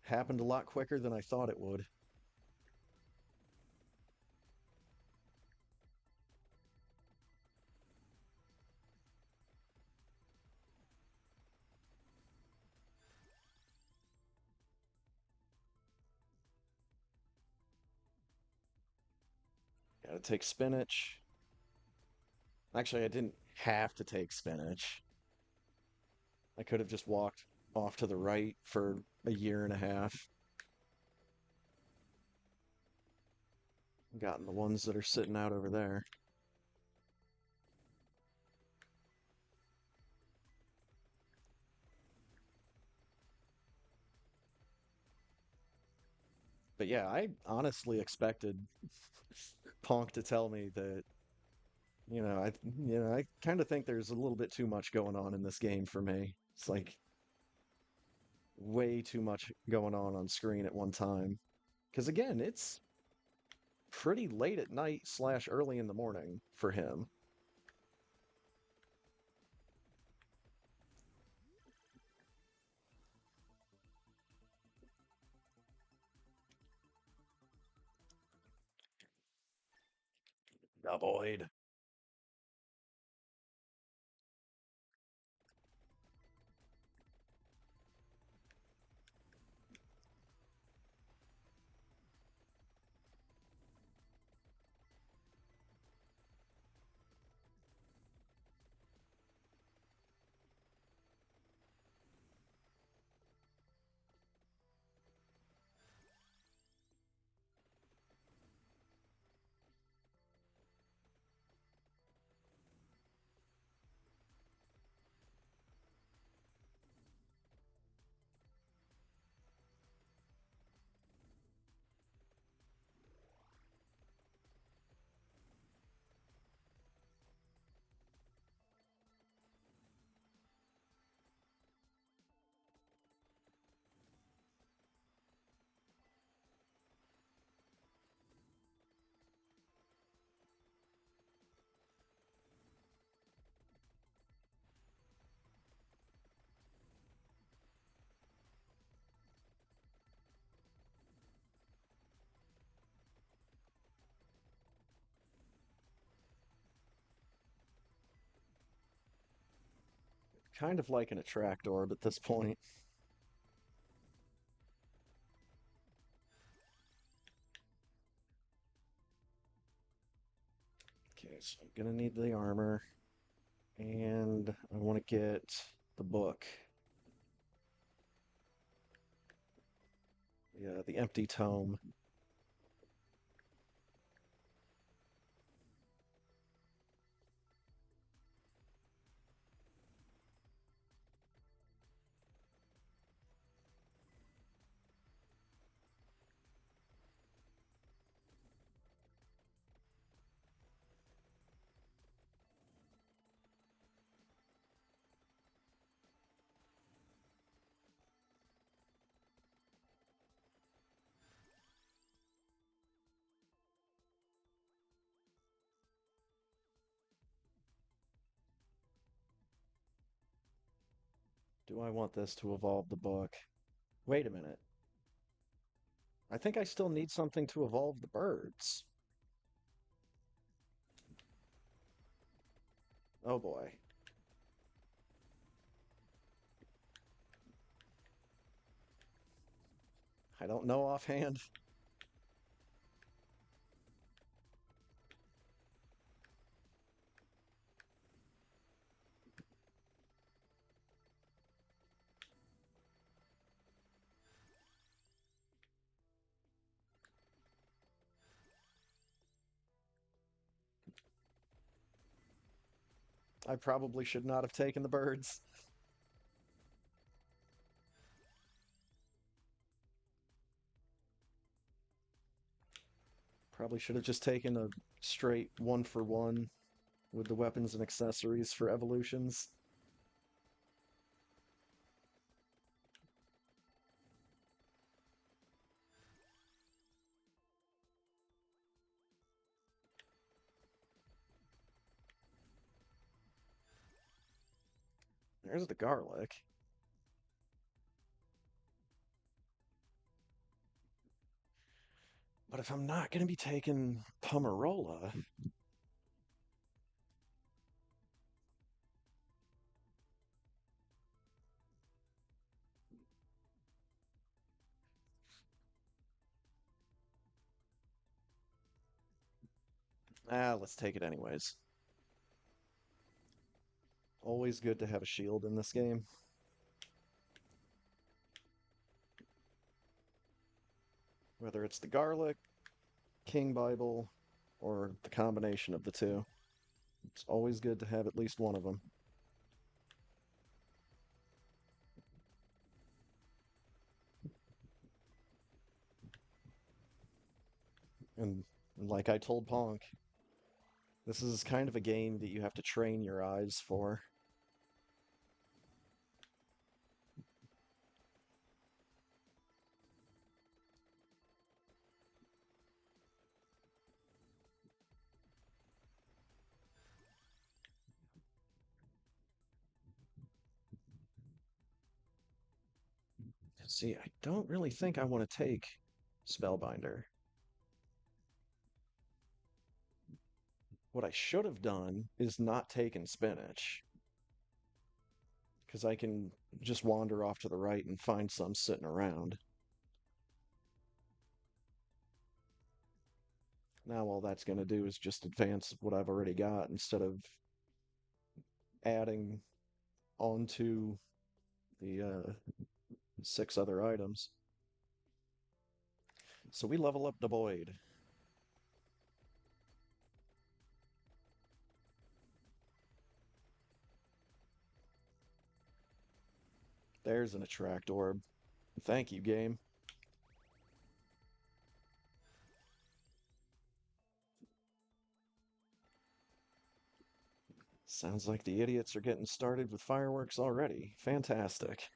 Happened a lot quicker than I thought it would. Gotta take spinach. Actually, I didn't have to take spinach. I could have just walked off to the right for a year and a half. Gotten the ones that are sitting out over there. But yeah, I honestly expected Ponk to tell me that, I kind of think there's a little bit too much going on in this game for me. It's like way too much going on screen at one time. Because again, it's pretty late at night slash early in the morning for him. Avoid. Kind of like an attract orb at this point. Okay, so I'm gonna need the armor, and I want to get the book. Yeah, the empty tome. Do I want this to evolve the book? Wait a minute. I think I still need something to evolve the birds. Oh boy. I don't know offhand. I probably should not have taken the birds. Probably should have just taken a straight 1-for-1 with the weapons and accessories for evolutions. There's the garlic. But if I'm not going to be taking Pomerola, let's take it anyways. Always good to have a shield in this game. Whether it's the garlic, King Bible, or the combination of the two. It's always good to have at least one of them. And like I told Ponk, this is kind of a game that you have to train your eyes for. See, I don't really think I want to take Spellbinder. What I should have done is not taken Spinach, because I can just wander off to the right and find some sitting around. Now all that's going to do is just advance what I've already got instead of adding onto the 6 other items. So we level up the Boyd. There's an attract orb. Thank you, game. Sounds like the idiots are getting started with fireworks already. Fantastic.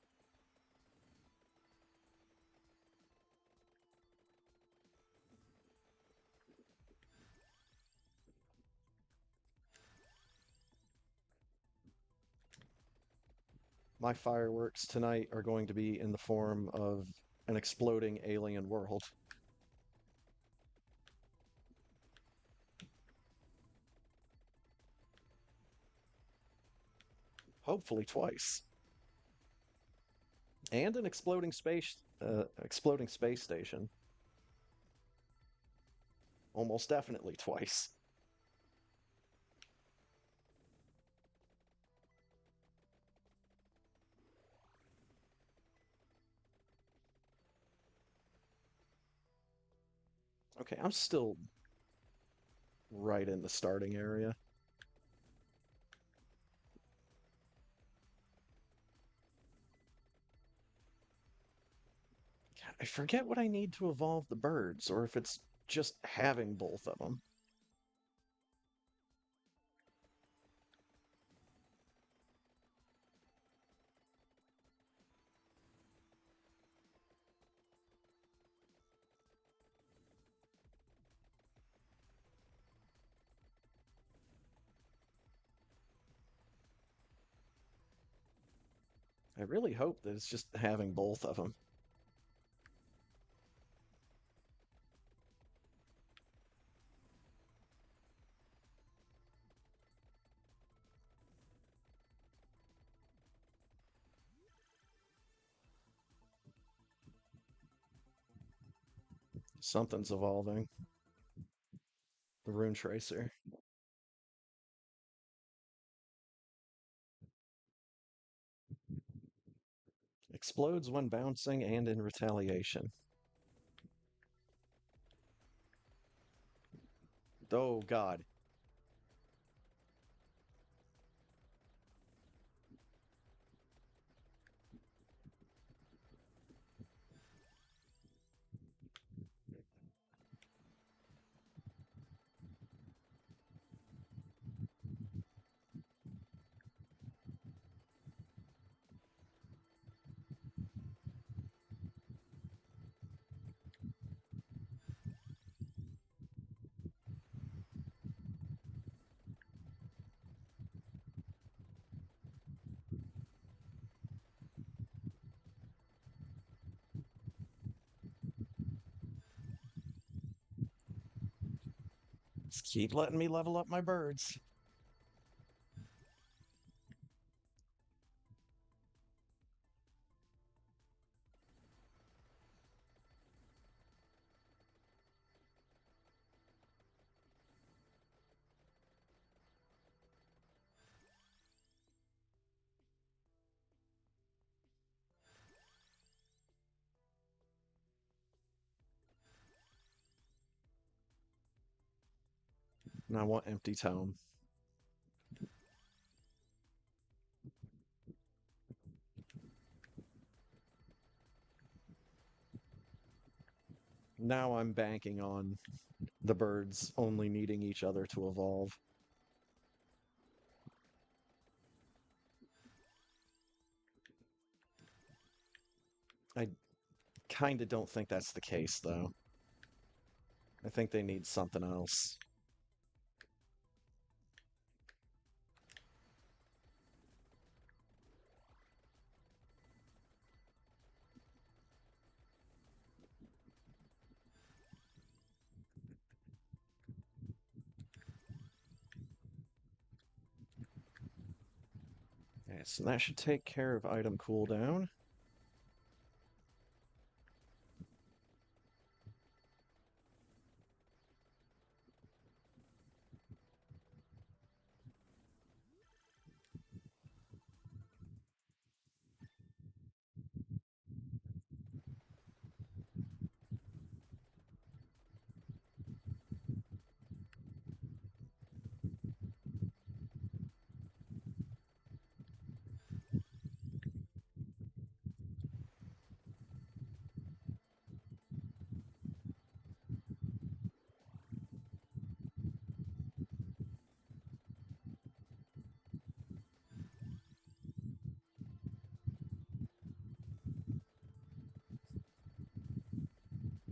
My fireworks tonight are going to be in the form of an exploding alien world. hopefully twice. And an exploding space station. Almost definitely twice. Okay, I'm still right in the starting area. God, I forget what I need to evolve the birds, or if it's just having both of them. I really hope that it's just having both of them. Something's evolving. The rune tracer. Explodes when bouncing and in retaliation. Oh god. Just keep letting me level up my birds. And I want empty tome. Now I'm banking on the birds only needing each other to evolve. I kind of don't think that's the case, though. I think they need something else. Okay, so that should take care of item cooldown.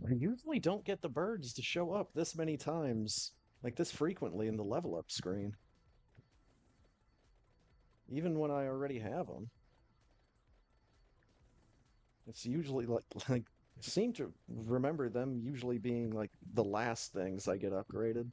I usually don't get the birds to show up this many times, like this frequently in the level up screen, even when I already have them. It's usually like I seem to remember them usually being like the last things I get upgraded.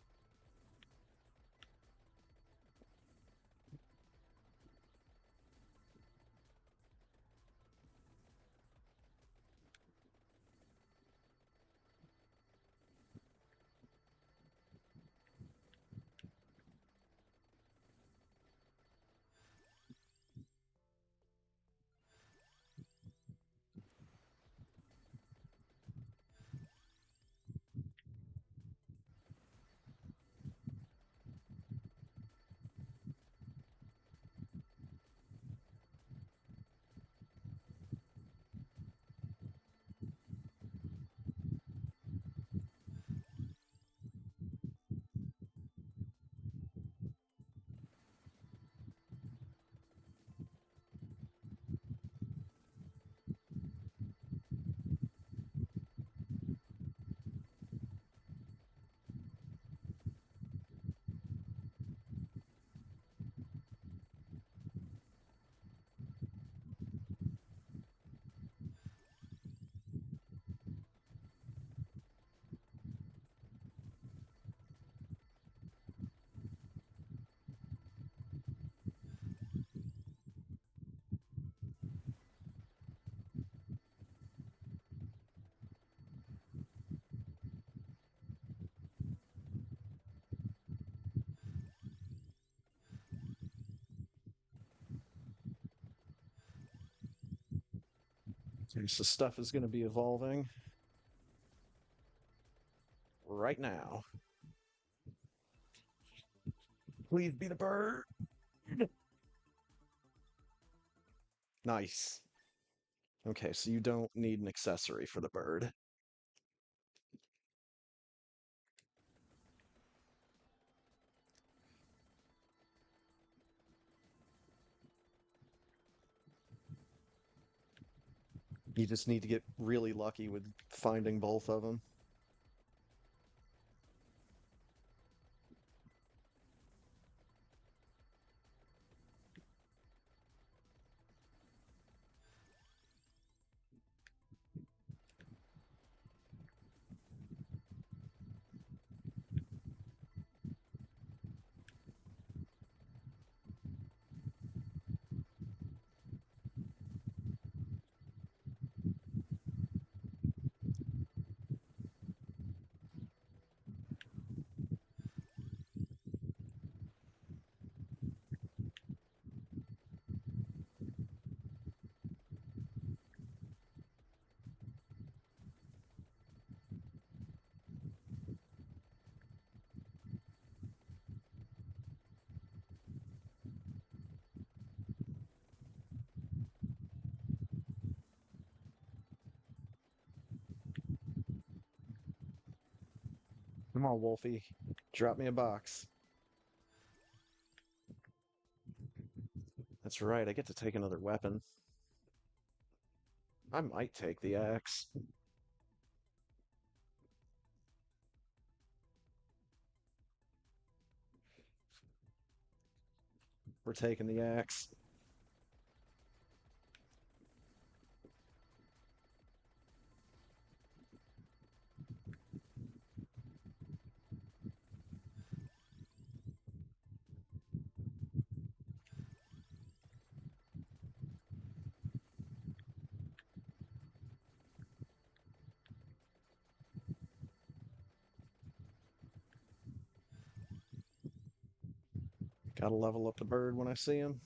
Okay, so stuff is going to be evolving right now. Please be the bird. Nice. Okay, so you don't need an accessory for the bird. You just need to get really lucky with finding both of them. Come on, Wolfie. Drop me a box. That's right, I get to take another weapon. I might take the axe. We're taking the axe. Gotta level up the bird when I see him.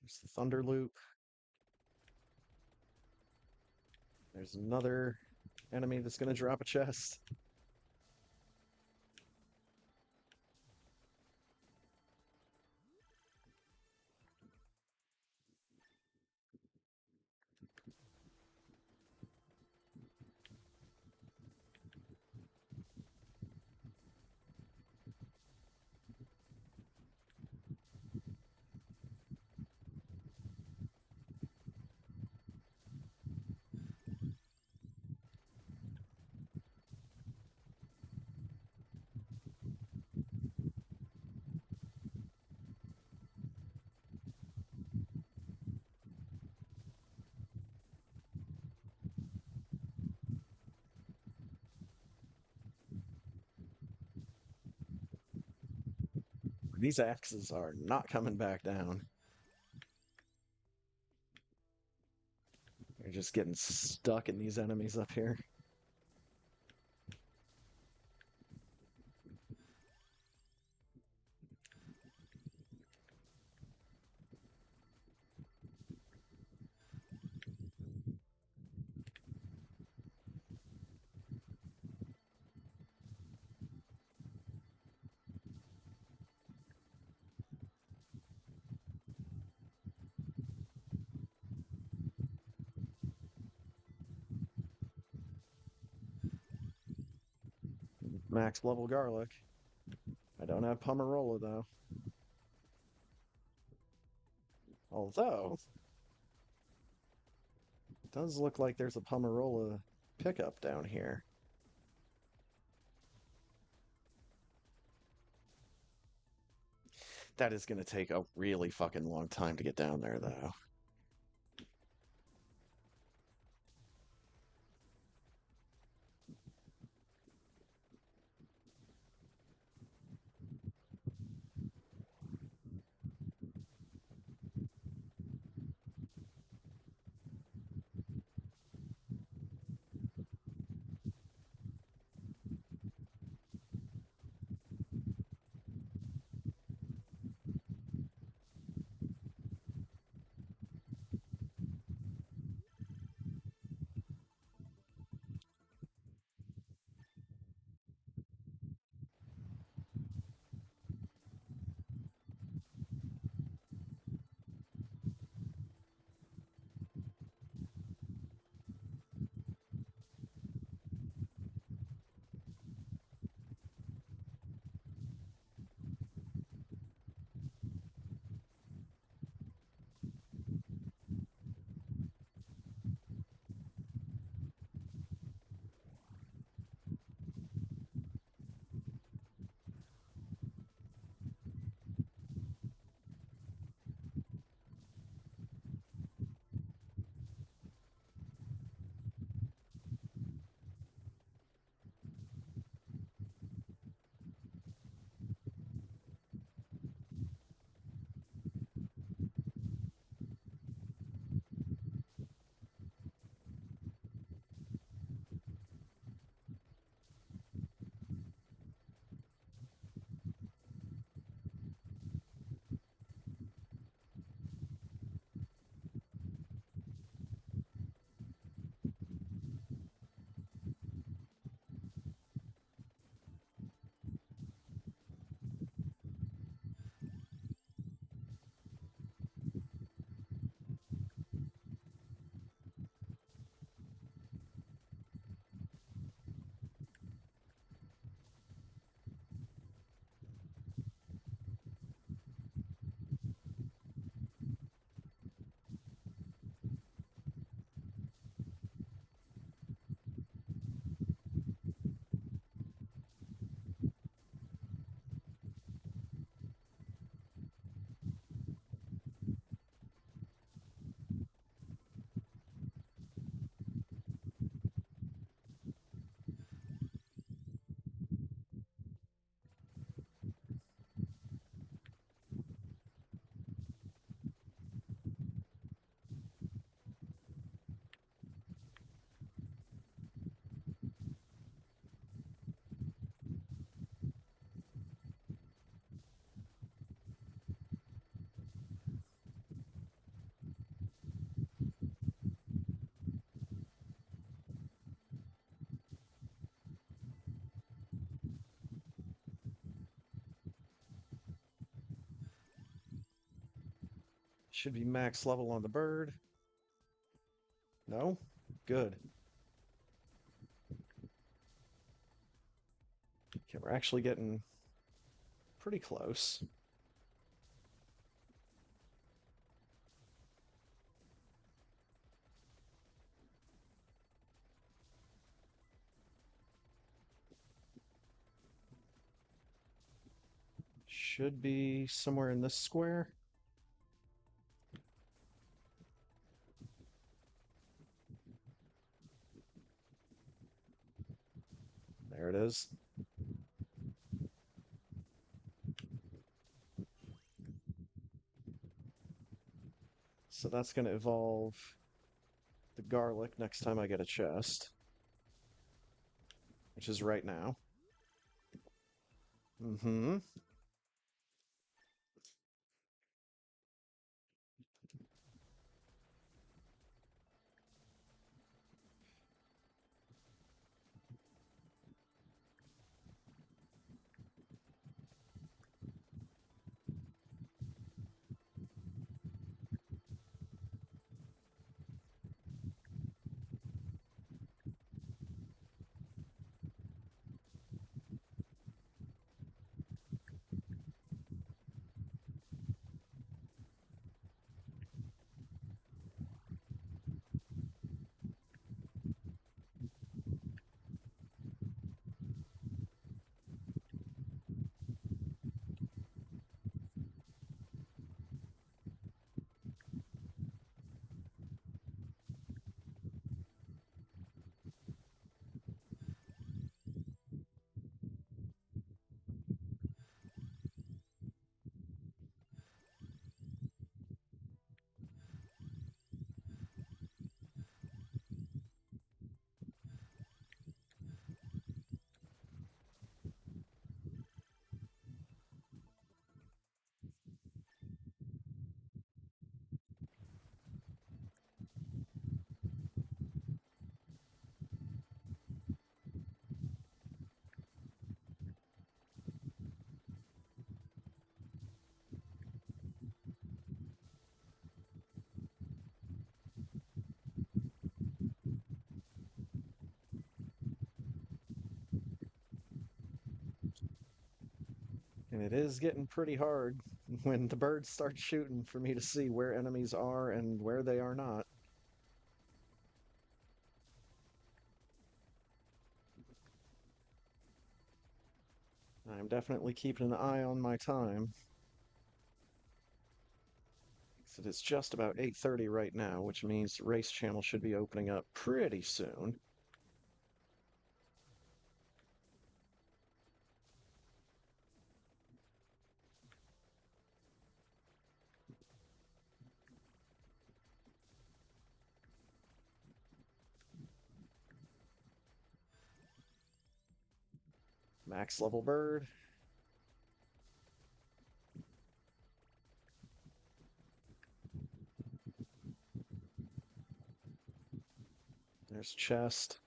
There's the thunder loop. There's another enemy that's gonna drop a chest. These axes are not coming back down. They're just getting stuck in these enemies up here. Max level garlic. I don't have Pomarola though. Although, it does look like there's a Pomarola pickup down here. That is going to take a really fucking long time to get down there though. Should be max level on the bird. No? Good. Okay, we're actually getting pretty close. Should be somewhere in this square. There it is. So that's going to evolve the garlic next time I get a chest, which is right now. Mm-hmm. And it is getting pretty hard when the birds start shooting for me to see where enemies are and where they are not. I'm definitely keeping an eye on my time. It is just about 8:30 right now, which means the race channel should be opening up pretty soon. Max level bird. There's chest.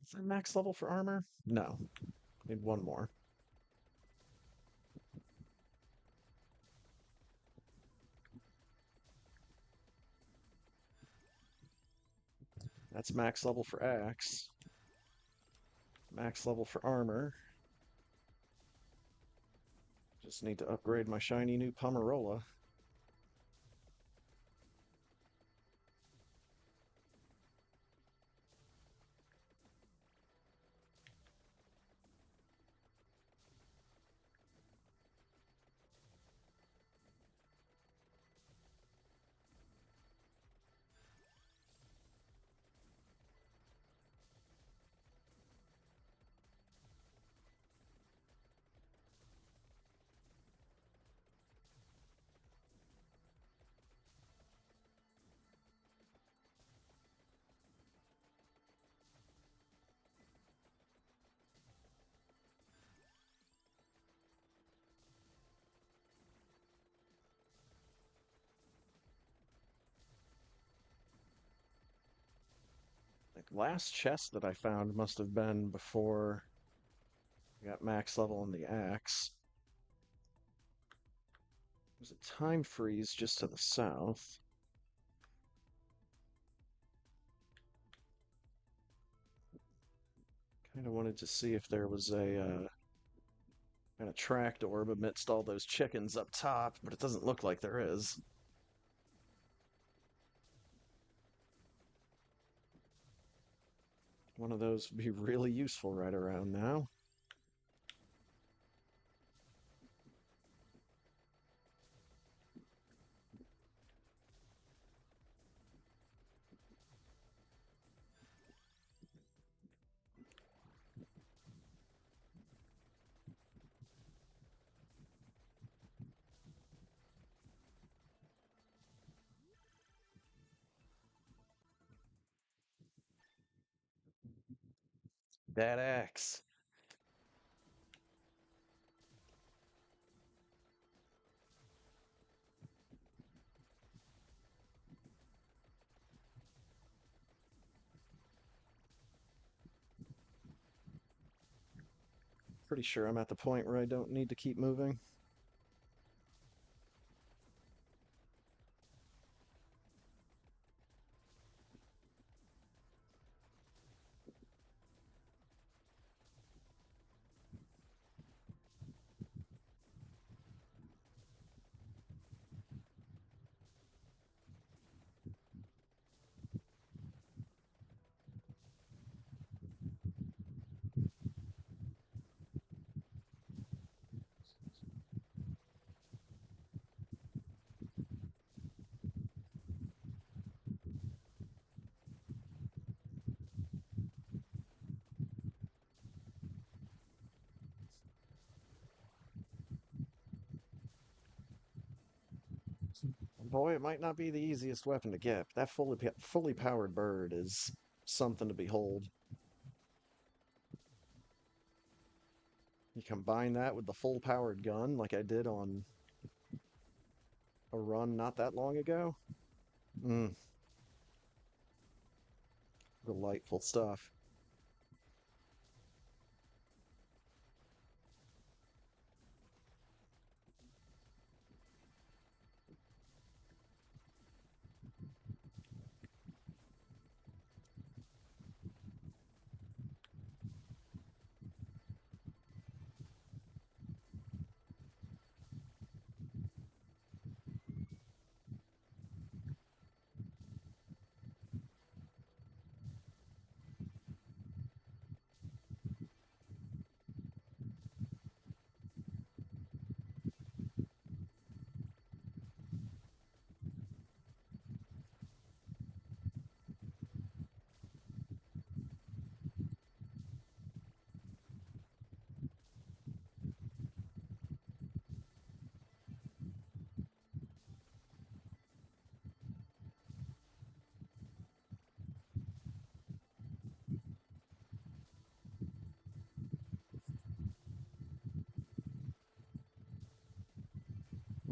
Is that max level for armor? No. Need one more. That's max level for axe. Max level for armor. Just need to upgrade my shiny new Pomerola. Last chest that I found must have been before I got max level on the axe. There's a time freeze just to the south. Kind of wanted to see if there was a kind of tracked orb amidst all those chickens up top, but it doesn't look like there is. One of those would be really useful right around now. That axe. Pretty sure I'm at the point where I don't need to keep moving. Boy, it might not be the easiest weapon to get, but that fully powered bird is something to behold. You combine that with the full powered gun like I did on a run not that long ago. Mm, delightful stuff.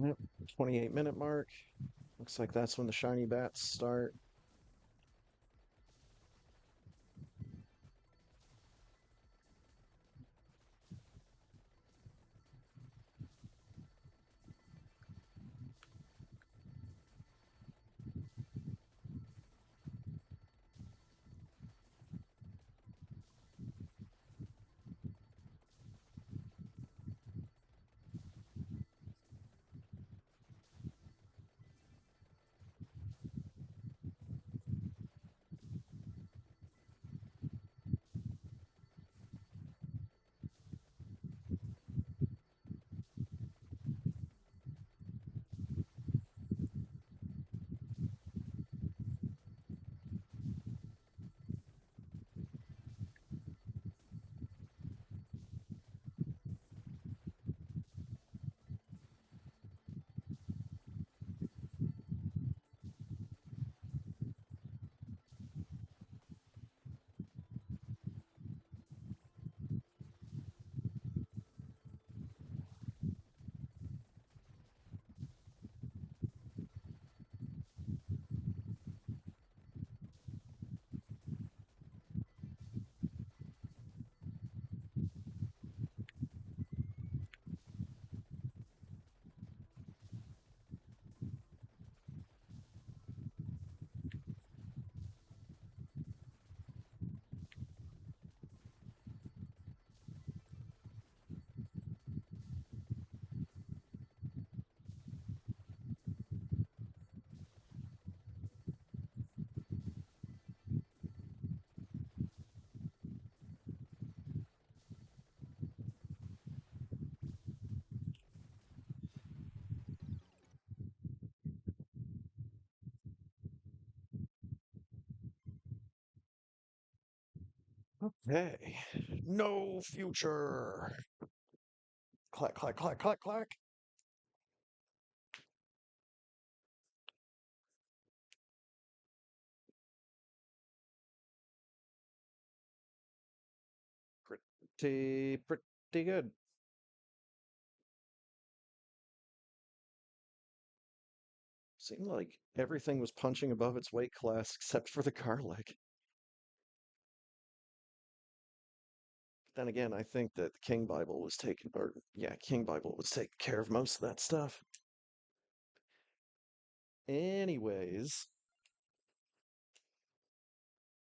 Yep, 28-minute mark. Looks like that's when the shiny bats start. Okay. No future. Clack, clack, clack, clack, clack. Pretty good. Seemed like everything was punching above its weight class except for the garlic. Then again, I think that the King Bible was taking, or yeah, King Bible was taking care of most of that stuff. Anyways,